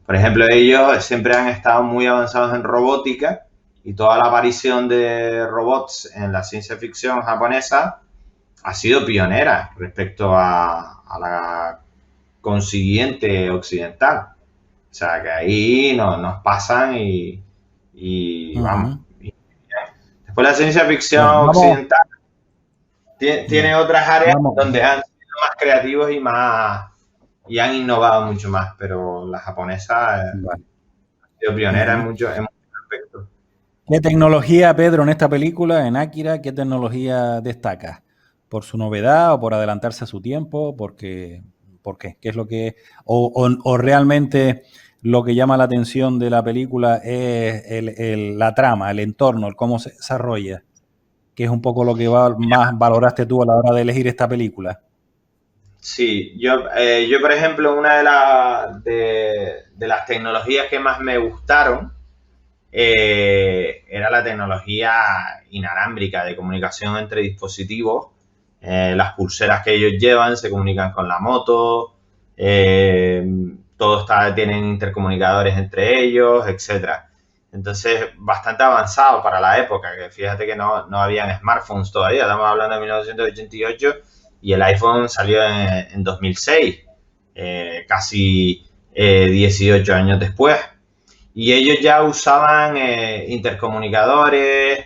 Por ejemplo, ellos siempre han estado muy avanzados en robótica, y toda la aparición de robots en la ciencia ficción japonesa ha sido pionera respecto a la consiguiente occidental. O sea, que ahí nos pasan y vamos. Después la ciencia ficción occidental tiene otras áreas donde han sido más creativos y han innovado mucho más, pero la japonesa ha sido pionera en muchos aspectos. ¿Qué tecnología, Pedro, en esta película, en Akira, qué tecnología destaca? ¿Por su novedad o por adelantarse a su tiempo? ¿Por qué? ¿Qué es lo que...? ¿O realmente lo que llama la atención de la película es la trama, el entorno, el cómo se desarrolla? Que es un poco lo que más valoraste tú a la hora de elegir esta película. Sí, yo por ejemplo, una de las tecnologías que más me gustaron era la tecnología inalámbrica de comunicación entre dispositivos. Las pulseras que ellos llevan se comunican con la moto, todos tienen intercomunicadores entre ellos, etcétera. Entonces, bastante avanzado para la época, que fíjate que no habían smartphones todavía, estamos hablando de 1988 y el iPhone salió en 2006, casi 18 años después. Y ellos ya usaban intercomunicadores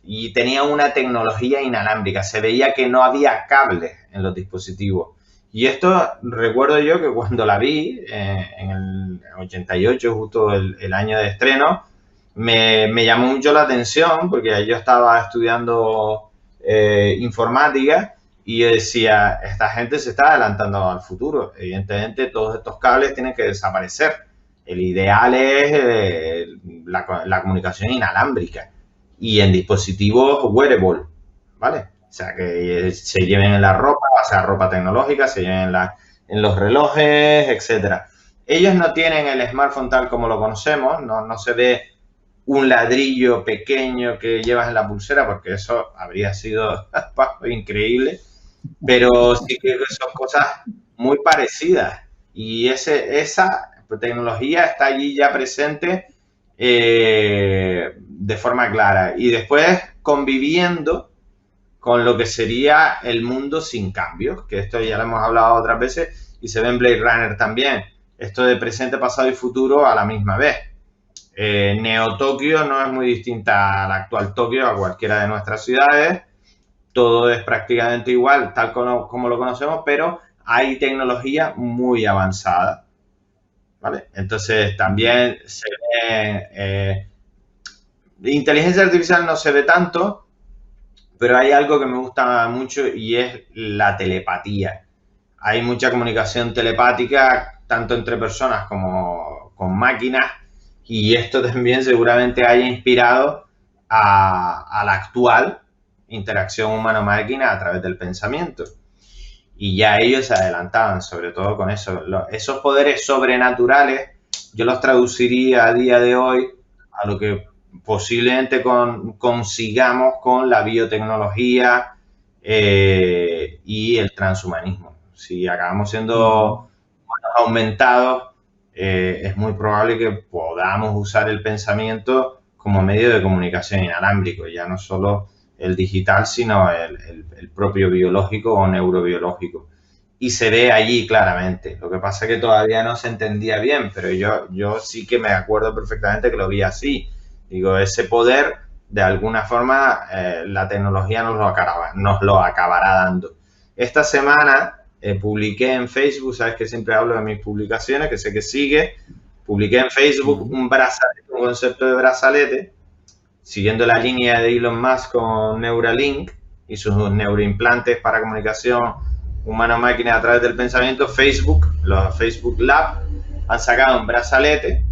y tenían una tecnología inalámbrica. Se veía que no había cables en los dispositivos. Y esto recuerdo yo que cuando la vi en el 88, justo el año de estreno, me llamó mucho la atención porque yo estaba estudiando informática y yo decía, esta gente se está adelantando al futuro. Evidentemente todos estos cables tienen que desaparecer. El ideal es la comunicación inalámbrica y en dispositivos wearable, ¿vale? O sea, que se lleven en la ropa, o sea, ropa tecnológica, se lleven en los relojes, etcétera. Ellos no tienen el smartphone tal como lo conocemos, no se ve un ladrillo pequeño que llevas en la pulsera, porque eso habría sido increíble, pero sí que son cosas muy parecidas. Y esa tecnología está allí ya presente de forma clara. Y después conviviendo con lo que sería el mundo sin cambios, que esto ya lo hemos hablado otras veces y se ve en Blade Runner también. Esto de presente, pasado y futuro a la misma vez. Neo Tokio no es muy distinta a la actual Tokio, a cualquiera de nuestras ciudades. Todo es prácticamente igual, tal como lo conocemos, pero hay tecnología muy avanzada, ¿vale? Entonces también se ve... inteligencia artificial no se ve tanto, pero hay algo que me gusta mucho y es la telepatía. Hay mucha comunicación telepática, tanto entre personas como con máquinas, y esto también seguramente haya inspirado a la actual interacción humano-máquina a través del pensamiento. Y ya ellos se adelantaban, sobre todo con eso. Esos poderes sobrenaturales, yo los traduciría a día de hoy a lo que posiblemente consigamos con la biotecnología y el transhumanismo. Si acabamos siendo aumentados, es muy probable que podamos usar el pensamiento como medio de comunicación inalámbrico, ya no solo el digital, sino el propio biológico o neurobiológico. Y se ve allí claramente. Lo que pasa es que todavía no se entendía bien, pero yo sí que me acuerdo perfectamente que lo vi así. Digo, ese poder, de alguna forma, la tecnología nos lo acabará dando. Esta semana publiqué en Facebook, sabes que siempre hablo de mis publicaciones, que sé que sigue, publiqué en Facebook un brazalete, un concepto de brazalete, siguiendo la línea de Elon Musk con Neuralink y sus neuroimplantes para comunicación humano-máquina a través del pensamiento. Los Facebook Lab han sacado un brazalete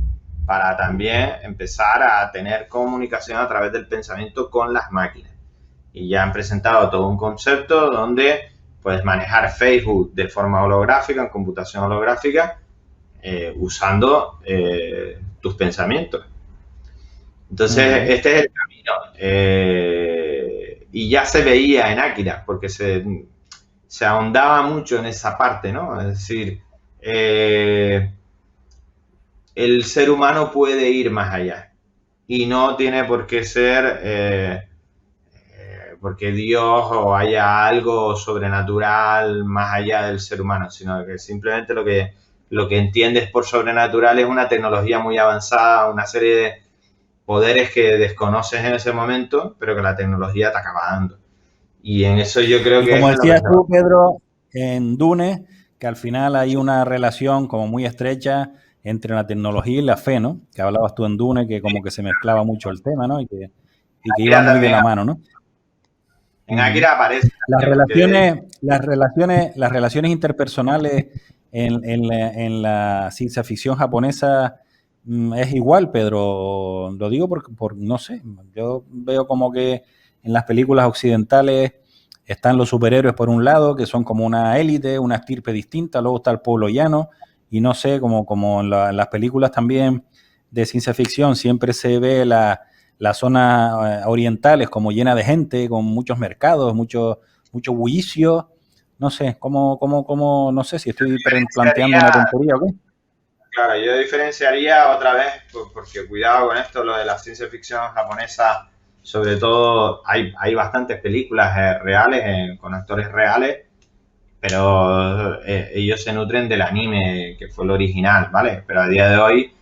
para también empezar a tener comunicación a través del pensamiento con las máquinas. Y ya han presentado todo un concepto donde puedes manejar Facebook de forma holográfica, en computación holográfica, usando tus pensamientos. Entonces, este es el camino. Y ya se veía en Akira, porque se ahondaba mucho en esa parte, ¿no? Es decir, el ser humano puede ir más allá y no tiene por qué ser porque Dios o haya algo sobrenatural más allá del ser humano, sino que simplemente lo que entiendes por sobrenatural es una tecnología muy avanzada, una serie de poderes que desconoces en ese momento, pero que la tecnología te acaba dando. Y en eso yo creo que... Como decías tú, Pedro, en Dune, que al final hay una relación como muy estrecha entre la tecnología y la fe, ¿no? Que hablabas tú en Dune, que como que se mezclaba mucho el tema, ¿no? Y que iba muy de la mano, ¿no? En Akira aparece. Las relaciones interpersonales en la ciencia ficción japonesa es igual, Pedro. Lo digo por no sé, yo veo como que en las películas occidentales están los superhéroes por un lado, que son como una élite, una estirpe distinta, luego está el pueblo llano, y no sé, como en las películas también de ciencia ficción, siempre se ve las zonas orientales como llena de gente, con muchos mercados, mucho bullicio. No sé, no sé si estoy planteando una tontería o qué. Claro, yo diferenciaría otra vez, porque cuidado con esto, lo de la ciencia ficción japonesa, sobre todo hay bastantes películas reales, con actores reales, pero ellos se nutren del anime, que fue el original, ¿vale? Pero a día de hoy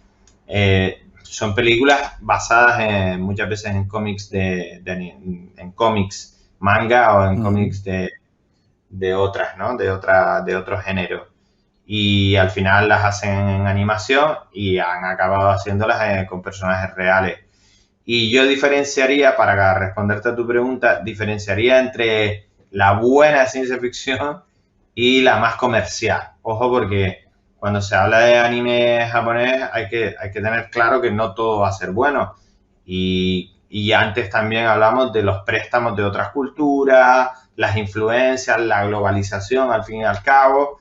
son películas basadas muchas veces en cómics en cómics manga o en cómics de otras, ¿no? De otro género. Y al final las hacen en animación y han acabado haciéndolas con personajes reales. Y yo diferenciaría, para responderte a tu pregunta, diferenciaría entre la buena ciencia ficción y la más comercial. Ojo, porque cuando se habla de anime japonés hay que tener claro que no todo va a ser bueno. Y antes también hablamos de los préstamos de otras culturas, las influencias, la globalización al fin y al cabo.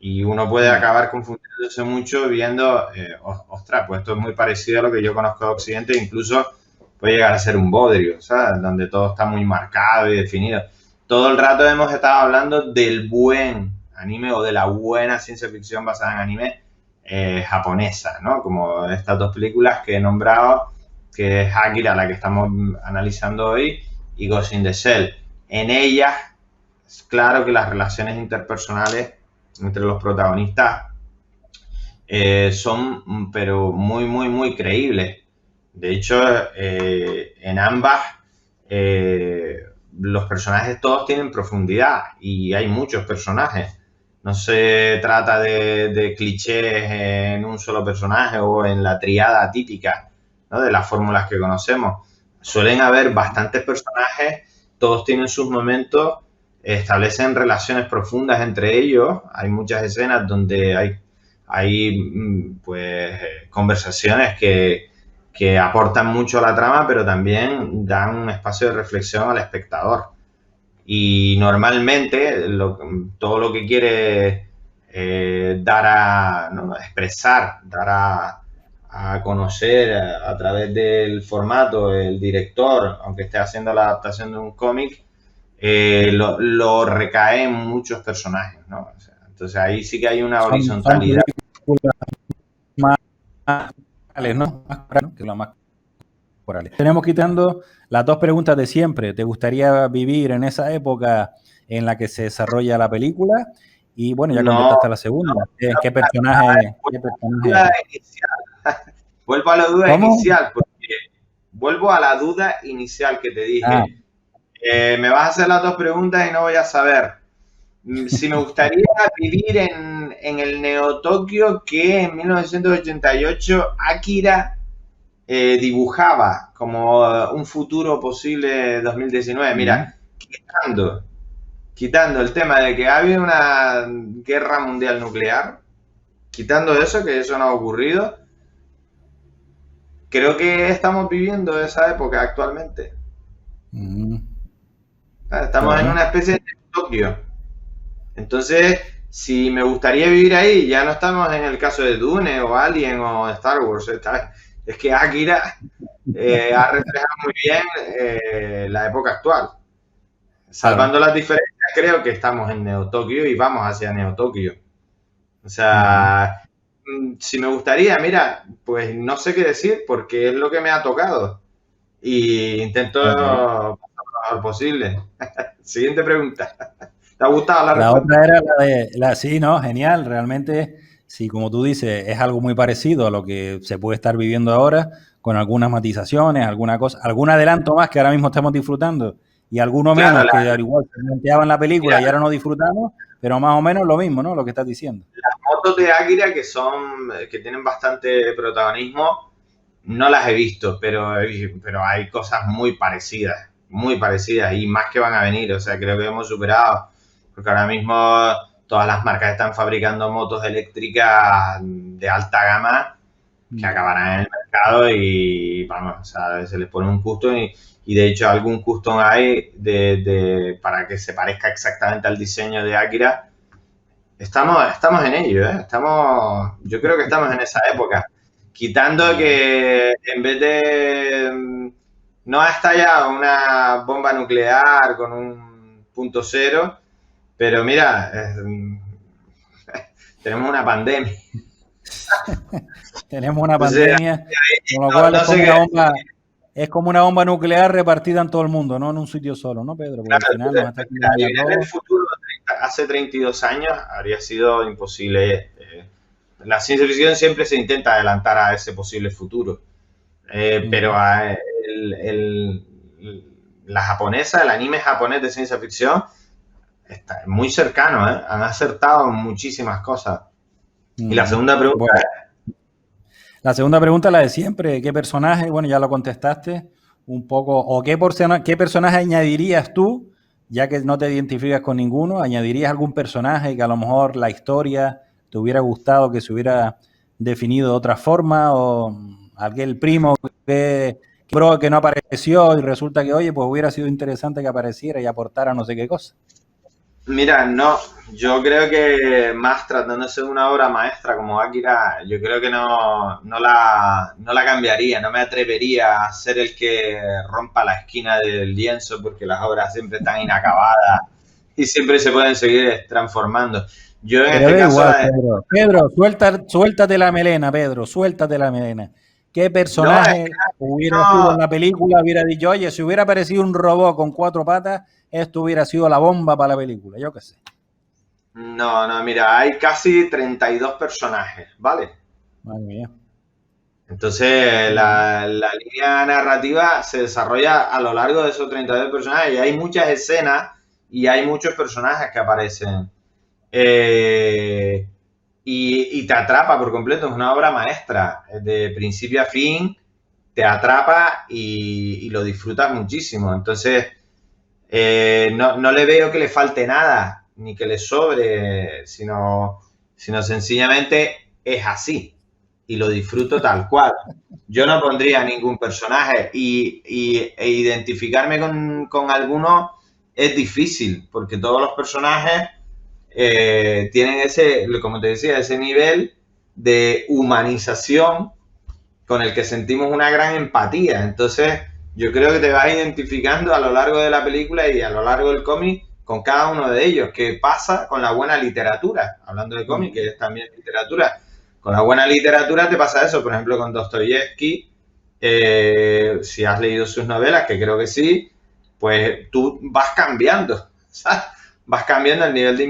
Y uno puede acabar confundiéndose mucho viendo, ostras, pues esto es muy parecido a lo que yo conozco de Occidente, incluso puede llegar a ser un bodrio, ¿sabes? Donde todo está muy marcado y definido. Todo el rato hemos estado hablando del buen anime o de la buena ciencia ficción basada en anime japonesa, ¿no? Como estas dos películas que he nombrado, que es Akira, la que estamos analizando hoy, y Ghost in the Shell. En ellas, es claro que las relaciones interpersonales entre los protagonistas son, pero muy, muy, muy creíbles. De hecho, en ambas los personajes todos tienen profundidad y hay muchos personajes. No se trata de clichés en un solo personaje o en la triada típica, ¿no? De las fórmulas que conocemos. Suelen haber bastantes personajes, todos tienen sus momentos, establecen relaciones profundas entre ellos. Hay muchas escenas donde hay pues conversaciones que aportan mucho a la trama, pero también dan un espacio de reflexión al espectador. Y normalmente todo lo que quiere expresar, dar a conocer a través del formato, el director, aunque esté haciendo la adaptación de un cómic, lo recae en muchos personajes, ¿no? O sea, entonces ahí sí que hay una horizontalidad. Más corales, ¿no? Que la más corales. Tenemos quitando las dos preguntas de siempre. ¿Te gustaría vivir en esa época en la que se desarrolla la película? Y bueno, ya contestaste la segunda. ¿Qué personaje? Vuelvo a la duda inicial, porque vuelvo a la duda inicial que te dije. Me vas a hacer las dos preguntas y no voy a saber. Si me gustaría vivir en el Neo-Tokio que en 1988 Akira dibujaba como un futuro posible 2019. Mira, quitando el tema de que ha habido una guerra mundial nuclear, quitando eso, que eso no ha ocurrido, creo que estamos viviendo esa época actualmente. Estamos en una especie de Tokio. Entonces, si me gustaría vivir ahí, ya no estamos en el caso de Dune o Alien o Star Wars. Es que Akira ha reflejado muy bien la época actual. Salvando las diferencias, creo que estamos en Neo-Tokio y vamos hacia Neo-Tokio. O sea, si me gustaría, mira, pues no sé qué decir porque es lo que me ha tocado. Y intento pasar lo mejor posible. Siguiente pregunta. ¿Te ha gustado la respuesta? La otra era sí, ¿no? Genial. Realmente, sí, como tú dices, es algo muy parecido a lo que se puede estar viviendo ahora, con algunas matizaciones, alguna cosa, algún adelanto más que ahora mismo estamos disfrutando y alguno menos que al igual se planteaba en la película y ahora no disfrutamos, pero más o menos lo mismo, ¿no? Lo que estás diciendo. Las motos de Akira que tienen bastante protagonismo, no las he visto, pero hay cosas muy parecidas y más que van a venir. O sea, creo que hemos superado, porque ahora mismo todas las marcas están fabricando motos eléctricas de alta gama que acabarán en el mercado y vamos, o sea, se les pone un custom y de hecho algún custom hay para que se parezca exactamente al diseño de Akira. Estamos en ello, ¿eh? Yo creo que estamos en esa época. Quitando que en vez de no ha estallado una bomba nuclear con un punto cero, pero mira, tenemos una pandemia. Tenemos una pandemia, con lo cual es como una bomba nuclear repartida en todo el mundo, no en un sitio solo, ¿no, Pedro? Porque al final nos está en el futuro, hace 32 años, habría sido imposible. La ciencia ficción siempre se intenta adelantar a ese posible futuro. Pero la japonesa, el anime japonés de ciencia ficción, está muy cercano, ¿eh? Han acertado muchísimas cosas. Y la segunda pregunta... Bueno, la segunda pregunta, la de siempre, ¿qué personaje? Bueno, ya lo contestaste un poco. ¿O qué personaje añadirías tú, ya que no te identificas con ninguno? ¿Añadirías algún personaje que a lo mejor la historia te hubiera gustado que se hubiera definido de otra forma? ¿O aquel primo que no apareció y resulta que, oye, pues hubiera sido interesante que apareciera y aportara no sé qué cosa? Mira, no, yo creo que más tratándose de una obra maestra como Akira, yo creo que no la cambiaría, no me atrevería a ser el que rompa la esquina del lienzo porque las obras siempre están inacabadas y siempre se pueden seguir transformando. Yo en este caso... Igual, Pedro, suéltate la melena, Pedro, suéltate la melena. ¿Qué personaje hubiera sido en la película? Hubiera dicho, oye, si hubiera aparecido un robot con 4 patas, esto hubiera sido la bomba para la película, yo qué sé. No, mira, hay casi 32 personajes, ¿vale? Madre mía. Entonces, la línea narrativa se desarrolla a lo largo de esos 32 personajes y hay muchas escenas y hay muchos personajes que aparecen. Y te atrapa por completo, es una obra maestra, de principio a fin, te atrapa y lo disfrutas muchísimo. Entonces, no le veo que le falte nada, ni que le sobre, sino sencillamente es así y lo disfruto tal cual. Yo no pondría ningún personaje e identificarme con alguno es difícil, porque todos los personajes tienen como te decía, ese nivel de humanización con el que sentimos una gran empatía. Entonces, yo creo que te vas identificando a lo largo de la película y a lo largo del cómic con cada uno de ellos. ¿Qué pasa con la buena literatura? Hablando de cómic, que es también literatura. Con la buena literatura te pasa eso. Por ejemplo, con Dostoyevsky, si has leído sus novelas, que creo que sí, pues tú vas cambiando, ¿sabes? Vas cambiando el nivel de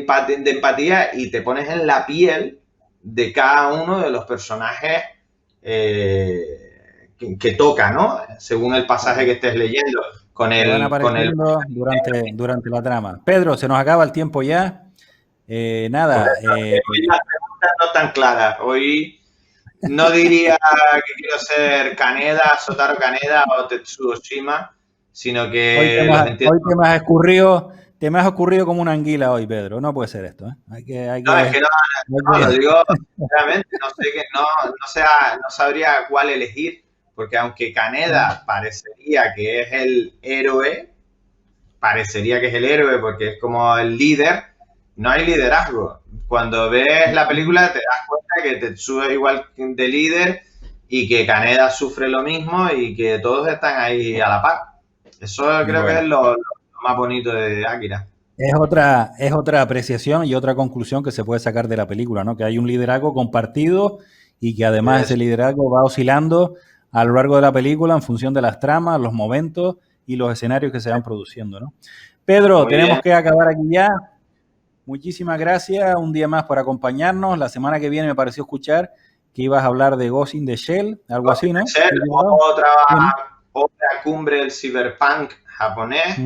empatía y te pones en la piel de cada uno de los personajes que toca, ¿no? Según el pasaje que estés leyendo. Van apareciendo durante la trama. Pedro, se nos acaba el tiempo ya. Nada. Hoy las preguntas no tan claras. Hoy no diría que quiero ser Kaneda, Sotaro Kaneda o Tetsuo Shima, sino que hoy te me has escurrido como una anguila hoy, Pedro. No puede ser esto, ¿eh? Lo digo sinceramente, no sabría cuál elegir, porque aunque Kaneda parecería que es el héroe, porque es como el líder, no hay liderazgo. Cuando ves la película te das cuenta que Tetsuo es igual de líder y que Kaneda sufre lo mismo y que todos están ahí a la par. Eso creo que es lo más bonito de Akira. Es otra apreciación y otra conclusión que se puede sacar de la película, ¿no? Que hay un liderazgo compartido y que además ese liderazgo va oscilando a lo largo de la película en función de las tramas, los momentos y los escenarios que se van produciendo, ¿no? Pedro, tenemos que acabar aquí ya. Muchísimas gracias un día más por acompañarnos. La semana que viene me pareció escuchar que ibas a hablar de Ghost in the Shell, algo así, ¿no? Otra cumbre del cyberpunk japonés,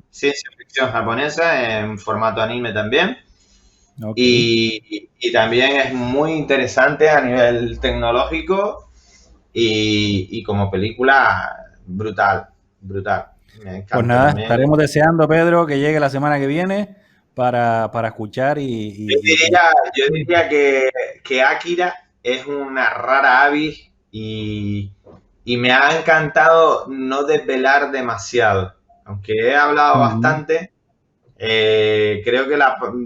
ciencia ficción japonesa en formato anime también. Okay. Y también es muy interesante a nivel tecnológico y como película brutal. Pues nada, también. Estaremos deseando, Pedro, que llegue la semana que viene para escuchar Yo diría que Akira es una rara avis y y me ha encantado no desvelar demasiado. Aunque he hablado bastante, creo que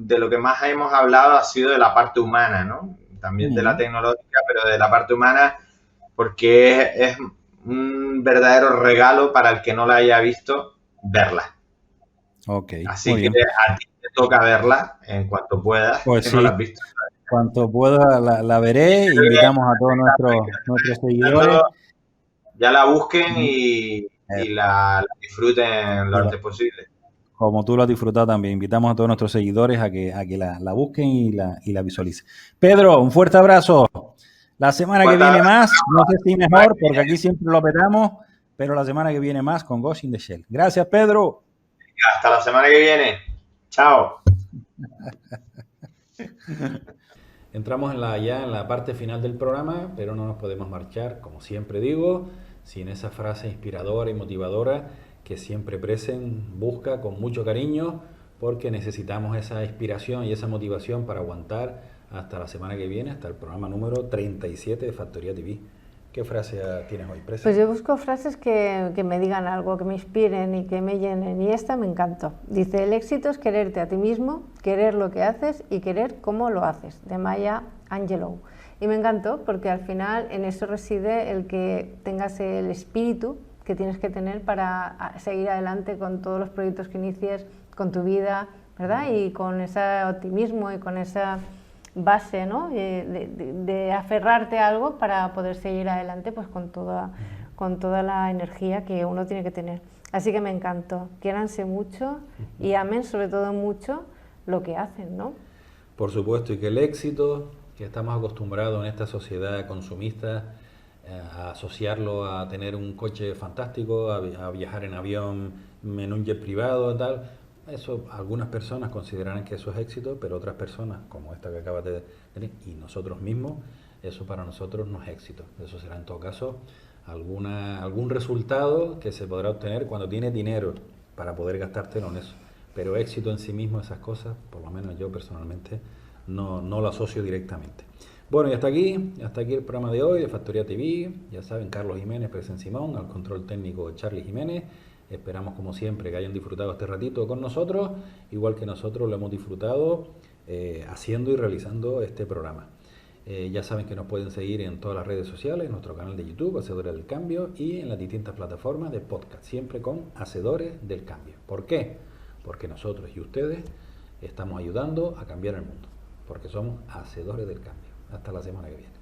de lo que más hemos hablado ha sido de la parte humana, ¿no? También de la tecnológica, pero de la parte humana, porque es un verdadero regalo para el que no la haya visto, verla. Ok, así que a ti te toca verla en cuanto puedas, pues que sí. no la has visto. Cuanto pueda la veré. Invitamos a todos nuestros seguidores. Ya la busquen y la disfruten lo antes posible. Como tú lo has disfrutado también, invitamos a todos nuestros seguidores a que la busquen y la visualicen. Pedro, un fuerte abrazo. La semana que viene más, no sé si mejor, porque aquí siempre lo petamos, pero la semana que viene más con Ghost in the Shell. Gracias, Pedro. Hasta la semana que viene. Chao. Entramos ya en la parte final del programa, pero no nos podemos marchar, como siempre digo, sin esa frase inspiradora y motivadora que siempre Presen busca con mucho cariño, porque necesitamos esa inspiración y esa motivación para aguantar hasta la semana que viene, hasta el programa número 37 de Factoría TV. ¿Qué frase tienes hoy, Presen? Pues yo busco frases que me digan algo, que me inspiren y que me llenen, y esta me encantó. Dice: el éxito es quererte a ti mismo, querer lo que haces y querer cómo lo haces, de Maya Angelou. Y me encantó porque al final en eso reside el que tengas el espíritu que tienes que tener para seguir adelante con todos los proyectos que inicies, con tu vida, ¿verdad? Y con ese optimismo y con esa base, ¿no? de aferrarte a algo para poder seguir adelante, pues con toda la energía que uno tiene que tener. Así que me encantó. Quiéranse mucho y amen sobre todo mucho lo que hacen, ¿no? Por supuesto, y que el éxito, que estamos acostumbrados en esta sociedad consumista a asociarlo a tener un coche fantástico, a viajar en avión, en un jet privado y tal, eso algunas personas considerarán que eso es éxito, pero otras personas, como esta que acabas de tener, y nosotros mismos, eso para nosotros no es éxito. Eso será en todo caso algún resultado que se podrá obtener cuando tienes dinero para poder gastártelo en eso. Pero éxito en sí mismo, esas cosas, por lo menos yo personalmente, no lo asocio directamente. Bueno, y hasta aquí el programa de hoy de Factoría TV. Ya saben, Carlos Jiménez, Presen Simón, al control técnico Charlie Jiménez. Esperamos, como siempre, que hayan disfrutado este ratito con nosotros, igual que nosotros lo hemos disfrutado haciendo y realizando este programa. Ya saben que nos pueden seguir en todas las redes sociales, en nuestro canal de YouTube, Hacedores del Cambio, y en las distintas plataformas de podcast, siempre con Hacedores del Cambio. ¿Por qué? Porque nosotros y ustedes estamos ayudando a cambiar el mundo, porque somos hacedores del cambio. Hasta la semana que viene.